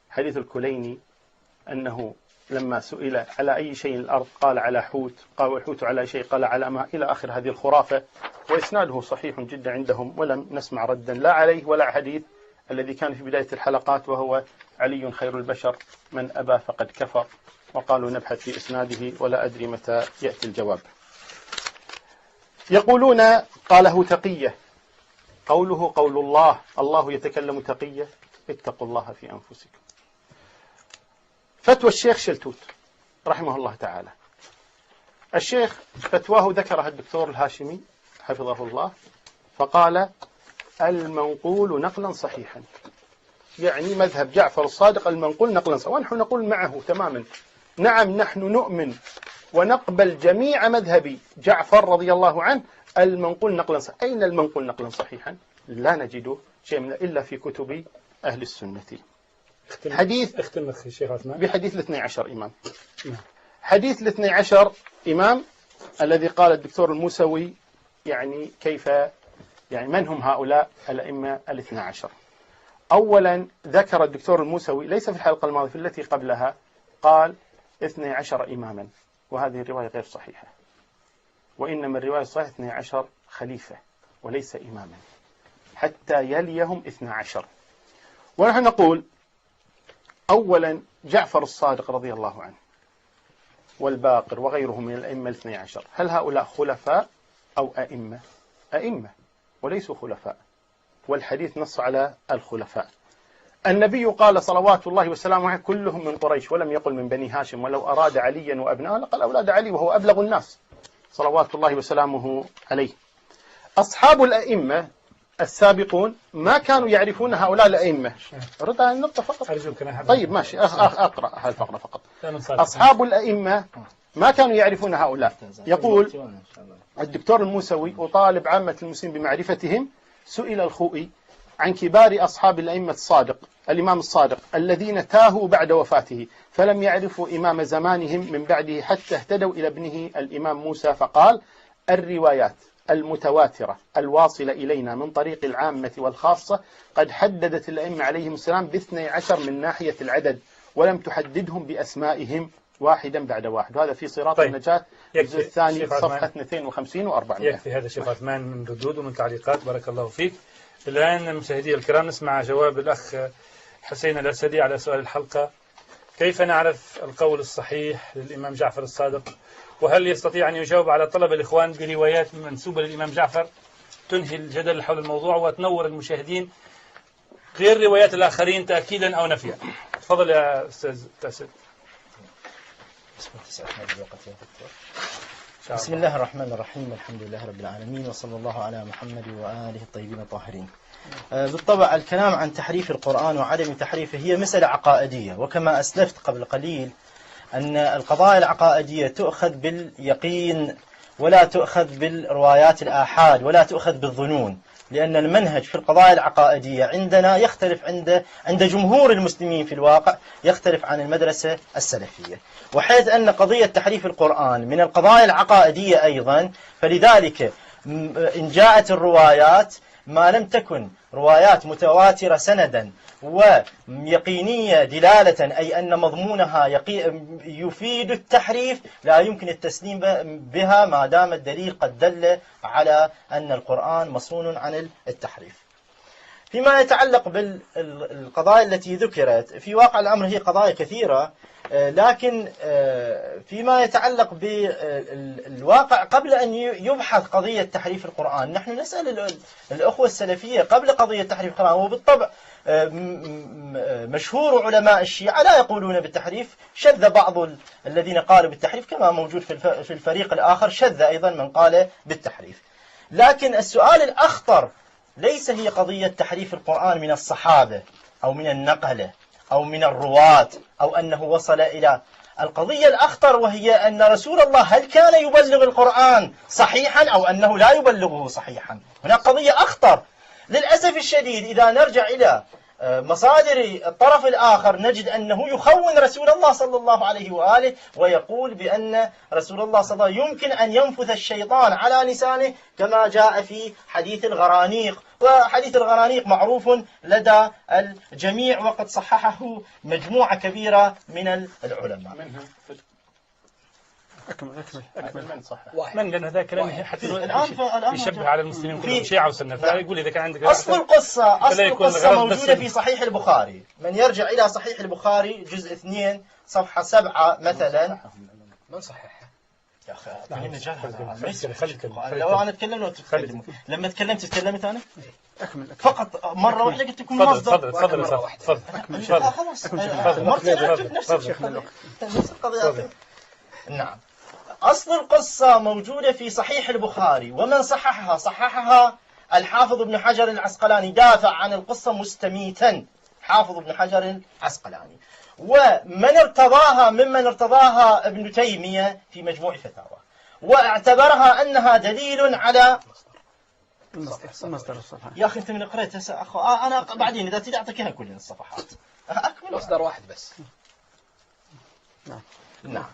حديث الكليني، أنه لما سئل على أي شيء الأرض قال على حوت، قال والحوت على شيء قال على ماء، إلى آخر هذه الخرافة، وإسناده صحيح جدا عندهم ولم نسمع ردا لا عليه ولا حديث الذي كان في بداية الحلقات وهو علي خير البشر من أبى فقد كفر، وقالوا نبحث في إسناده ولا أدري متى يأتي الجواب. يقولون قاله تقية، قوله قول الله، الله يتكلم تقية، اتقوا الله في أنفسكم. فتوى الشيخ شلتوت رحمه الله تعالى، الشيخ فتواه ذكرها الدكتور الهاشمي حفظه الله، فقال المنقول نقلا صحيحا، يعني مذهب جعفر الصادق المنقول نقلا صحيحا، ونحن نقول معه تماما. نعم نحن نؤمن ونقبل جميع مذهب جعفر رضي الله عنه المنقول نقلا صحيحا. أين المنقول نقلا صحيحا؟ لا نجده شيء إلا في كتب أهل السنة. حديث اختم الشيخ عثمان بحديث الاثني عشر إمام. حديث الاثني عشر إمام الذي قال الدكتور الموسوي يعني كيف، يعني من هم هؤلاء الأئمة الاثنى عشر؟ أولا ذكر الدكتور الموسوي ليس في الحلقة الماضية، في التي قبلها قال 12 إماما، وهذه الرواية غير صحيحة، وإنما الرواية الصحيحة 12 خليفة وليس إماما حتى يليهم 12. ونحن نقول أولا جعفر الصادق رضي الله عنه والباقر وغيرهم من الأئمة الاثني عشر، هل هؤلاء خلفاء أو أئمة؟ أئمة وليسوا خلفاء، والحديث نص على الخلفاء. النبي قال صلوات الله وسلامه عليه كلهم من قريش، ولم يقل من بني هاشم، ولو أراد عليا وأبناءه لقال أولاد علي، وهو أبلغ الناس صلوات الله وسلامه عليه. أصحاب الأئمة السابقون ما كانوا يعرفون هؤلاء الأئمة. رد على النقطة فقط. طيب ماشي، أقرأ هذه الفقرة فقط. أصحاب الأئمة ما كانوا يعرفون هؤلاء. يقول الدكتور الموسوي وطالب عامة المسلمين بمعرفتهم، سئل الخوئي عن كبار أصحاب الأئمة الصادق، الإمام الصادق الذين تاهوا بعد وفاته فلم يعرفوا إمام زمانهم من بعده حتى اهتدوا إلى ابنه الإمام موسى، فقال الروايات المتواترة الواصلة إلينا من طريق العامة والخاصة قد حددت الأئمة عليهم السلام ب12 من ناحية العدد، ولم تحددهم بأسمائهم واحدا بعد واحد. وهذا في صراط النجاة الجزء الثاني صفحة 250 و400. يكفي هذا شيخ عثمان من ردود ومن تعليقات، بارك الله فيك. الآن مشاهدي الكرام نسمع جواب الأخ حسين الأسدي على سؤال الحلقة: كيف نعرف القول الصحيح للإمام جعفر الصادق؟ وهل يستطيع أن يجاوب على طلب الإخوان بروايات منسوبة للإمام جعفر تنهي الجدل حول الموضوع وتنور المشاهدين غير روايات الآخرين تأكيدا أو نفيا؟ تفضل يا أستاذ تاسد. بسم الله الرحمن الرحيم، الحمد لله رب العالمين، وصلى الله على محمد وآله الطيبين الطاهرين. بالطبع الكلام عن تحريف القرآن وعدم تحريفه هي مسألة عقائدية، وكما أسلفت قبل قليل أن القضايا العقائدية تؤخذ باليقين ولا تؤخذ بالروايات الآحاد ولا تؤخذ بالظنون. لأن المنهج في القضايا العقائدية عندنا يختلف عند جمهور المسلمين في الواقع، يختلف عن المدرسة السلفية، وحيث أن قضية تحريف القرآن من القضايا العقائدية أيضا، فلذلك إن جاءت الروايات ما لم تكن روايات متواترة سندا ويقينية دلالة، أي أن مضمونها يفيد التحريف، لا يمكن التسليم بها ما دام الدليل قد دل على أن القرآن مصون عن التحريف. فيما يتعلق بالقضايا التي ذكرت، في واقع الأمر هي قضايا كثيرة، لكن فيما يتعلق بالواقع قبل أن يبحث قضية تحريف القرآن، نحن نسأل الأخوة السلفية قبل قضية تحريف القرآن. وبالطبع مشهور علماء الشيعة لا يقولون بالتحريف، شذ بعض الذين قالوا بالتحريف كما موجود في الفريق الآخر، شذ أيضا من قال بالتحريف. لكن السؤال الأخطر ليس هي قضية تحريف القرآن من الصحابة أو من النقلة أو من الرواة أو أنه وصل إلى القضية الأخطر، وهي أن رسول الله هل كان يبلغ القرآن صحيحا أو أنه لا يبلغه صحيحا. هناك قضية أخطر. للأسف الشديد إذا نرجع إلى مصادر الطرف الآخر نجد أنه يخون رسول الله صلى الله عليه وآله، ويقول بأن رسول الله صلى الله عليه وسلم يمكن أن ينفث الشيطان على لسانه كما جاء في حديث الغرانيق. وحديث الغرانيق معروف لدى الجميع وقد صححه مجموعة كبيرة من العلماء. أكمل من صح من لأن هذا كلام حتى يشبه على المسلمين كلهم في شيعة وسنة، فيقول إذا كان عندك أصل القصة موجودة في صحيح البخاري. من يرجع إلى صحيح البخاري جزء 2 صفحة 7 مثلا. من صحيح؟ يا أخي لو أنا أتكلم لو تتكلم، لما تكلمت أنا فقط مرة واحدة قلت لكم مصدر. تفضل خلاص نفس القضية. نعم، أصل القصة موجودة في صحيح البخاري، ومن صححها الحافظ ابن حجر العسقلاني، دافع عن القصة مستميتا حافظ ابن حجر العسقلاني، ومن ارتضاها ممن ارتضاها ابن تيمية في مجموع فتاوى، واعتبرها أنها دليل على مصدر الصفحة. يا أخي أنت من قرأت أنا بعدين إذا تدي أعطيك كل الصفحات. أكمل مصدر واحد بس. نعم.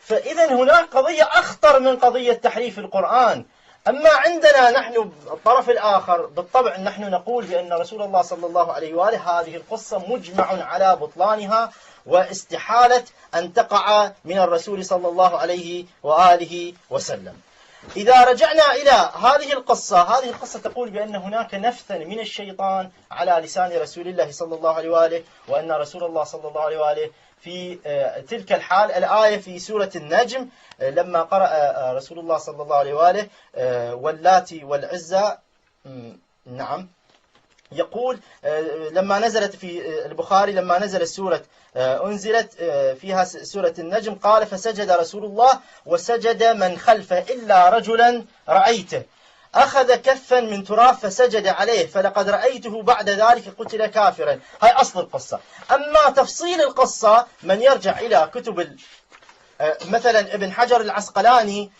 فإذا هناك قضية أخطر من قضية تحريف القرآن. أما عندنا نحن الطرف الآخر بالطبع نحن نقول بأن رسول الله صلى الله عليه وآله هذه القصة مجمع على بطلانها واستحالة أن تقع من الرسول صلى الله عليه وآله وسلم. إذا رجعنا إلى هذه القصة تقول بأن هناك نفثا من الشيطان على لسان رسول الله صلى الله عليه وآله، وأن رسول الله صلى الله عليه وآله في تلك الحال الآية في سورة النجم لما قرأ رسول الله صلى الله عليه وآله واللاتي والعزى، نعم، يقول لما نزلت في البخاري لما نزل السورة أنزلت فيها سورة النجم قال فسجد رسول الله وسجد من خلفه إلا رجلا رأيته أخذ كفا من تراب فسجد عليه فلقد رأيته بعد ذلك قتل كافرا. هاي أصل القصة. أما تفصيل القصة من يرجع إلى كتب مثلا ابن حجر العسقلاني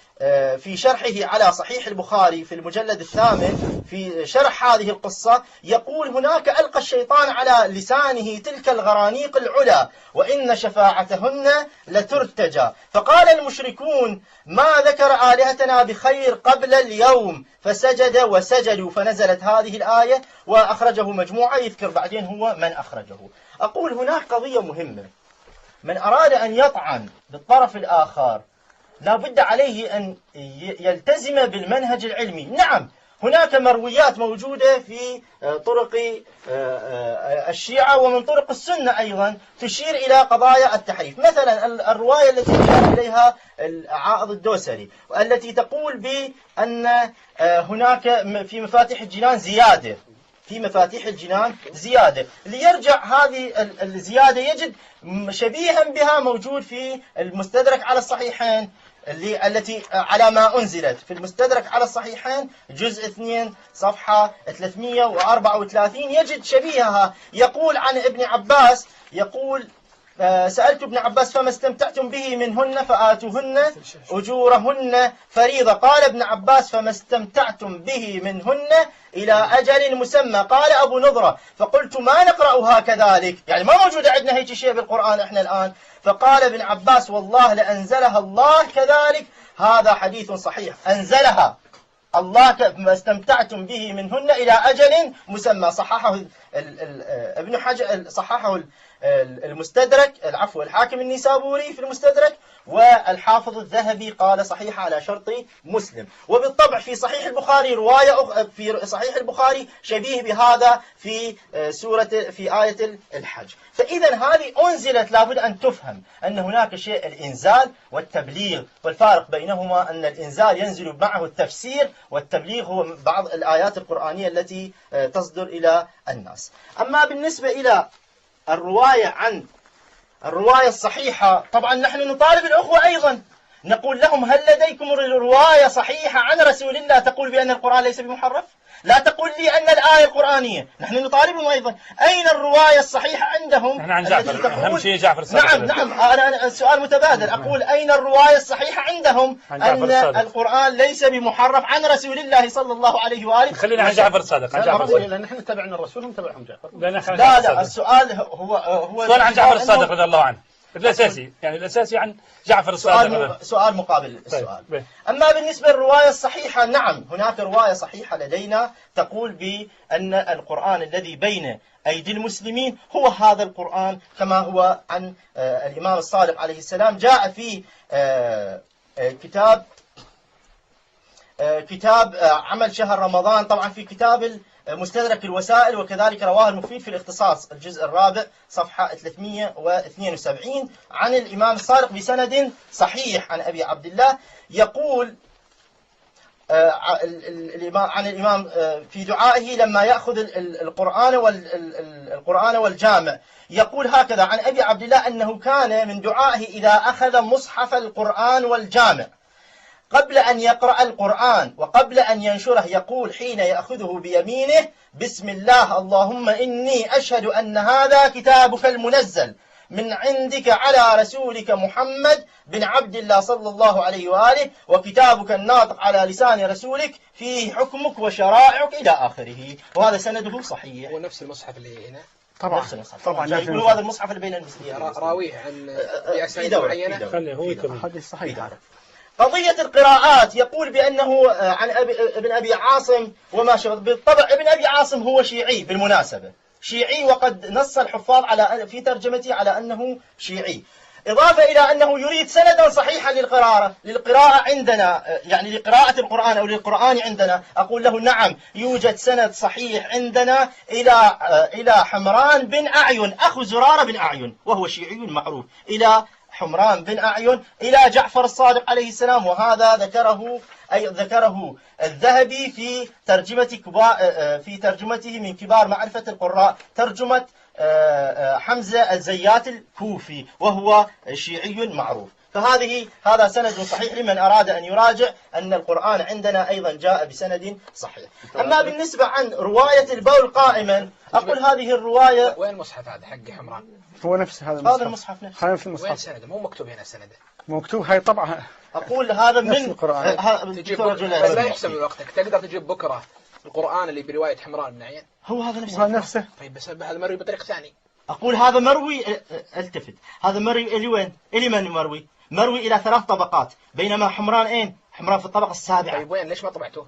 في شرحه على صحيح البخاري في المجلد 8 في شرح هذه القصة يقول هناك ألقى الشيطان على لسانه تلك الغرانيق العلا وإن شفاعتهن لترتجى، فقال المشركون ما ذكر آلهتنا بخير قبل اليوم فسجد وسجدوا، فنزلت هذه الآية وأخرجه مجموعة يذكر بعدين هو من أخرجه. أقول هناك قضية مهمة، من أراد أن يطعن بالطرف الآخر لا بد عليه أن يلتزم بالمنهج العلمي. نعم هناك مرويات موجودة في طرق الشيعة ومن طرق السنة أيضا تشير إلى قضايا التحريف، مثلا الرواية التي أشار إليها العائض الدوسري والتي تقول بأن هناك في مفاتيح الجنان زيادة، في مفاتيح الجنان زيادة، ليرجع هذه الزيادة يجد شبيها بها موجود في المستدرك على الصحيحين التي على ما أنزلت في المستدرك على الصحيحين جزء 2 صفحة 334 يجد شبيهها. يقول عن ابن عباس يقول سألت ابن عباس فما استمتعتم به منهن فآتوهن أجورهن فريضة. قال ابن عباس فما استمتعتم به منهن إلى أجل مسمى. قال أبو نضرة فقلت ما نقرأها كذلك، يعني ما موجود عندنا هيك شيء بالقرآن إحنا الآن. فقال ابن عباس والله لأنزلها الله كذلك، هذا حديث صحيح، أنزلها الله ما استمتعتم به منهن إلى أجل مسمى. صححه ابن حجر، صححه المستدرك، العفو، الحاكم النيسابوري في المستدرك، والحافظ الذهبي قال صحيح على شرط مسلم. وبالطبع في صحيح البخاري رواية في صحيح البخاري شبيه بهذا في في آية الحج. فإذا هذه أنزلت، لابد أن تفهم أن هناك شيء الإنزال والتبليغ، والفارق بينهما أن الإنزال ينزل معه التفسير، والتبليغ هو بعض الآيات القرآنية التي تصدر إلى الناس. أما بالنسبة إلى الرواية الصحيحة، طبعا نحن نطالب الأخوة أيضا، نقول لهم هل لديكم رواية صحيحة عن رسول الله تقول بأن القرآن ليس بمحرف؟ لا تقول لي أن الآية القرآنية، نحن نطالبهم أيضا. أين الرواية الصحيحة عندهم؟ نحن عن جعفر، أهم شيء جعفر الصادق. نعم أنا السؤال متبادل، أقول أين الرواية الصحيحة عندهم أن القرآن ليس بمحرف عن رسول الله صلى الله عليه وآله؟ خلينا عن جعفر الصادق. عن جعفر الصادق، لأن نحن تبعنا الرسول هم تبعهم جعفر. لا السؤال هو سؤال عن جعفر الصادق رضي الله عنه، الأساسي يعني الأساسي عن جعفر الصادق. سؤال مقابل السؤال. طيب. أما بالنسبة للرواية الصحيحة، نعم هناك رواية صحيحة لدينا تقول بأن القرآن الذي بين أيدي المسلمين هو هذا القرآن كما هو عن الإمام الصادق عليه السلام. جاء في كتاب عمل شهر رمضان، طبعا في كتاب مستدرك الوسائل، وكذلك رواه المفيد في الاختصاص الجزء الرابع صفحة 372 عن الإمام الصادق بسند صحيح عن أبي عبد الله، يقول عن الإمام في دعائه لما يأخذ القرآن والجامع، يقول هكذا عن أبي عبد الله أنه كان من دعائه إذا أخذ مصحف القرآن والجامع قبل أن يقرأ القرآن وقبل أن ينشره يقول حين يأخذه بيمينه بسم الله اللهم إني أشهد أن هذا كتابك المنزل من عندك على رسولك محمد بن عبد الله صلى الله عليه وآله، وكتابك الناطق على لسان رسولك فيه حكمك وشرائعك إلى آخره. وهذا سنده صحيح. هو نفس المصحف اللي هنا؟ طبعا يقولوا هذا المصحف اللي بين المسلمين راويه عن بأسانيد معينة. خليه هو يكمل. حديث صحيح. قضية القراءات يقول بأنه عن ابن أبي عاصم وما شابه. بالطبع ابن أبي عاصم هو شيعي بالمناسبة، شيعي، وقد نص الحفاظ في ترجمته على أنه شيعي، إضافة إلى أنه يريد سندا صحيحا للقراءة عندنا، يعني لقراءة القرآن أو للقرآن عندنا. أقول له نعم يوجد سند صحيح عندنا إلى حمران بن أعين أخو زرارة بن أعين وهو شيعي معروف، إلى حمران بن أعين إلى جعفر الصادق عليه السلام. وهذا ذكره الذهبي في ترجمته من كبار معرفة القراء، ترجمة حمزة الزيات الكوفي وهو شيعي معروف. هذا سند صحيح لمن أراد أن يراجع أن القرآن عندنا أيضا جاء بسند صحيح. أما بالنسبة عن رواية البول قائما، أقول هذه الرواية. وين المصحف هذا حق حمران؟ هو نفس هذا المصحف. هذا المصحف نفسه. هذا في المصحف. وين سنده؟ مو مكتوب هنا سنده. مكتوب هاي طبعا. أقول هذا من القرآن. تجيب لا يحسب وقتك، تقدر تجيب بكرة القرآن اللي برواية حمران بن أعين. هو هذا نفسه. طيب بس هذا مروي بطريق ثاني. أقول هذا مروي، التفت، هذا مروي إلى وين؟ إلى من مروي؟ مروي إلى 3 طبقات، بينما حمران حمران في الطبقة السابعة. طيب وين؟ ليش ما طبعتوه؟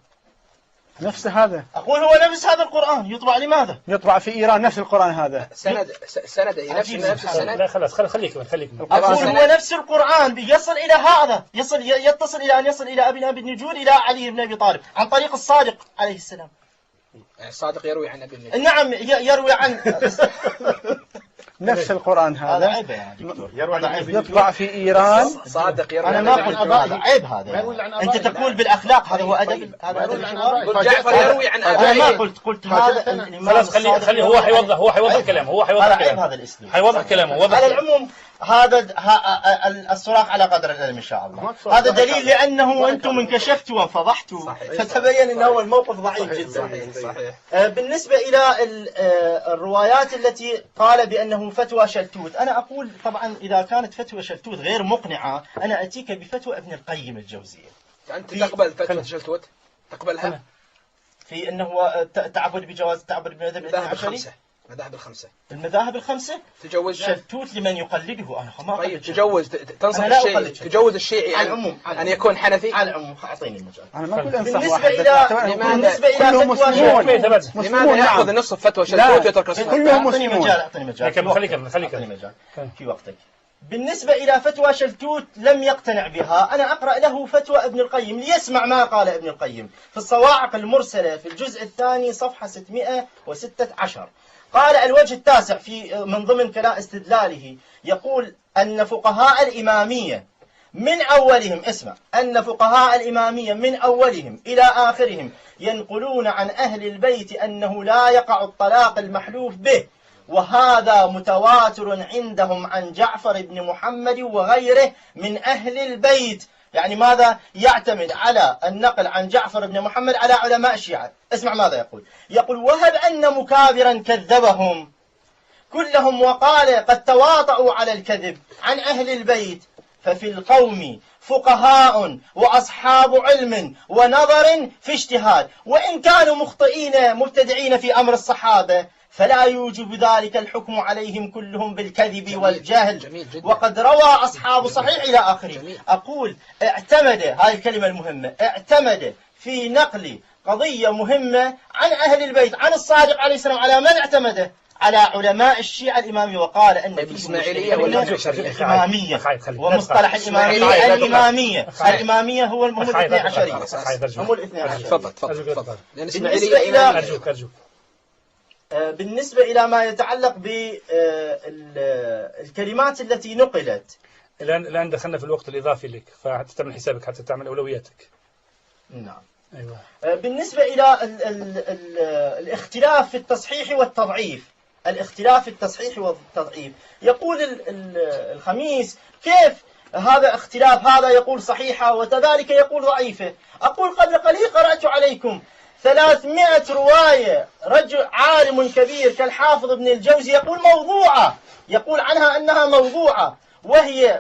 نفس هذا. أقول هو نفس هذا القرآن يطبع لماذا؟ يطبع في إيران نفس القرآن هذا. سند نفس السند. لا خلاص خليكم. أقول هو نفس القرآن يصل إلى هذا، يتصل إلى أن يصل إلى أبي النجود إلى علي بن أبي طالب عن طريق الصادق عليه السلام. الصادق يروي عن أبي النجود. نعم يروي عن نفس القرآن هذا. عيب يا دكتور، يطبع في إيران. صادق يروي. أنا ما قلت عيب هذا. أنت تقول بالأخلاق، هذا هو أدب. جعفر يروي عن أنا ما قلت هذا. خلاص خليه هو حيوضح كلامه. هذا عيب هذا الأسلوب. حيوضح كلامه. على العموم هذا الصراخ على قدر العلم إن شاء الله. هذا دليل لأنه أنتم انكشفتوا وانفضحتوا، فتبين أنه الموقف ضعيف جدا. صحيح. بالنسبة إلى الروايات التي قال بأنه فتوى شلتوت، أنا أقول طبعا إذا كانت فتوى شلتوت غير مقنعة أنا أتيك بفتوى ابن القيم الجوزية. أنت تقبل فتوى شلتوت؟ تقبلها؟ في أنه تعبد بجواز التعبد بمذهب الاثني عشري؟ المذاهب الخمسة تجوز شلتوت لمن يقلده. أنا ما طيب تجوز تنصح الشيعي تجوز الشيعي على العموم أن يكون حنفي؟ على العموم أعطيني المجال. أنا ما أقول أنصح بالنسبة واحد، إلى مسلمون. لماذا يأخذ نصف فتوى شلتوت ويترك الصحيح؟ كلهم أعطيني مسلمون. مجال. أعطيني مجال في وقتك. بالنسبة إلى فتوى شلتوت لم يقتنع بها، أنا أقرأ له فتوى ابن القيم ليسمع ما قال ابن القيم في الصواعق المرسلة في الجزء الثاني صفحة 616. قال الوجه التاسع من ضمن كلام استدلاله، يقول أن فقهاء الإمامية من أولهم، اسمع، أن فقهاء الإمامية من أولهم إلى آخرهم ينقلون عن أهل البيت أنه لا يقع الطلاق المحلوف به، وهذا متواتر عندهم عن جعفر بن محمد وغيره من أهل البيت. يعني ماذا يعتمد على النقل عن جعفر بن محمد على علماء الشيعة؟ اسمع ماذا يقول وهب أن مكابرا كذبهم كلهم وقال قد تواطؤوا على الكذب عن أهل البيت، ففي القوم فقهاء وأصحاب علم ونظر في اجتهاد، وإن كانوا مخطئين مبتدعين في أمر الصحابة فلا يوجب ذلك الحكم عليهم كلهم بالكذب والجهل. وقد روى أصحاب صحيح إلى آخره. أقول اعتمد، هذه الكلمة المهمة، اعتمد في نقل قضية مهمة عن أهل البيت عن الصادق عليه السلام على من اعتمده؟ على علماء الشيعة الإمامي، وقال أن الإسماعيلية والإمامية ومصطلح الإمامية الإمامية هو الاثني عشري. هم الاثني عشري. تفضل. بالنسبة إلى ما يتعلق بالكلمات التي نقلت، الآن دخلنا في الوقت الإضافي لك، فحتى حسابك حتى تعمل أولوياتك. نعم. أيوة. بالنسبة إلى الاختلاف في التصحيح والتضعيف، يقول الخميس كيف هذا اختلاف، هذا يقول صحيحة وكذلك يقول ضعيفة. أقول قبل قليل قرأت عليكم 300 رواية رجل عالم كبير كالحافظ ابن الجوزي يقول موضوعة، يقول عنها أنها موضوعة،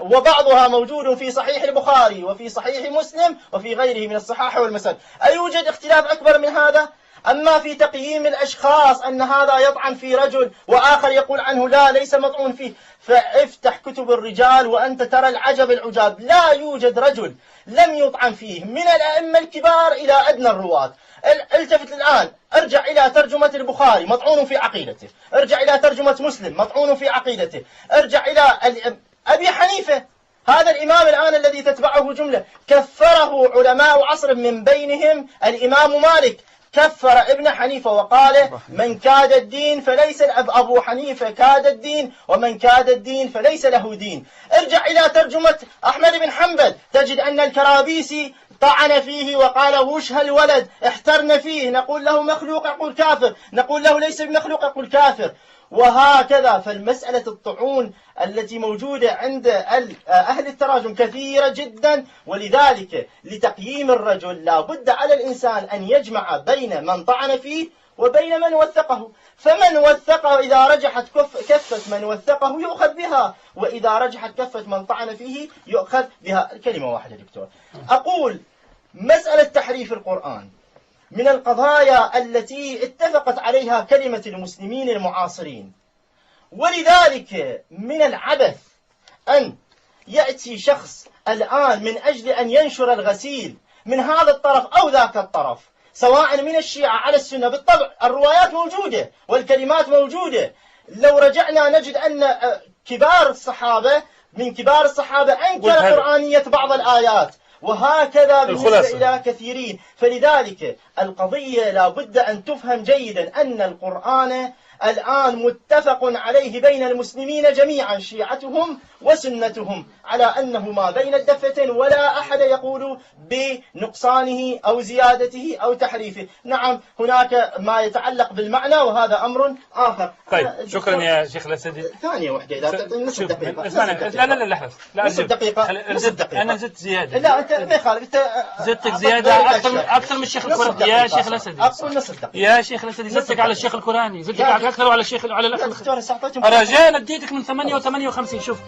وبعضها موجود في صحيح البخاري وفي صحيح مسلم وفي غيره من الصحاح والمسائل. أيوجد اختلاف أكبر من هذا؟ أما في تقييم الأشخاص أن هذا يطعن في رجل وآخر يقول عنه لا ليس مطعون فيه، فافتح كتب الرجال وأنت ترى العجب العجاب. لا يوجد رجل لم يطعن فيه من الأئمة الكبار إلى أدنى الرواة. التفت الآن، ارجع إلى ترجمة البخاري مطعون في عقيدته، ارجع إلى ترجمة مسلم مطعون في عقيدته، ارجع إلى أبي حنيفة هذا الإمام الآن الذي تتبعه جملة كفره علماء عصر من بينهم الإمام مالك، كفر ابن حنيفة وقال من كاد الدين فليس أبو حنيفة كاد الدين ومن كاد الدين فليس له دين. ارجع إلى ترجمة أحمد بن حنبل تجد أن الكرابيسي طعن فيه وقال وش هالولد احترنا فيه، نقول له مخلوق يقول كافر، نقول له ليس بمخلوق يقول كافر، وهكذا. فالمسألة الطعون التي موجودة عند أهل التراجم كثيرة جدا، ولذلك لتقييم الرجل لا بد على الإنسان أن يجمع بين من طعن فيه وبين من وثقه. فمن وثقه إذا رجحت كفة من وثقه يؤخذ بها، وإذا رجحت كفة من طعن فيه يؤخذ بها. كلمة واحدة دكتور، أقول مسألة تحريف القرآن من القضايا التي اتفقت عليها كلمة المسلمين المعاصرين، ولذلك من العبث أن يأتي شخص الآن من أجل أن ينشر الغسيل من هذا الطرف أو ذاك الطرف، سواء من الشيعة على السنة. بالطبع الروايات موجودة والكلمات موجودة، لو رجعنا نجد أن كبار الصحابة من كبار الصحابة أنكر قرآنية بعض الآيات، وهكذا بالنسبة إلى كثيرين. فلذلك القضية لا بد أن تفهم جيدا أن القرآن الآن متفق عليه بين المسلمين جميعا شيعتهم وسنتهم على أنه ما بين الدفتين، ولا أحد يقول بنقصانه أو زيادته أو تحريفه. نعم هناك ما يتعلق بالمعنى وهذا أمر آخر. طيب شكرا يا شيخ الأسدي. ثانية واحدة إذا تعطيني نصف دقيقة. لا لحظة، نصف دقيقة. أنا زدت زيادة. لا أنت ما يخالف، أنت زدتك زيادة أكثر من الشيخ الكوراني يا شيخ الأسدي. أقول نصف دقيقة يا شيخ الأسدي، زدتك على الشيخ الكوراني، زدتك أكثر على الشيخ على الأخ. دكتور رجاء اديتك من 8 و58 شوف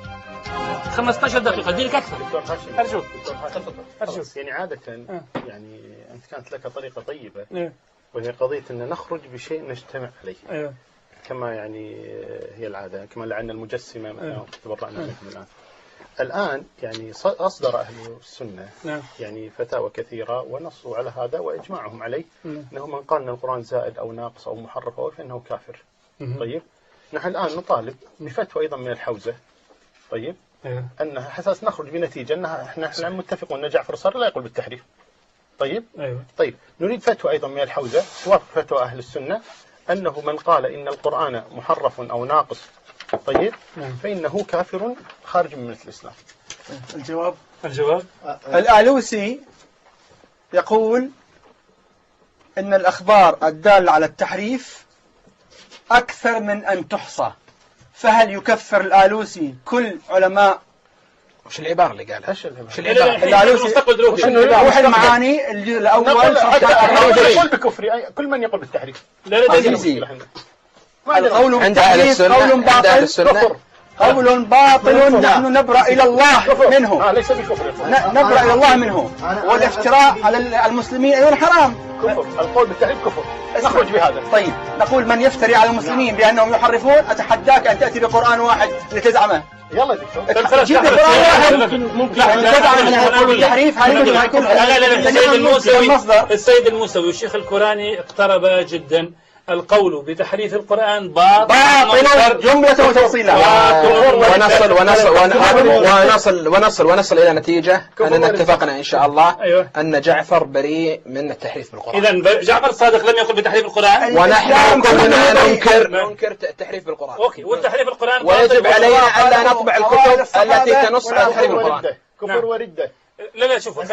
15 دقيقة اديلك أكثر. دكتور هاشم أرجوك. أرجوك يعني عادة يعني أنت كانت لك طريقة طيبة إيه. وهي قضية أن نخرج بشيء نجتمع عليه. إيه. كما يعني هي العادة، كما لعن المجسمة مثلا تبرأنا منهم الآن يعني أصدر أهل السنة يعني فتاوى كثيرة ونصوا على هذا وإجماعهم عليه أنه من قال أن القرآن زائد أو ناقص أو محرف أو فإنه كافر. طيب نحن الآن نطالب بفتوى أيضا من الحوزة. طيب أنها حساس نخرج بنتيجة أنها إحنا متفقون أن جعفر الصادق لا يقول بالتحريف. طيب طيب نريد فتوى أيضا من الحوزة توافق فتوى أهل السنة أنه من قال إن القرآن محرف أو ناقص طيب فإنه كافر خارج من ملة الإسلام. الجواب الآلوسي يقول إن الأخبار الدالة على التحريف أكثر من أن تحصى، فهل يكفر الآلوسي كل علماء؟ وش العبارة اللي قالها؟ وش العبارة؟ الآلوسي روح المعاني الأول يقول بكفر كل من يقول بالتحريف. القول بالتحريف قول باطل، قول باطل نحن نبرأ إلى الله منه. ليس بكفر. نبرأ إلى الله منه، والافتراء على المسلمين أيضا حرام. كفر، القول بالتحريف كفر، نخرج بهذا. طيب نقول من يفتري على المسلمين بأنهم يحرفون أتحداك أن تأتي بقرآن واحد لتزعمه. يلا دكتور جيب لي قرآن واحد ممكن تزعم أنه يقول بالتحريف. لا السيد الموسوي والشيخ الكوراني اقتربا جدا. القول بتحريف القرآن باطل جملة وتفصيلا ونصل إلى نتيجة أننا اتفقنا إن شاء الله أن جعفر بريء من التحريف بالقرآن. إذن جعفر الصادق لم يقل بتحريف القرآن ونحن كلنا ننكر التحريف بالقرآن. أوكي، والتحريف القرآن ويجب علينا أن لا نطبع الكتب التي تنص على تحريف القرآن. كفر وردة. لا شوفوا